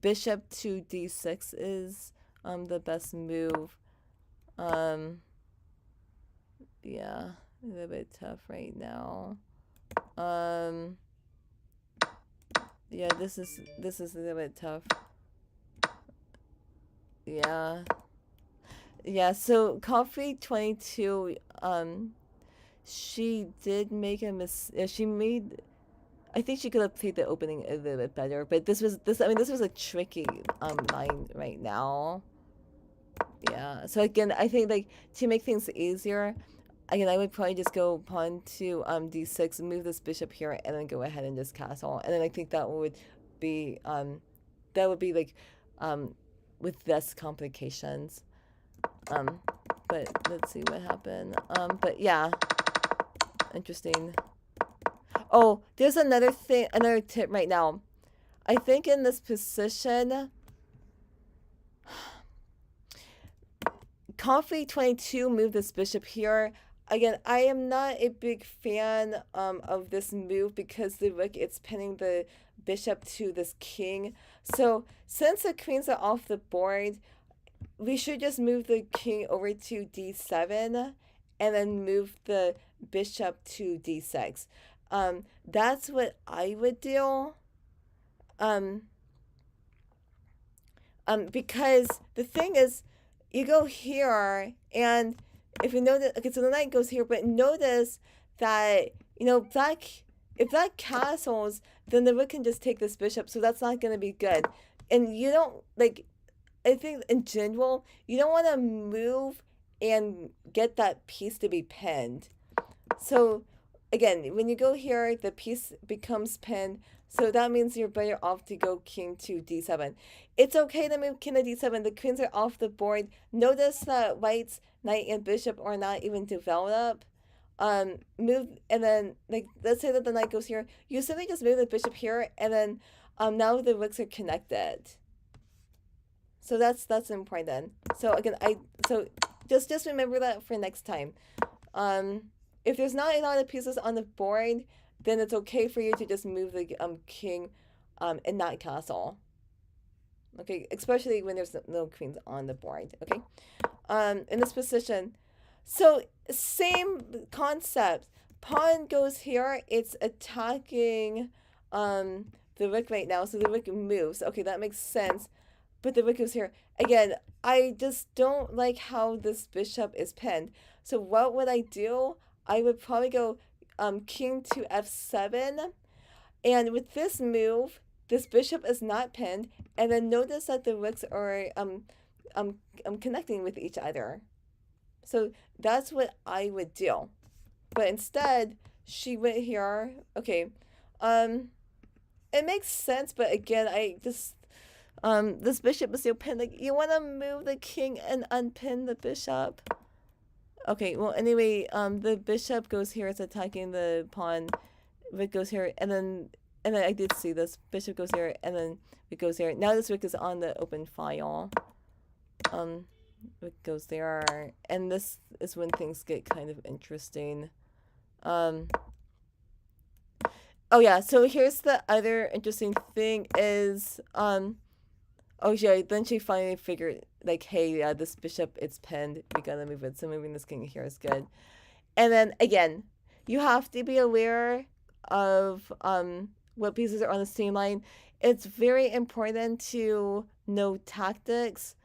bishop to d6 is the best move. Yeah, a little bit tough right now. Yeah, this is a little bit tough. Yeah. Yeah, so Coffee 22 she did make a she made, I think she could have played the opening a little bit better, but this was a tricky line right now. Yeah. So again, I think like to make things easier, again, I would probably just go pawn to d6, move this bishop here, and then go ahead and just castle. And then I think be that would be like with less complications. But let's see what happened. But yeah, interesting. Oh, there's another thing, another tip right now. I think in this position, Coffee 22 moved this bishop here. Again, I am not a big fan of this move because the rook it's pinning the bishop to this king. So since the queens are off the board, we should just move the king over to d7 and then move the bishop to d6. That's what I would do. Because the thing is, you go here, and if you notice, okay, so the knight goes here, but notice that, you know, if black castles, then the rook can just take this bishop, so that's not going to be good. And you don't, like, I think in general, you don't want to move and get that piece to be pinned. So, again, when you go here, the piece becomes pinned, so that means you're better off to go king to d7. It's okay to move king to d7. The queens are off the board. Notice that white's knight and bishop are not even developed. Move, and then, like, let's say that the knight goes here. You simply just move the bishop here, and then now the rooks are connected. So that's important. So again, just remember that for next time. If there's not a lot of pieces on the board, then it's okay for you to just move the king and not castle. Okay, especially when there's no queens on the board. Okay, in this position. So same concept. Pawn goes here. It's attacking the rook right now. So the rook moves. Okay, that makes sense. But the rook goes here. Again, I just don't like how this bishop is pinned. So what would I do? I would probably go king to f7. And with this move, this bishop is not pinned. And then notice that the rooks are connecting with each other. So that's what I would do. But instead, she went here. Okay. It makes sense, but again, I just this bishop is still pinned. Like, you want to move the king and unpin the bishop. Okay, well, anyway, the bishop goes here. It's attacking the pawn. Rook goes here, and then I did see this. Bishop goes here, and then it goes here. Now this rook is on the open file. Rook goes there, and this is when things get kind of interesting. Oh yeah, so here's the other interesting thing is, oh yeah, then she finally figured, like, hey, yeah, this bishop, it's pinned. We gotta move it. So moving this king here is good. And then, again, you have to be aware of what pieces are on the same line. It's very important to know tactics.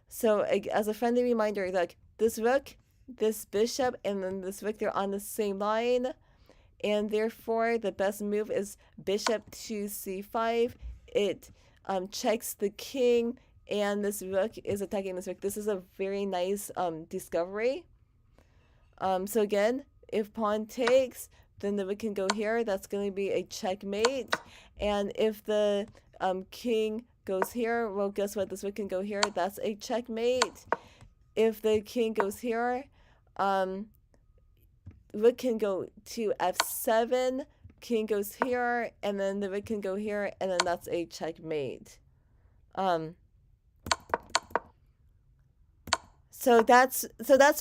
So, as a friendly reminder, like, this rook, this bishop, and then this rook, they're on the same line. And therefore, the best move is bishop to c5. It checks the king, and this rook is attacking this rook. This is a very nice discovery. So again, if pawn takes, then the rook can go here. That's going to be a checkmate. And if the king goes here, well, guess what? This rook can go here. That's a checkmate. If the king goes here, rook can go to f7. King goes here, and then the rook can go here, and then that's a checkmate. So that's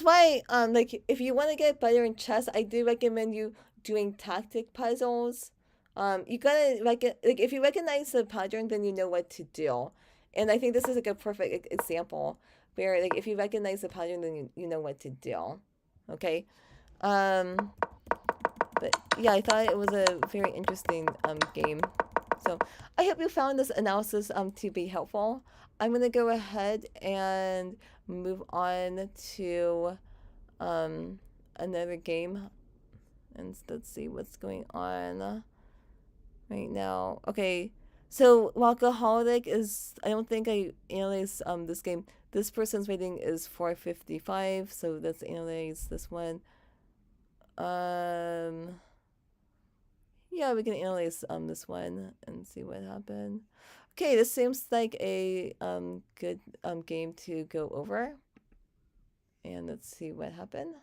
why like, if you want to get better in chess, I do recommend you doing tactic puzzles. You gotta like if you recognize the pattern, then you know what to do. And I think this is like a perfect example where, like, if you recognize the pattern, then you know what to do. Okay. But yeah, I thought it was a very interesting game. So I hope you found this analysis to be helpful. I'm gonna go ahead and move on to another game, and let's see what's going on right now. Okay, so Walkaholic is, I don't think I analyzed this game. This person's rating is 455, so let's analyze this one. Yeah, we can analyze this one and see what happened. Okay, this seems like a good game to go over. And let's see what happened.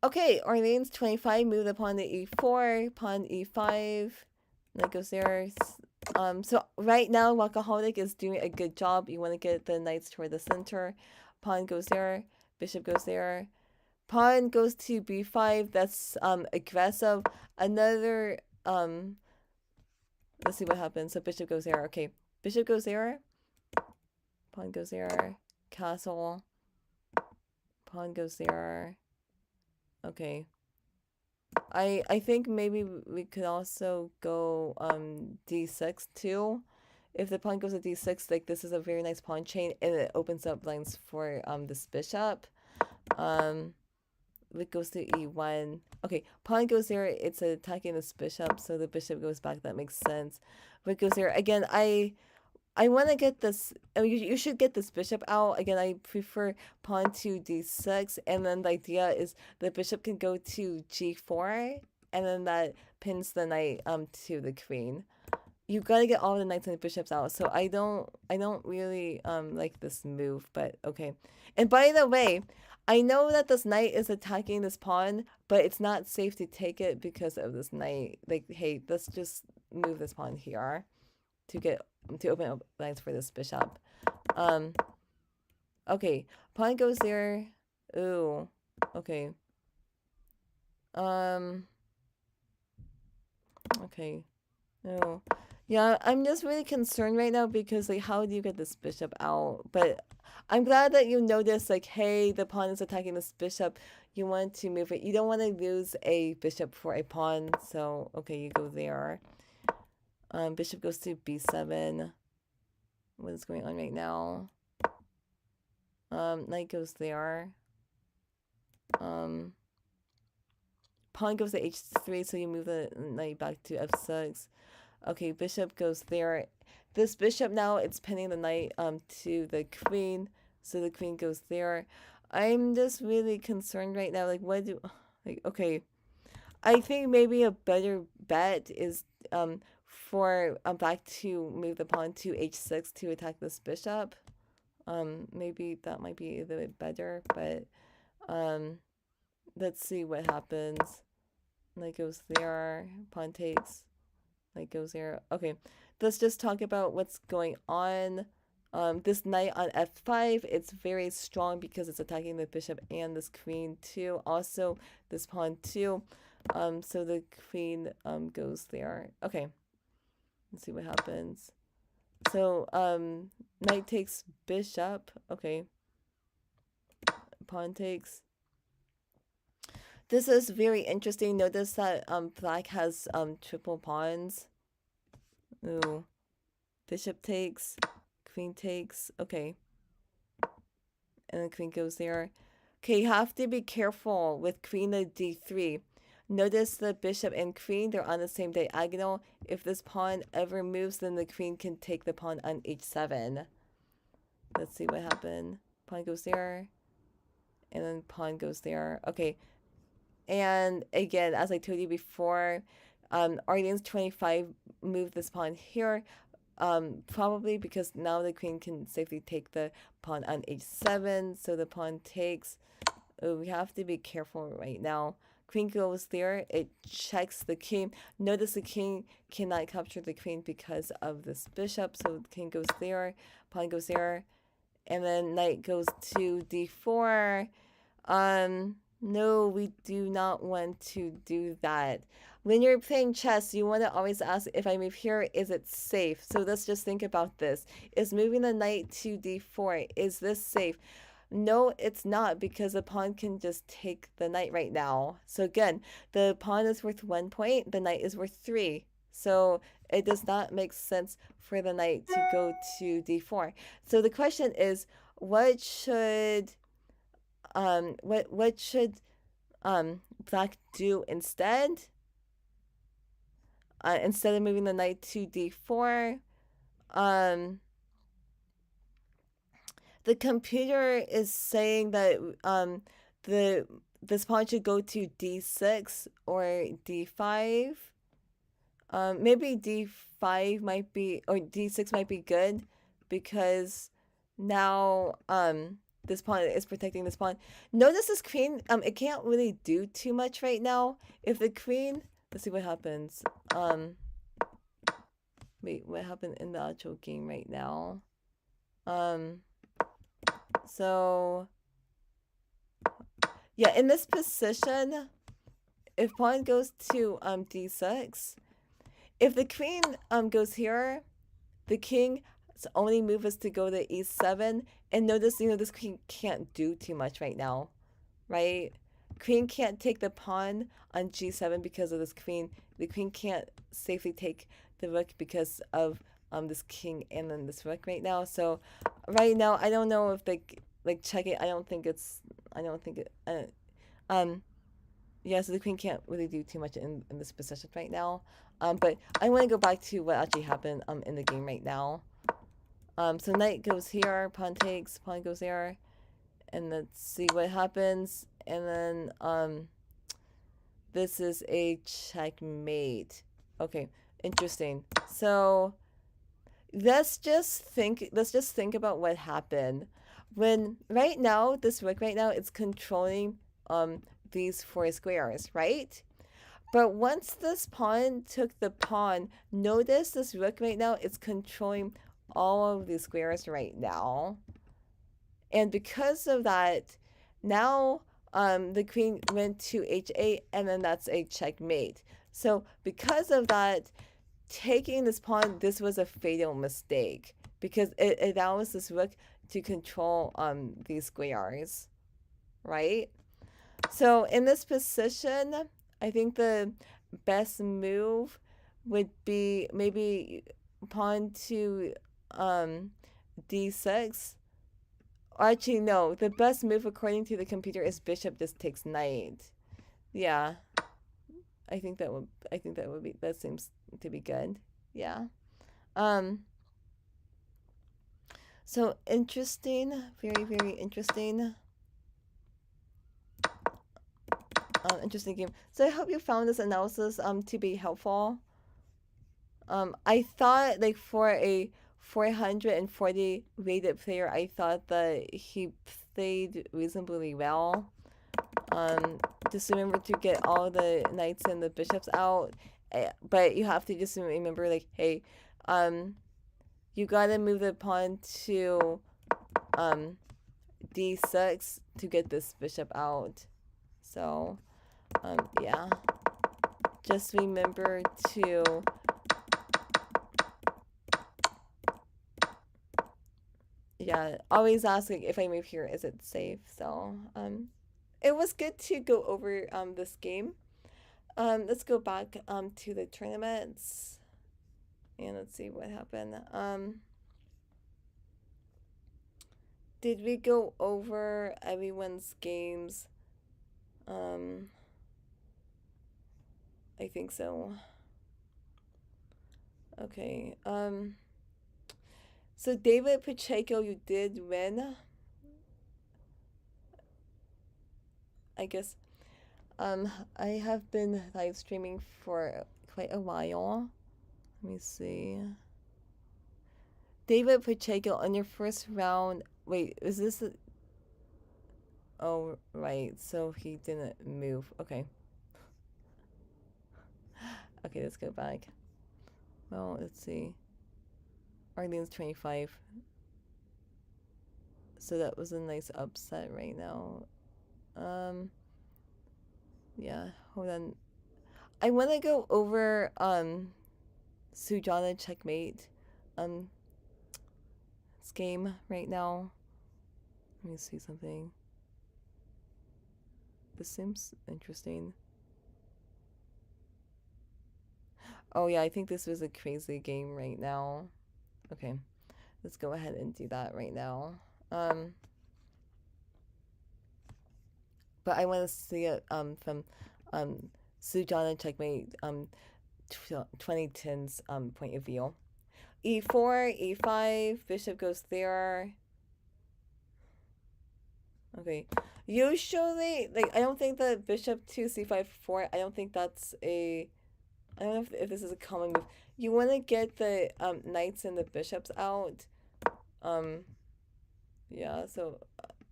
Okay, Orleans 25 moved upon the e4, pawn e5. Knight goes there. So right now, Wakaholic is doing a good job. You want to get the knights toward the center. Pawn goes there. Bishop goes there. Pawn goes to b5. That's aggressive. Another let's see what happens. So bishop goes there. Okay, bishop goes there. Pawn goes there. Castle. Pawn goes there. Okay. I think maybe we could also go d6 too. If the pawn goes to d6, like this is a very nice pawn chain and it opens up lines for this bishop. It goes to e1. Okay, pawn goes there, it's attacking this bishop, so the bishop goes back, that makes sense. Rook goes there. Again, I want to get this. I mean, you should get this bishop out. Again, I prefer pawn to d6, and then the idea is the bishop can go to g4, and then that pins the knight to the queen. You gotta get all the knights and the bishops out. So I don't really like this move, but okay. And by the way, I know that this knight is attacking this pawn, but it's not safe to take it because of this knight. Like, hey, let's just move this pawn here to open up lines for this bishop. Okay, pawn goes there. Ooh, okay. Okay. Oh, yeah. I'm just really concerned right now because like, how do you get this bishop out? But I'm glad that you noticed like, hey, the pawn is attacking this bishop. You want to move it. You don't want to lose a bishop for a pawn. So okay, you go there. Bishop goes to b7. What is going on right now? Knight goes there. Pawn goes to h3, so you move the knight back to f6. Okay, bishop goes there. This bishop now, it's pinning the knight to the queen, so the queen goes there. I'm just really concerned right now. Like, okay, I think maybe a better bet is for black to move the pawn to h6 to attack this bishop. Maybe that might be a little bit better, but let's see what happens. Knight goes there, pawn takes, knight goes there. Okay, let's just talk about what's going on. This knight on f5, it's very strong because it's attacking the bishop and this queen too. Also, this pawn too. So the queen goes there. Okay, let's see what happens. So knight takes bishop. Okay, pawn takes. This is very interesting. Notice that black has triple pawns. Ooh. Bishop takes, queen takes. Okay. And then queen goes there. Okay, you have to be careful with queen to d3. Notice the bishop and queen, they're on the same diagonal. If this pawn ever moves, then the queen can take the pawn on h7. Let's see what happened. Pawn goes there. And then pawn goes there. Okay. And again, as I told you before, Orleans 25 moved this pawn here. Probably because now the queen can safely take the pawn on h7. So the pawn takes. Oh, we have to be careful right now. Queen goes there. It checks the king. Notice the king cannot capture the queen because of this bishop. So the king goes there. Pawn goes there. And then knight goes to d4. No, we do not want to do that. When you're playing chess, you want to always ask, if I move here, is it safe? So let's just think about this. Is moving the knight to d4, is this safe? No, it's not, because the pawn can just take the knight right now. So again, the pawn is worth 1 point, the knight is worth 3. So it does not make sense for the knight to go to d4. So the question is, what should black do instead? Instead of moving the knight to d4, the computer is saying that the this pawn should go to d6 or d5. Maybe d5 might be, or d6 might be good, because now this pawn is protecting this pawn. Notice this queen, it can't really do too much right now. If the queen, let's see what happens. Wait, what happened in the actual game right now? So yeah, in this position, if pawn goes to d6, if the queen goes here, the king's only move is to go to e7. And notice, this queen can't do too much right now, right? Queen can't take the pawn on g7 because of this queen. The queen can't safely take the rook because of this king and then this rook right now. So right now, I don't know if they like check it. I don't think it. Yeah, so the queen can't really do too much in this position right now. But I want to go back to what actually happened in the game right now. So knight goes here, pawn takes, pawn goes there, and let's see what happens. And then this is a checkmate. Okay, interesting. So let's just think about what happened when right now this rook right now it's controlling these four squares, right? But once this pawn took the pawn, notice this rook right now is controlling all of these squares right now. And because of that, now the queen went to h8, and then that's a checkmate. So because of that, taking this pawn, this was a fatal mistake, because it allows this rook to control these squares, right? So in this position, I think the best move would be maybe pawn to d6. Or actually, no. The best move according to the computer is bishop just takes knight. Yeah, that seems to be good. Yeah. Um. So interesting, very very interesting. Interesting game. So I hope you found this analysis to be helpful. I thought, like, for a 440 rated player, I thought that he played reasonably well. Just remember to get all the knights and the bishops out, but you have to just remember, like, hey, you gotta move the pawn to d6 to get this bishop out. So yeah, just remember to always ask, like, if I move here, is it safe? So it was good to go over this game. Let's go back to the tournaments, and let's see what happened. Did we go over everyone's games? I think so. Okay. So David Pacheco, you did win. I guess. I have been live streaming for quite a while. Let me see. David Pacheco, on your first round. Wait, is this a... Oh, right. So he didn't move. Okay. Okay, let's go back. Well, let's see. Arlene's 25. So that was a nice upset right now. Yeah, hold on. I want to go over Sujana checkmate this game right now. Let me see something. This seems interesting. Oh yeah, I think this was a crazy game right now. Okay, let's go ahead and do that right now. But I want to see it from Sujana checkmate 2010's point of view. E4, E5, bishop goes there. Okay, Usually, like, I don't think that bishop to c5 4, I don't think that's a, I don't know if this is a common move. You want to get the knights and the bishops out. Um, yeah, so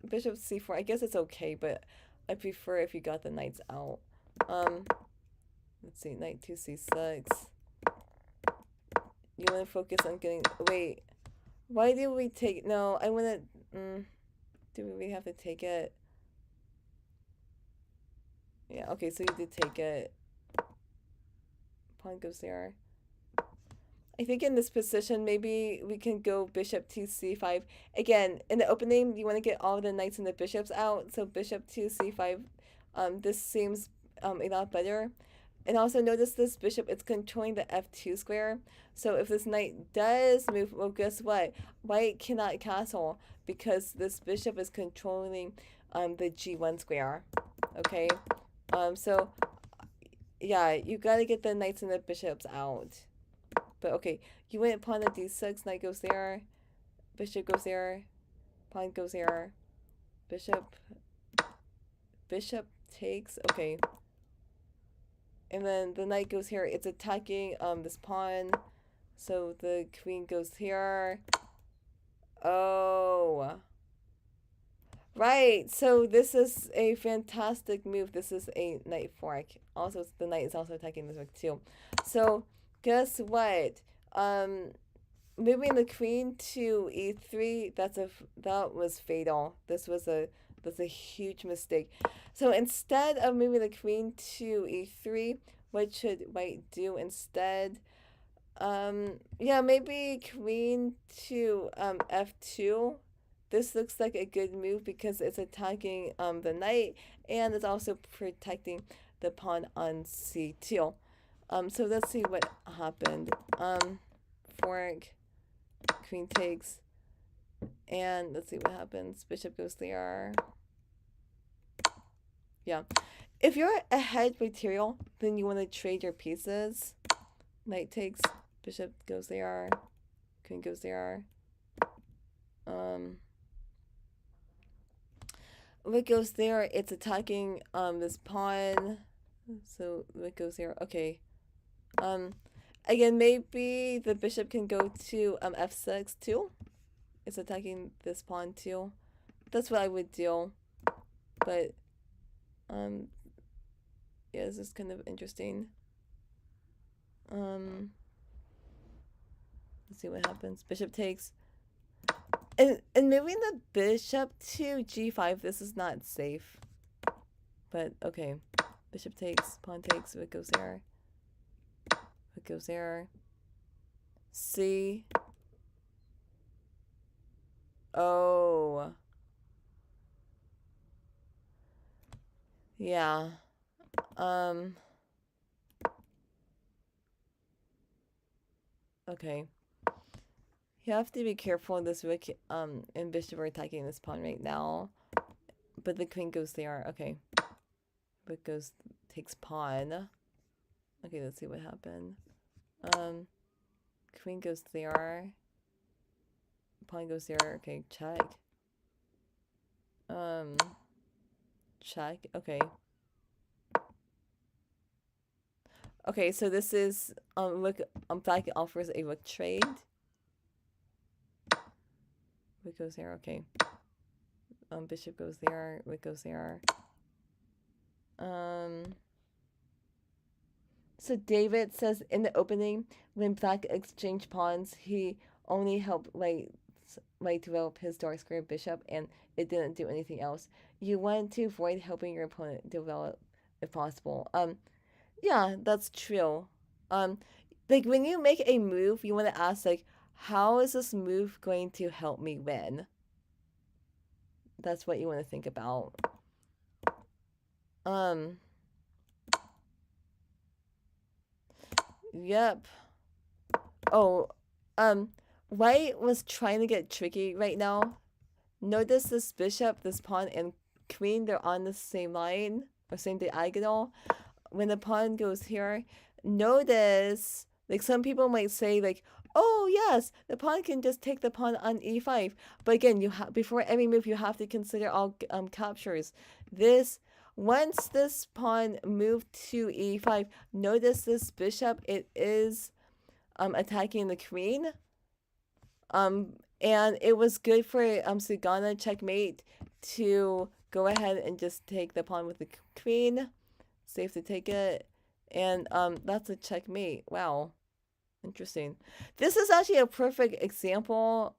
bishop c4, I guess it's okay, but I prefer if you got the knights out. Um, let's see, knight to c6. You want to focus on getting, wait, why do we take, no, I want to, do we have to take it? Yeah, okay, so you did take it. Pawn goes there. I think in this position, maybe we can go bishop to c5. Again, in the opening, you want to get all the knights and the bishops out. So bishop to c5, this seems a lot better. And also notice this bishop, it's controlling the f2 square. So if this knight does move, well, guess what? White cannot castle because this bishop is controlling the g1 square. Okay? So, yeah, you gotta get the knights and the bishops out. But okay, you went pawn to d6, knight goes there, bishop goes there, pawn goes there, bishop, bishop takes, okay. And then the knight goes here, it's attacking this pawn, so the queen goes here. Oh. Right, so this is a fantastic move. This is a knight fork. Also, the knight is also attacking this rook too. So, guess what? Moving the queen to e3, that was fatal. That's a huge mistake. So instead of moving the queen to e3, what should white do instead? Yeah, maybe queen to f2. This looks like a good move because it's attacking the knight and it's also protecting the pawn on c2. So let's see what happened. Fork, queen takes, and let's see what happens. Bishop goes there. Yeah. If you're ahead material, then you want to trade your pieces. Knight takes, bishop goes there, queen goes there. Rook goes there, it's attacking this pawn. So rook goes there. Okay. Again, maybe the bishop can go to f6 too. It's attacking this pawn too. That's what I would do. But yeah, this is kind of interesting. Let's see what happens. Bishop takes. And moving the bishop to g5, this is not safe. But okay. Bishop takes, pawn takes, rook goes there. Rook goes there. C. Oh. Yeah. Okay. You have to be careful. This rook and bishop are attacking this pawn right now. But the queen goes there. Okay. Rook goes, takes pawn. Okay, let's see what happened. Queen goes there. Pawn goes there. Okay, check. Check. Okay. Okay, so this is rook. Black offers a rook trade. Rook goes there. Okay. Bishop goes there. Rook goes there. So David says in the opening, when Black exchanged pawns, he only helped White develop his dark square bishop, and it didn't do anything else. You want to avoid helping your opponent develop if possible. Yeah, that's true. Like when you make a move, you want to ask like, how is this move going to help me win? That's what you want to think about. Yep. Oh, White was trying to get tricky right now. Notice this bishop, this pawn, and queen, they're on the same line, or same diagonal. When the pawn goes here, notice, like some people might say, like, Oh yes, the pawn can just take the pawn on e5. But again, you have before every move you have to consider all captures. This once this pawn moved to e5, notice this bishop. It is attacking the queen. And it was good for Sugana checkmate to go ahead and just take the pawn with the queen. Safe to take it, and that's a checkmate. Wow. Interesting. This is actually a perfect example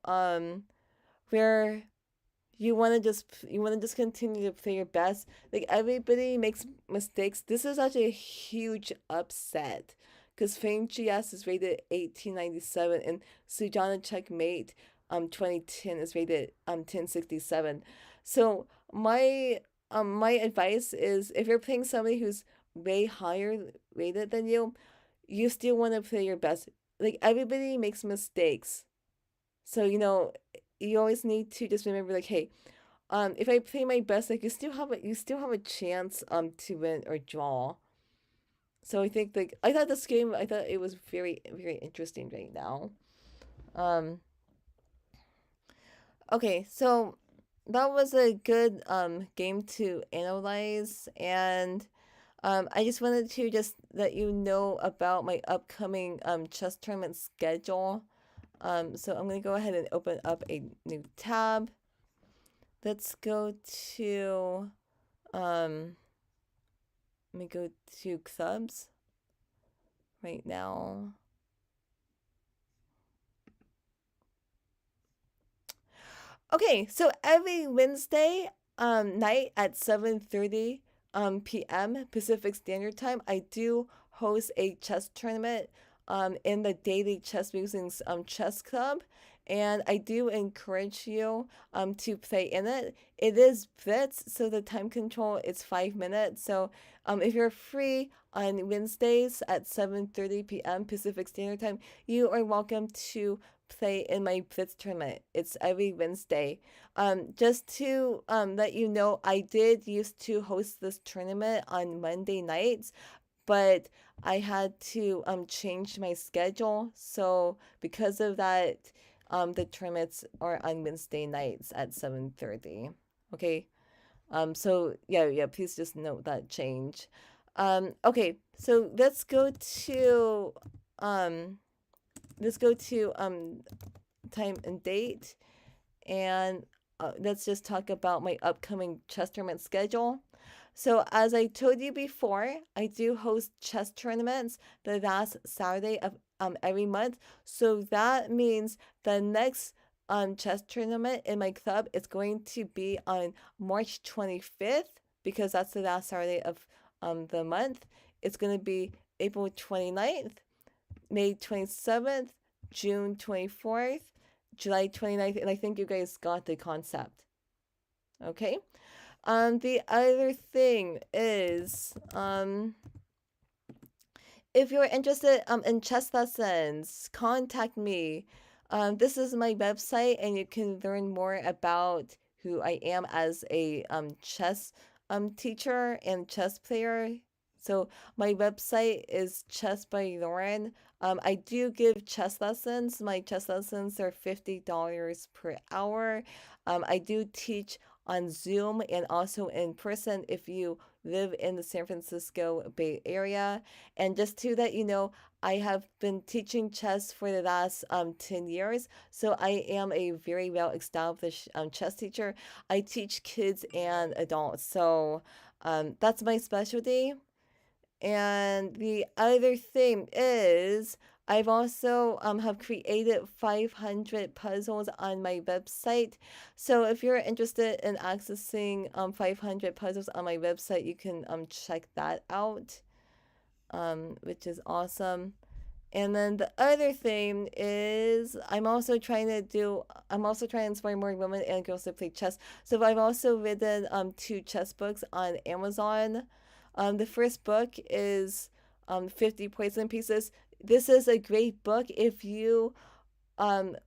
where you want to just continue to play your best. Like everybody makes mistakes. This is actually a huge upset because Fame GS is rated 1897 and Sujana Checkmate 2010 is rated 1067. So my advice is if you're playing somebody who's way higher rated than you, you still want to play your best. Like everybody makes mistakes. So, you always need to just remember like, hey, if I play my best, like you still have a chance to win or draw. So I think like I thought it was very, very interesting right now. Um okay, so that was a good game to analyze, and I just wanted to just let you know about my upcoming chess tournament schedule. So I'm gonna go ahead and open up a new tab. Let's go to um, let me go to clubs right now. Okay, so every Wednesday night at 7:30 p.m. Pacific Standard Time, I do host a chess tournament in the Daily Chess Musings chess club, and I do encourage you to play in it. It is blitz, so the time control is 5 minutes. So if you're free on Wednesdays at 7:30 p.m. Pacific Standard Time, you are welcome to play in my blitz tournament. It's every Wednesday. Just to let you know, I did used to host this tournament on Monday nights, but I had to change my schedule. So because of that, the tournaments are on Wednesday nights at 7:30. Okay. So yeah, please just note that change. Okay, so um let's go to time and date, and let's just talk about my upcoming chess tournament schedule. So, as I told you before, I do host chess tournaments the last Saturday of every month. So that means the next chess tournament in my club is going to be on March 25th because that's the last Saturday of the month. It's going to be April 29th, May 27th, June 24th, July 29th, and I think you guys got the concept. Okay? The other thing is, if you're interested in chess lessons, contact me. This is my website, and you can learn more about who I am as a chess teacher and chess player. So my website is Chess by Lauren. I do give chess lessons. My chess lessons are $50 per hour. I do teach on Zoom and also in person if you live in the San Francisco Bay Area. And just to let you know, I have been teaching chess for the last 10 years. So I am a very well established chess teacher. I teach kids and adults. So that's my specialty. And the other thing is, I've also have created 500 puzzles on my website. So if you're interested in accessing 500 puzzles on my website, you can check that out, which is awesome. And then the other thing is, I'm also trying to inspire more women and girls to play chess. So I've also written two chess books on Amazon. The first book is 50 Poison Pieces. This is a great book if you um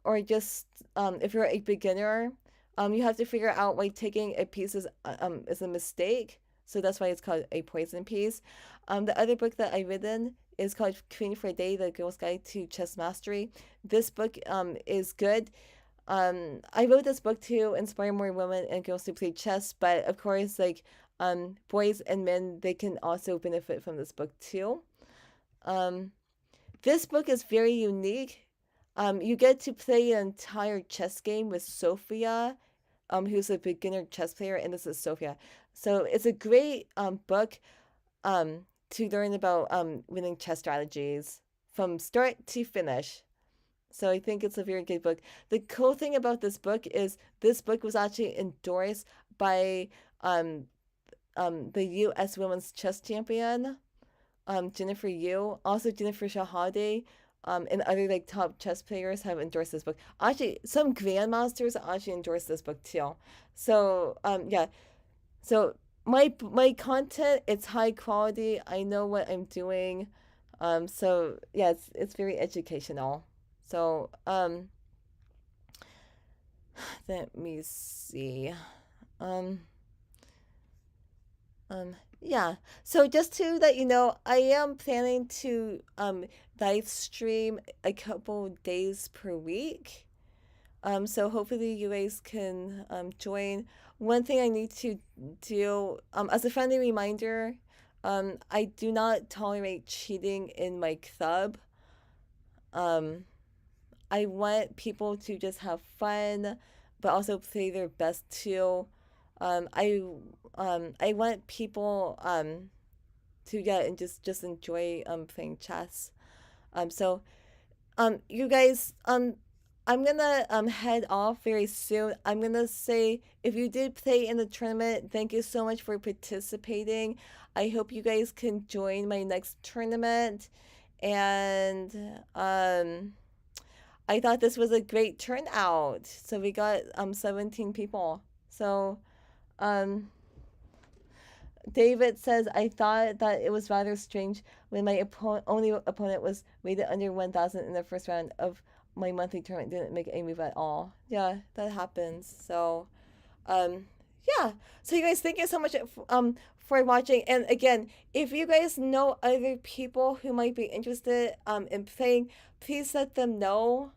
or just if you're a beginner. You have to figure out why taking a piece is a mistake. So that's why it's called a poison piece. The other book that I've written is called Queen for a Day: The Girl's Guide to Chess Mastery. This book is good. I wrote this book to inspire more women and girls to play chess, but of course, like boys and men, they can also benefit from this book too. Um, this book is very unique. You get to play an entire chess game with Sophia, who's a beginner chess player, and this is Sophia. So it's a great book to learn about winning chess strategies from start to finish. So I think it's a very good book. The cool thing about this book is this book was actually endorsed by um, the U.S. Women's Chess Champion, Jennifer Yu, also Jennifer Shahade, and other like top chess players have endorsed this book. Actually, some grandmasters actually endorsed this book too. So yeah, so my content, it's high quality. I know what I'm doing. So yeah, it's very educational. So let me see. Um yeah. So just to let you know, I am planning to live stream a couple days per week. So hopefully you guys can join. One thing I need to do, as a friendly reminder, I do not tolerate cheating in my club. Um, I want people to just have fun, but also play their best too. Um, I I want people to get and just enjoy playing chess. So you guys, I'm gonna head off very soon. I'm gonna say, if you did play in the tournament, thank you so much for participating. I hope you guys can join my next tournament. And I thought this was a great turnout. So we got 17 people. So um David says, I thought that it was rather strange when my only opponent was rated under 1,000 in the first round of my monthly tournament, didn't make any move at all. Yeah, that happens. So, um, yeah. So you guys, thank you so much for watching. And again, if you guys know other people who might be interested in playing, please let them know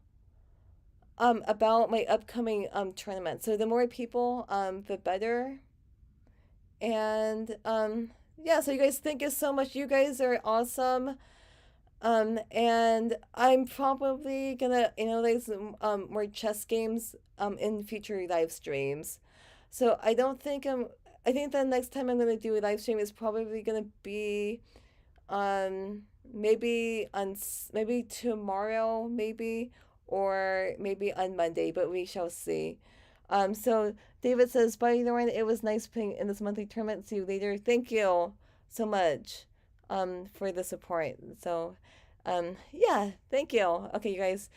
about my upcoming tournament. So the more people, the better. And yeah, so you guys, thank you so much. You guys are awesome. And I'm probably gonna analyze more chess games in future live streams. So I think the next time I'm gonna do a live stream is probably gonna be maybe maybe tomorrow, maybe, or maybe on Monday, but we shall see. So David says, bye Lauren, it was nice playing in this monthly tournament. See you later. Thank you so much for the support. So yeah, thank you. Okay, you guys.